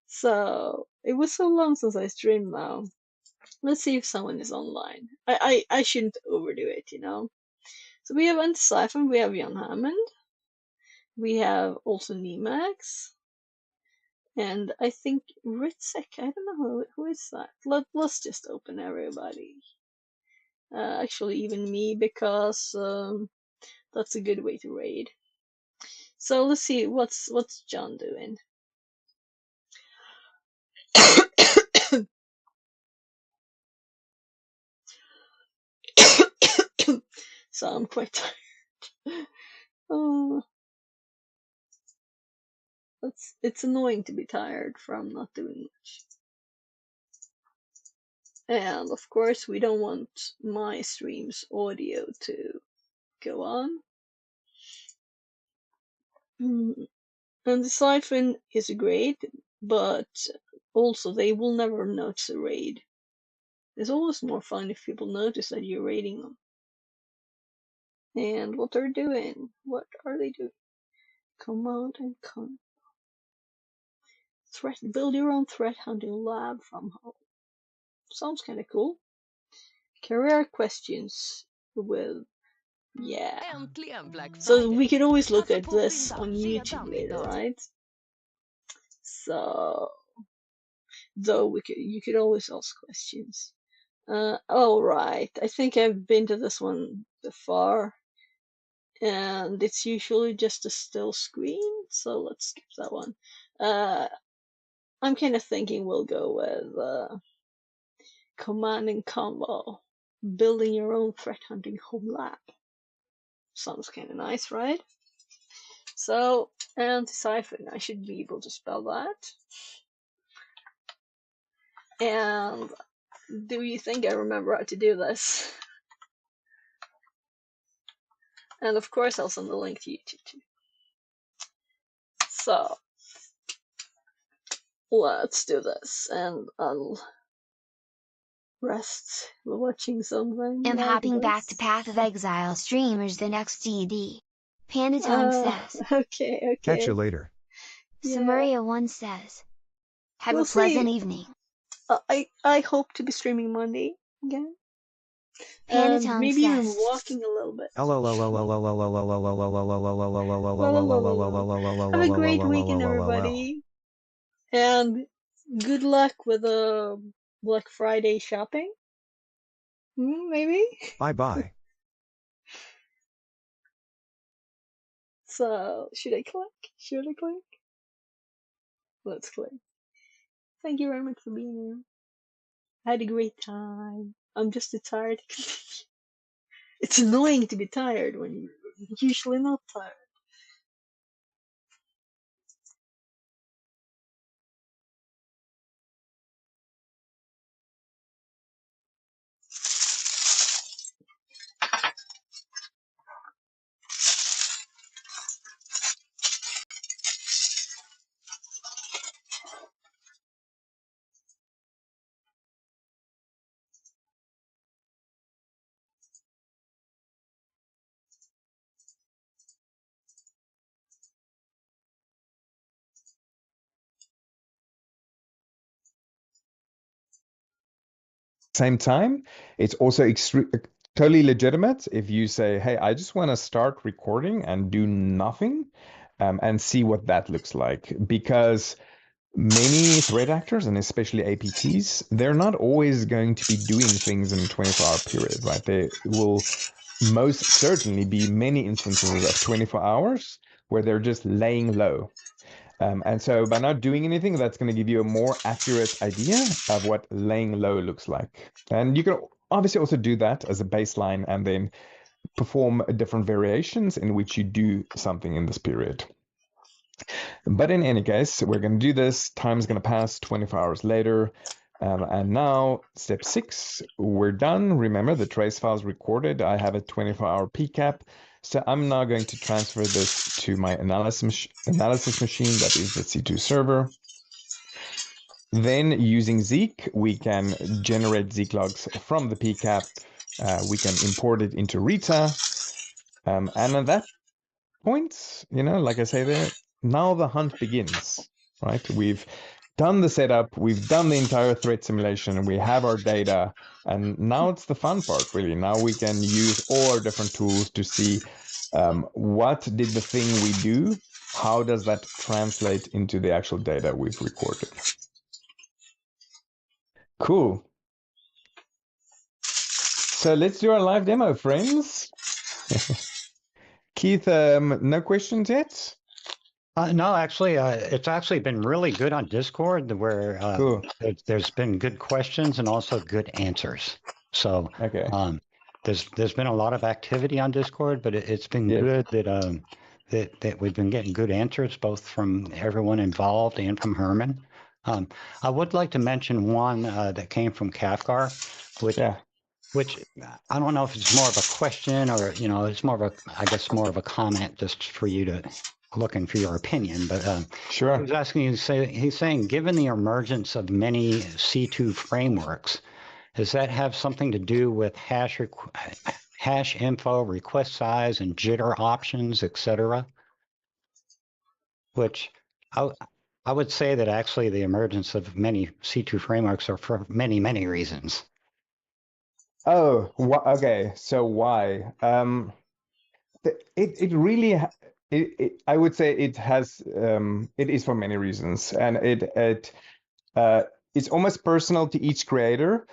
So it was so long since I streamed now. Let's see if someone is online. I shouldn't overdo it, you know. So we have Anti-Siphon, we have Jan Hammond, we have also Nemax, and I think Ritzek. I don't know who is that. Let's just open everybody. Actually, even me, because that's a good way to raid. So let's see what's John doing. So I'm quite tired. Oh, it's annoying to be tired from not doing much. And of course, we don't want my stream's audio to go on. And the Siphon is great, but also they will never notice a raid. It's always more fun if people notice that you're raiding them. And what they're doing. What are they doing? Command and con. Build your own threat hunting lab from home. Sounds kind of cool. Career questions with, yeah. So we could always look at this on YouTube later, right? So, though you could always ask questions. Oh right, I think I've been to this one before, and it's usually just a still screen. So let's skip that one. I'm kind of thinking we'll go with Command and Convo, building your own threat hunting home lab. Sounds kind of nice, right? So, Anti-Siphon, I should be able to spell that. And do you think I remember how to do this? And of course, I'll send the link to YouTube too. So let's do this, and I'll rest watching something. I'm hopping back to marvelous. Path of Exile streamers the next GD. Pandatone says. Okay, Catch okay. you later. Yeah. Samaria1 says. Have We'll a pleasant see. evening. I hope to be streaming Monday again. And Pandatone maybe even says. walking a little bit. Have Have a great weekend, everybody. And good luck with Black Friday shopping. Maybe? Bye bye. So, should I click? Should I click? Let's click. Thank you very much for being here. I had a great time. I'm just too tired to continue. It's annoying to be tired when you're usually not tired. Same time, it's also totally legitimate if you say, hey, I just want to start recording and do nothing and see what that looks like. Because many threat actors, and especially APTs, they're not always going to be doing things in a 24-hour period, right? There will most certainly be many instances of 24 hours where they're just laying low. And so by not doing anything, that's going to give you a more accurate idea of what laying low looks like. And you can obviously also do that as a baseline and then perform different variations in which you do something in this period. But in any case, we're going to do this. Time's going to pass 24 hours later. And now, step 6, we're done. Remember, the trace file's recorded. I have a 24-hour PCAP. So I'm now going to transfer this to my analysis machine, that is the C2 server. Then using Zeek, we can generate Zeek logs from the PCAP. We can import it into Rita. And at that point, like I say there, now the hunt begins, right? We've done the setup, we've done the entire threat simulation, we have our data, and now it's the fun part, really. Now we can use all our different tools to see what did the thing we do, how does that translate into the actual data we've recorded. Cool. So let's do our live demo, friends. Keith, no questions yet? No, actually, it's actually been really good on Discord where Cool. there's been good questions and also good answers. So Okay. There's been a lot of activity on Discord, but it's been good that we've been getting good answers both from everyone involved and from Herman. I would like to mention one that came from Kafgar, which I don't know if it's more of a question or it's more of a, I guess, more of a comment just for you to looking for your opinion. But sure. He was asking you to say, he's saying, given the emergence of many C2 frameworks, does that have something to do with hash info, request size, and jitter options, etc.? Which I would say that actually the emergence of many C2 frameworks are for many, many reasons. Oh, okay. So why? It really, I would say it has, it is for many reasons, and it's almost personal to each creator.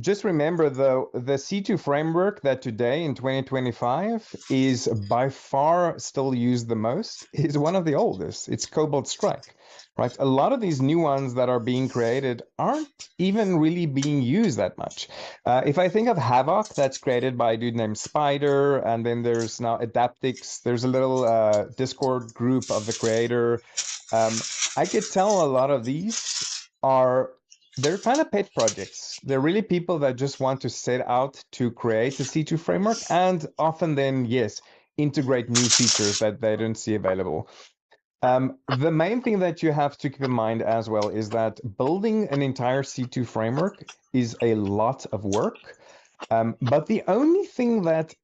Just remember, though, the C2 framework that today in 2025 is by far still used the most is one of the oldest. It's Cobalt Strike, right? A lot of these new ones that are being created aren't even really being used that much. If I think of Havoc, that's created by a dude named Spider, and then there's now Adaptix. There's a little Discord group of the creator. I could tell a lot of these they're kind of pet projects. They're really people that just want to set out to create a C2 framework and often then, yes, integrate new features that they don't see available. The main thing that you have to keep in mind as well is that building an entire C2 framework is a lot of work. But the only thing that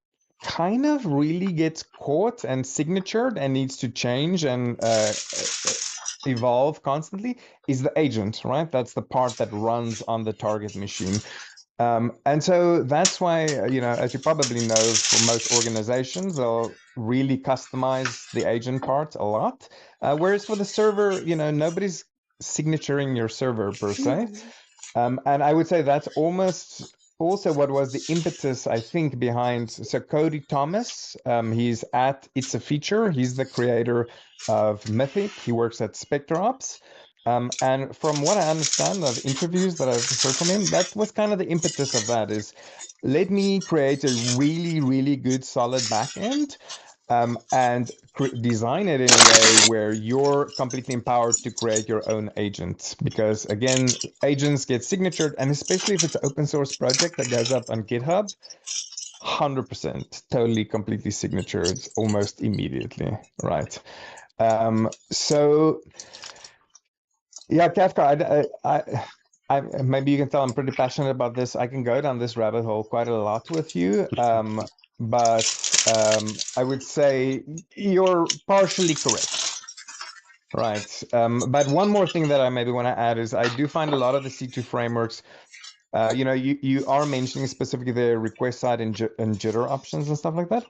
kind of really gets caught and signatured and needs to change and evolve constantly is the agent, right? That's the part that runs on the target machine. And so that's why, you know, as you probably know, for most organizations, they'll really customize the agent part a lot. Whereas for the server, you know, nobody's signaturing your server per se. And I would say that's almost also what was the impetus, I think, behind. So Cody Thomas, he's at It's a Feature. He's the creator of Mythic. He works at SpectreOps. And from what I understand of interviews that I've heard from him, that was kind of the impetus of that is let me create a really, really good solid backend and design it in a way where you're completely empowered to create your own agents. Because again, agents get signatured, and especially if it's an open source project that goes up on GitHub, 100%, totally, completely signatured almost immediately, right? So yeah, Kafka, I maybe you can tell I'm pretty passionate about this. I can go down this rabbit hole quite a lot with you. But I would say you're partially correct, right? But one more thing that I maybe want to add is I do find a lot of the C2 frameworks, you know, you are mentioning specifically the request side and jitter options and stuff like that.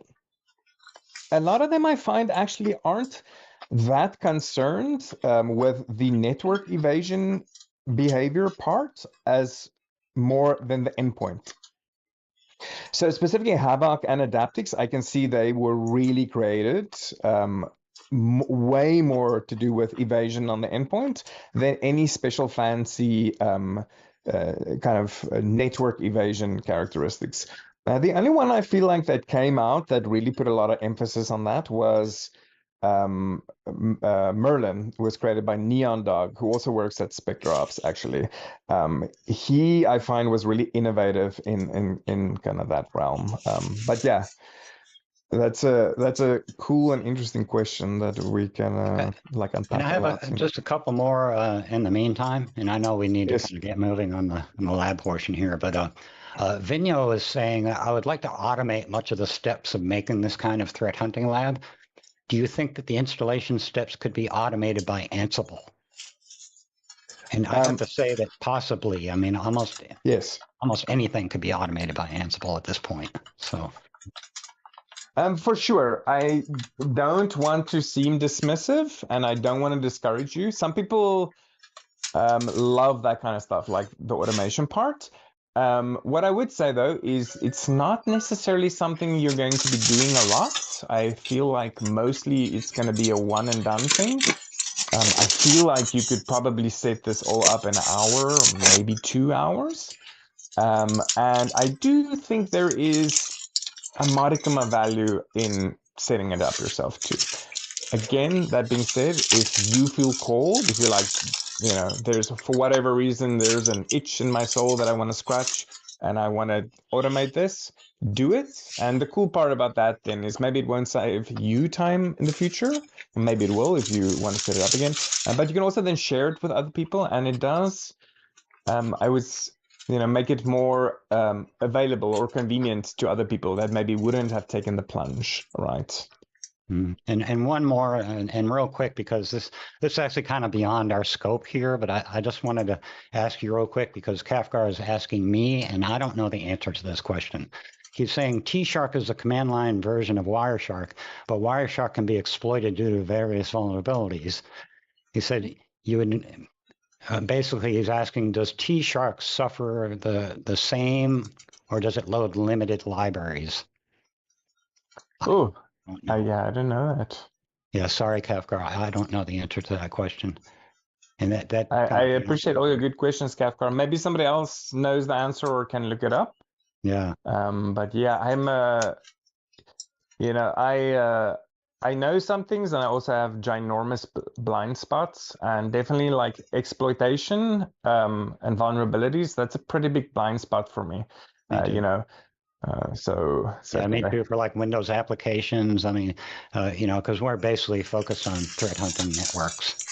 A lot of them I find actually aren't that concerned with the network evasion behavior part as more than the endpoint. So specifically Havok and Adaptix, I can see they were really created way more to do with evasion on the endpoint than any special fancy kind of network evasion characteristics. The only one I feel like that came out that really put a lot of emphasis on that was Merlin, was created by Neon Dog, who also works at SpectreOps, actually. He, I find, was really innovative in kind of that realm. But yeah, that's a cool and interesting question that we can like unpack. And I have just a couple more in the meantime, and I know we need to kind of get moving on the lab portion here, but Vinyo is saying, I would like to automate much of the steps of making this kind of threat hunting lab. Do you think that the installation steps could be automated by Ansible? And I have to say that possibly, I mean, almost anything could be automated by Ansible at this point. So, for sure, I don't want to seem dismissive, and I don't want to discourage you. Some people love that kind of stuff, like the automation part. What I would say though is it's not necessarily something you're going to be doing a lot. I feel like mostly it's going to be a one and done thing. I feel like you could probably set this all up in an hour, or maybe 2 hours. And I do think there is a modicum of value in setting it up yourself too. Again, that being said, if you feel called, if you're like, you know, there's, for whatever reason, there's an itch in my soul that I want to scratch and I want to automate this, do it. And the cool part about that then is maybe it won't save you time in the future. Maybe it will if you want to set it up again. But you can also then share it with other people, and it does, I would, you know, make it more available or convenient to other people that maybe wouldn't have taken the plunge, right? And one more, and real quick, because this is actually kind of beyond our scope here, but I just wanted to ask you real quick because Kafka is asking me, and I don't know the answer to this question. He's saying T-Shark is a command line version of Wireshark, but Wireshark can be exploited due to various vulnerabilities. He said you would, basically he's asking, does T-Shark suffer the same, or does it load limited libraries? Oh. Yeah, I didn't know that. Yeah, sorry, Kafka. I don't know the answer to that question. And that I appreciate all your good questions, Kafka. Maybe somebody else knows the answer or can look it up. Yeah. But yeah, I'm you know, I know some things, and I also have ginormous blind spots, and definitely like exploitation and vulnerabilities. That's a pretty big blind spot for me. You know, so yeah, me too. For like Windows applications, I mean, you know, because we're basically focused on threat hunting networks.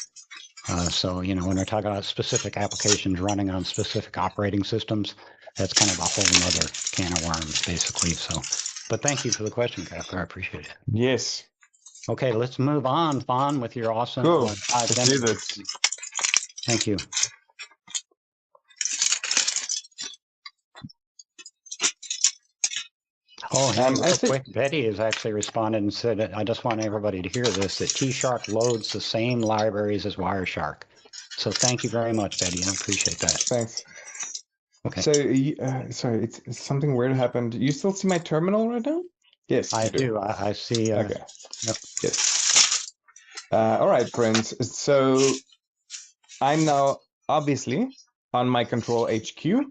So, you know, when we're talking about specific applications running on specific operating systems, that's kind of a whole nother can of worms, basically. So, but thank you for the question, Kafka. I appreciate it. Yes. Okay, let's move on, Fawn, with your awesome Cool. Let's do this. Thank you. Oh, and real quick, Betty has actually responded and said, I just want everybody to hear this, that T-Shark loads the same libraries as Wireshark. So thank you very much, Betty. I appreciate that. Thanks. Okay. So, sorry, it's something weird happened. You still see my terminal right now? Yes, I do. I see. Okay. Yep. Yes. All right, friends. So I'm now obviously on my control HQ,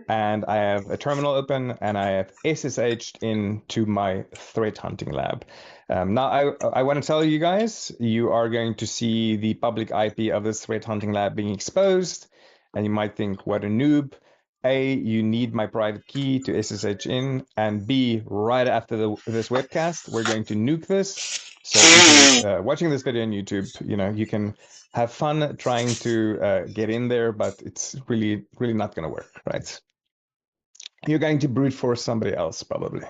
and I have a terminal open, and I have SSH'd into my threat hunting lab. Now, I want to tell you guys, you are going to see the public IP of this threat hunting lab being exposed, and you might think, what a noob. A, you need my private key to SSH in, and B, right after this webcast, we're going to nuke this. So if you're watching this video on YouTube, you know, you can have fun trying to get in there, but it's really not going to work, right? You're going to brute force somebody else, probably.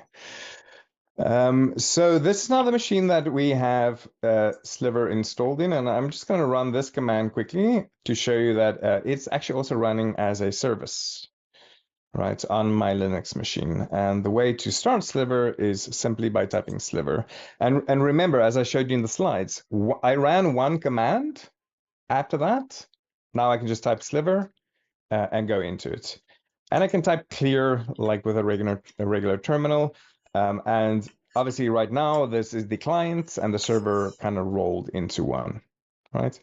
So this is now the machine that we have Sliver installed in, and I'm just going to run this command quickly to show you that it's actually also running as a service, right, on my Linux machine. And the way to start Sliver is simply by typing Sliver. And remember, as I showed you in the slides, I ran one command. After that, now I can just type Sliver and go into it. And I can type clear like with a regular terminal. And obviously right now, this is the client and the server kind of rolled into one, right?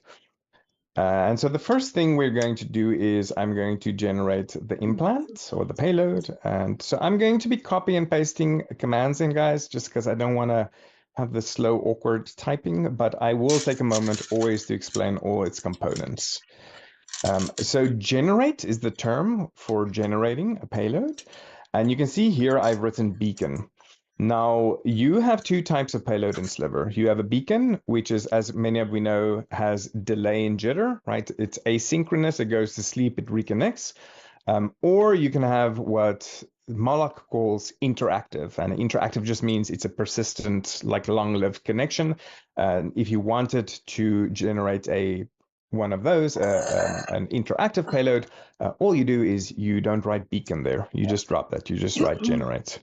And so the first thing we're going to do is I'm going to generate the implant or the payload. And so I'm going to be copy and pasting commands in, guys, just because I don't want to have the slow, awkward typing, but I will take a moment always to explain all its components. So generate is the term for generating a payload. And you can see here I've written beacon. Now, you have two types of payload in Sliver. You have a beacon, which is, as many of we know, has delay and jitter, right? It's asynchronous, it goes to sleep, it reconnects. Or you can have what Moloch calls interactive, and interactive just means it's a persistent, like long-lived connection. If you wanted to generate one of those, an interactive payload, all you do is you don't write beacon there. You just drop that. You just write generate.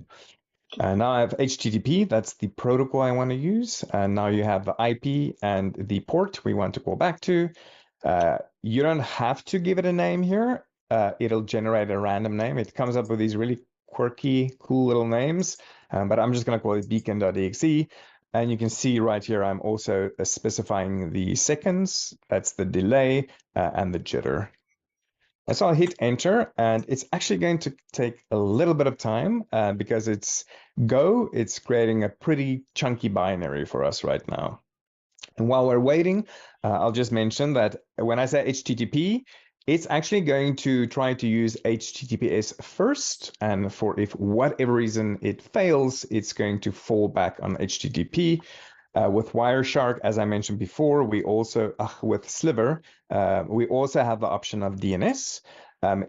Now I have HTTP, that's the protocol I want to use. And now you have the IP and the port we want to call back to. You don't have to give it a name here. It'll generate a random name. It comes up with these really quirky, cool little names, but I'm just going to call it beacon.exe. And you can see right here, I'm also specifying the seconds. That's the delay and the jitter. And so I'll hit enter, and it's actually going to take a little bit of time because it's Go. It's creating a pretty chunky binary for us right now. And while we're waiting, I'll just mention that when I say HTTP, it's actually going to try to use HTTPS first. And for if whatever reason it fails, it's going to fall back on HTTP. With Wireshark, as I mentioned before, we also, with Sliver, we also have the option of DNS.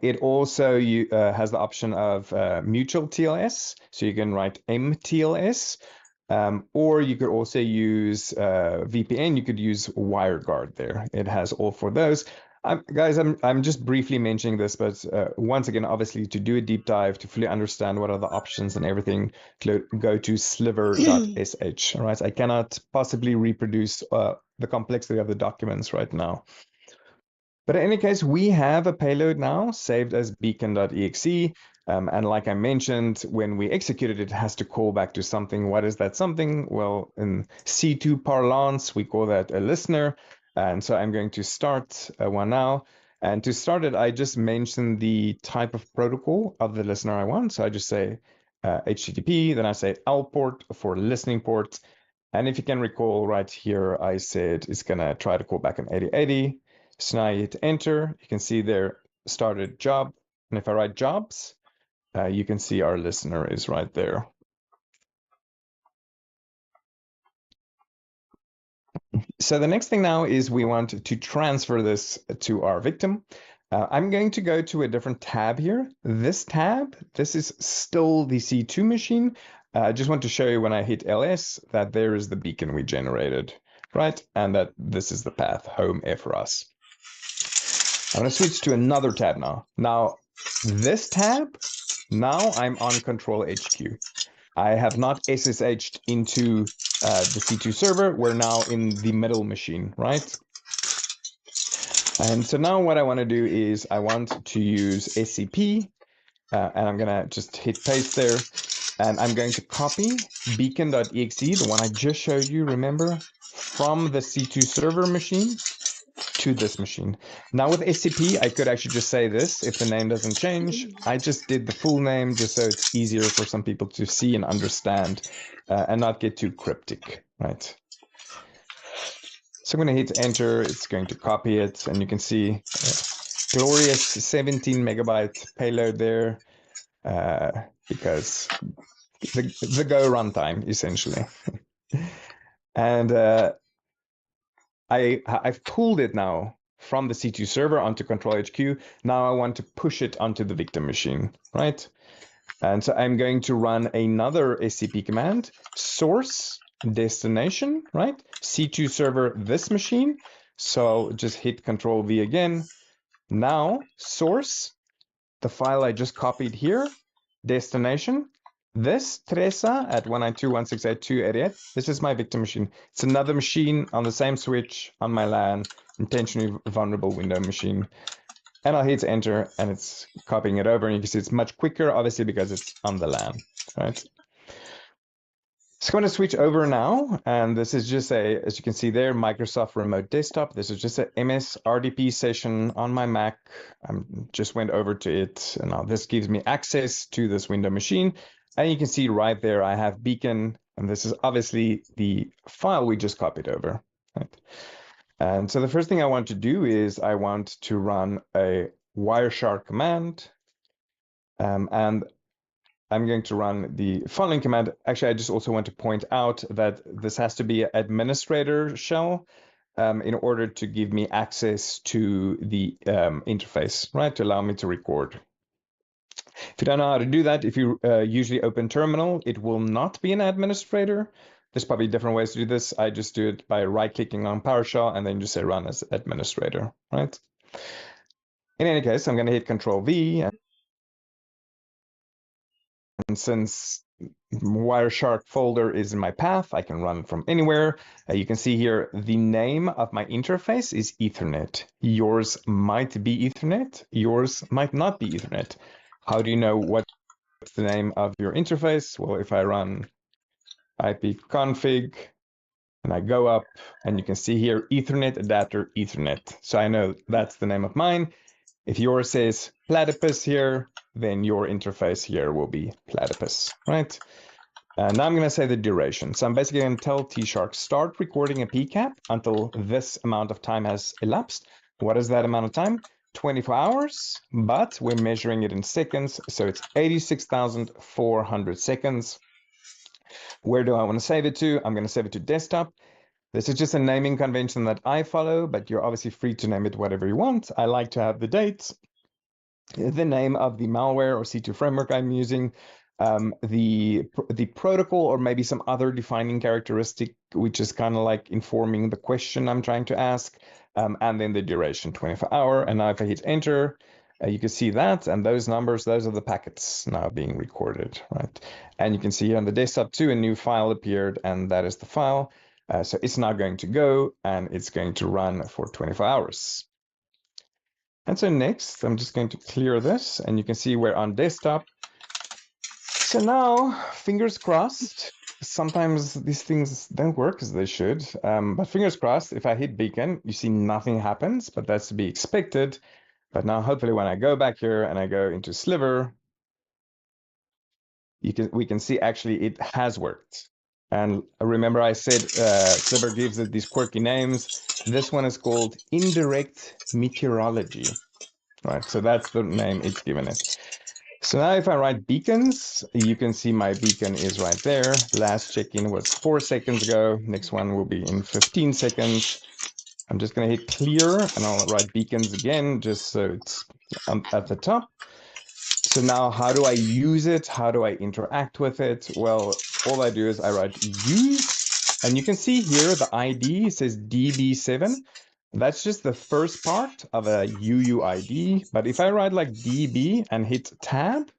It also has the option of mutual TLS, so you can write MTLS, or you could also use VPN. You could use WireGuard there. It has all for those. Guys, I'm just briefly mentioning this, but once again, obviously, to do a deep dive, to fully understand what are the options and everything, go to sliver.sh. All right, I cannot possibly reproduce the complexity of the documents right now. But in any case, we have a payload now saved as beacon.exe. And like I mentioned, when we execute it, it has to call back to something. What is that something? Well, in C2 parlance, we call that a listener. And so I'm going to start one now. And to start it, I just mentioned the type of protocol of the listener I want. So I just say HTTP, then I say L port for listening port. And if you can recall right here, I said it's going to try to call back an 8080. So now you hit enter. You can see there started job. And if I write jobs, you can see our listener is right there. So the next thing now is we want to transfer this to our victim. I'm going to go to a different tab here. This tab, this is still the C2 machine. I just want to show you when I hit LS that there is the beacon we generated, right? And that this is the path, home F for us. I'm going to switch to another tab now. Now, this tab, now I'm on Control HQ. I have not SSH'd into the C2 server. We're now in the middle machine, right? And so now what I want to do is I want to use SCP, and I'm going to just hit paste there. And I'm going to copy beacon.exe, the one I just showed you, remember, from the C2 server machine to this machine. Now with SCP, I could actually just say this if the name doesn't change. I just did the full name just so it's easier for some people to see and understand and not get too cryptic, right? So I'm going to hit enter. It's going to copy it, and you can see glorious 17 megabyte payload there because the Go runtime essentially. And I've pulled it now from the C2 server onto Control HQ. Now I want to push it onto the victim machine, right? And so I'm going to run another SCP command, source destination, right? C2 server this machine. So just hit Control V again. Now source, the file I just copied here, destination. This Teresa at 192.168.2.88, this is my victim machine. It's another machine on the same switch on my LAN, intentionally vulnerable window machine. And I'll hit enter and it's copying it over. And you can see it's much quicker, obviously, because it's on the LAN, right? So I'm going to switch over now. And this is just a, as you can see there, Microsoft Remote Desktop. This is just a MS RDP session on my Mac. I just went over to it. And now this gives me access to this window machine. And you can see right there, I have beacon. And this is obviously the file we just copied over, right? And so the first thing I want to do is I want to run a Wireshark command. And I'm going to run the following command. Actually, I just also want to point out that this has to be an administrator shell in order to give me access to the interface, right, to allow me to record. If you don't know how to do that, if you usually open terminal, it will not be an administrator. There's probably different ways to do this. I just do it by right-clicking on PowerShell and then just say run as administrator, right? In any case, I'm going to hit Control V. And since Wireshark folder is in my path, I can run from anywhere. You can see here the name of my interface is Ethernet. Yours might be Ethernet. Yours might not be Ethernet. How do you know what's the name of your interface? Well, if I run ipconfig and I go up and you can see here Ethernet adapter Ethernet. So I know that's the name of mine. If yours says platypus here, then your interface here will be platypus, right? And now I'm going to say the duration. So I'm basically going to tell T-Shark start recording a PCAP until this amount of time has elapsed. What is that amount of time? 24 hours, but we're measuring it in seconds. So it's 86,400 seconds. Where do I want to save it to? I'm going to save it to desktop. This is just a naming convention that I follow, but you're obviously free to name it whatever you want. I like to have the dates, the name of the malware or C2 framework I'm using, the protocol or maybe some other defining characteristic, which is kind of like informing the question I'm trying to ask, and then the duration, 24 hour. And now if I hit enter, you can see that, and those numbers, those are the packets now being recorded, right? And you can see here on the desktop too, a new file appeared, and that is the file. So it's now going to go, and it's going to run for 24 hours. And so next, I'm just going to clear this, and you can see we're on desktop. So now, fingers crossed, sometimes these things don't work as they should, but fingers crossed, if I hit beacon, you see nothing happens, but that's to be expected. But now hopefully when I go back here and I go into Sliver, we can see actually it has worked. And remember I said Sliver gives it these quirky names. This one is called indirect meteorology, right? So that's the name it's given it. So now if I write beacons, you can see my beacon is right there. Last check-in was 4 seconds ago. Next one will be in 15 seconds. I'm just going to hit clear and I'll write beacons again, just so it's at the top. So now how do I use it? How do I interact with it? Well, all I do is I write use, and you can see here the ID says DB7. That's just the first part of a UUID. But if I write like DB and hit tab,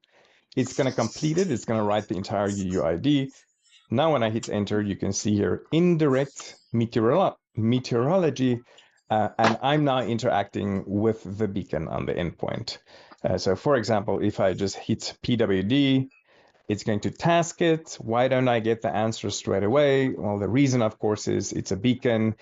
it's going to complete it. It's going to write the entire UUID. Now when I hit enter, you can see here indirect meteorology, and I'm now interacting with the beacon on the endpoint. So for example, if I just hit PWD, it's going to task it. Why don't I get the answer straight away? Well, the reason, of course, is it's a beacon.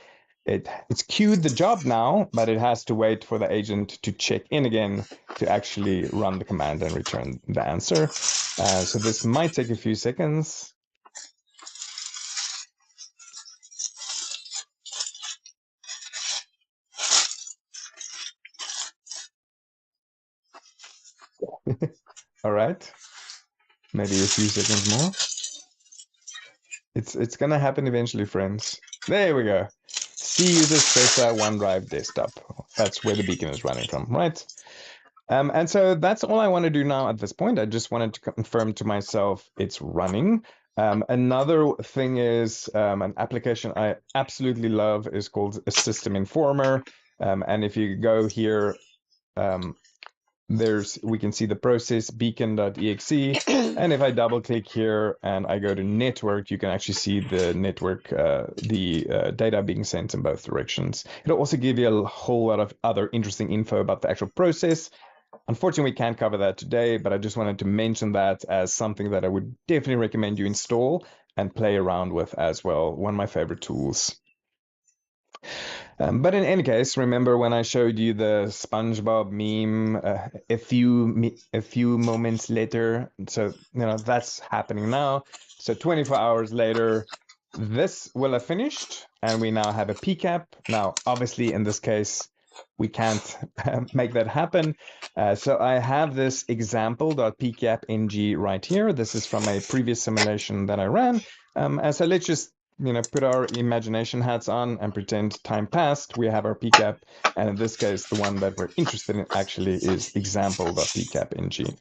It's queued the job now, but it has to wait for the agent to check in again to actually run the command and return the answer. So this might take a few seconds. All right, maybe a few seconds more. It's gonna happen eventually, friends. There we go. C user Spesa OneDrive desktop. That's where the beacon is running from, right? And so that's all I want to do now at this point. I just wanted to confirm to myself it's running. Another thing is an application I absolutely love is called a System Informer. And if you go here, we can see the process beacon.exe. And if I double click here and I go to network, you can actually see the network, data being sent in both directions. It'll also give you a whole lot of other interesting info about the actual process. Unfortunately, we can't cover that today, but I just wanted to mention that as something that I would definitely recommend you install and play around with as well. One of my favorite tools. But in any case, remember when I showed you the SpongeBob meme a few moments later? So, that's happening now. So 24 hours later, this will have finished, and we now have a PCAP. Now, obviously, in this case, we can't make that happen. So I have this example.pcap.ng right here. This is from a previous simulation that I ran. And so let's just put our imagination hats on and pretend time passed. We have our PCAP, and in this case, the one that we're interested in actually is example.pcap.ng.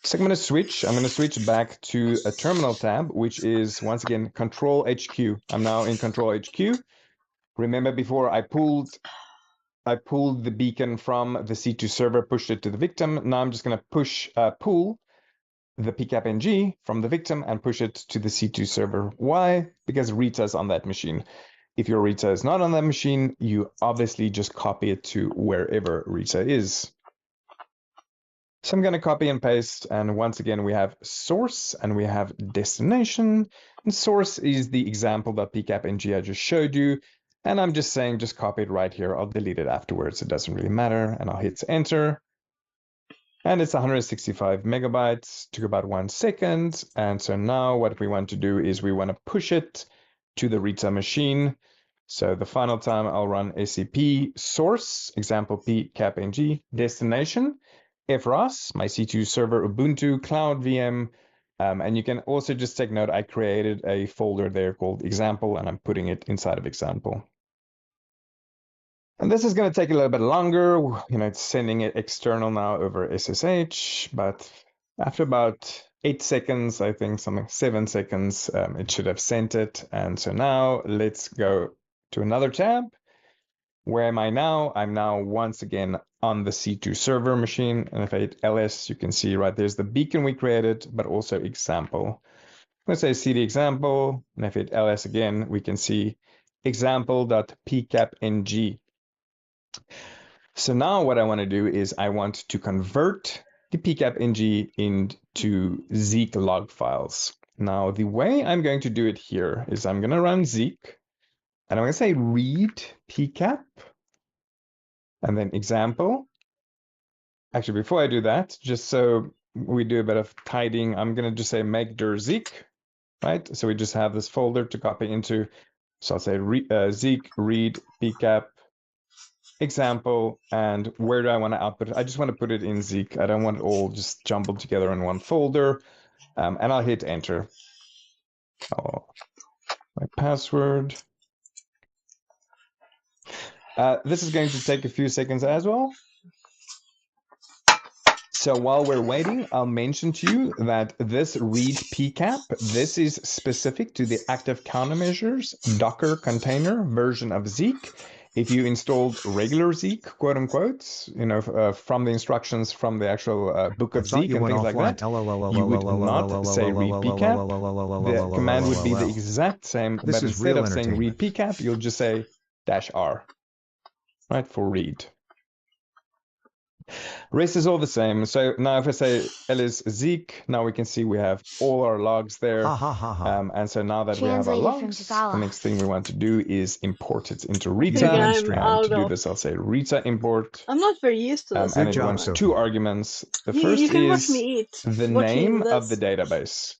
So I'm going to switch back to a terminal tab, which is once again Control HQ. I'm now in Control HQ. Remember before I pulled the beacon from the C2 server, pushed it to the victim. Now I'm just going to pull the pcap.ng from the victim and push it to the C2 server. Why? Because Rita is on that machine. If your Rita is not on that machine, you obviously just copy it to wherever Rita is. So I'm going to copy and paste, and once again we have source and we have destination. And source is the example.pcap.ng I just showed you, and I'm just saying just copy it right here. I'll delete it afterwards, it doesn't really matter, and I'll hit enter. And it's 165 megabytes, took about 1 second. And so now what we want to do is we want to push it to the Rita machine. So the final time I'll run SCP source, example pcap.ng, destination, FROS, my C2 server Ubuntu Cloud VM. And you can also just take note, I created a folder there called example, and I'm putting it inside of example. And this is going to take a little bit longer. It's sending it external now over SSH, but after about 8 seconds, I think something 7 seconds, it should have sent it. And so now let's go to another tab. Where am I now? I'm now once again on the C2 server machine. And if I hit ls, you can see right there's the beacon we created, but also example. Let's say cd example, and if I hit ls again, we can see example.pcap.ng. So now what I want to do is I want to convert the pcap.ng into Zeek log files. Now, the way I'm going to do it here is I'm going to run Zeek, and I'm going to say read pcap, and then example. Actually, before I do that, just so we do a bit of tidying, I'm going to just say make dir Zeek, right? So we just have this folder to copy into. So I'll say Zeek read pcap example, and where do I want to output it? I just want to put it in Zeek. I don't want it all just jumbled together in one folder. And I'll hit enter. My password. This is going to take a few seconds as well. So while we're waiting, I'll mention to you that this read pcap, this is specific to the active countermeasures Docker container version of Zeek. If you installed regular Zeek, quote unquote, from the instructions from the actual book of Zeek and things like that, you would not say read pcap. The command would be the exact same, but instead of saying read pcap, you'll just say -r, right, for read. Rest is all the same. So now if I say ls Zeek, now we can see we have all our logs there. And so now that we have our logs, the next thing we want to do is import it into Rita. To do this, I'll say Rita import. I'm not very used to this. And it wants two arguments. The first is the name of the database.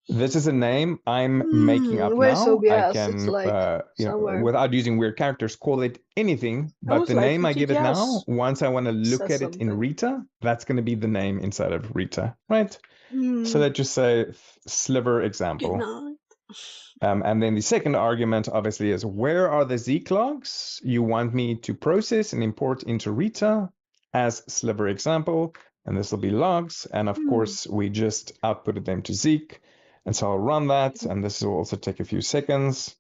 This is a name I'm making up now. OBS? I can, without using weird characters, call it anything. But the name I give it now, once I want to look at it in Rita, that's going to be the name inside of Rita, right? So let's just say sliver example. And then the second argument, obviously, is where are the Zeek logs you want me to process and import into Rita as sliver example. And this will be logs. And of course, we just outputted them to Zeek. And so I'll run that, and this will also take a few seconds.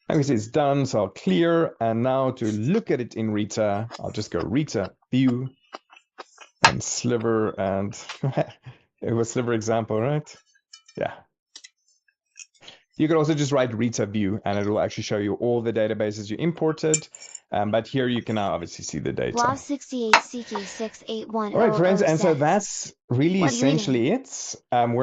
And we see it's done, so I'll clear. And now to look at it in Rita, I'll just go Rita view and sliver, and it was sliver example, right? Yeah. You could also just write Rita view, and it will actually show you all the databases you imported. But here you can now obviously see the data. Law 68 CK 681. All right, friends, and so that's really essentially it.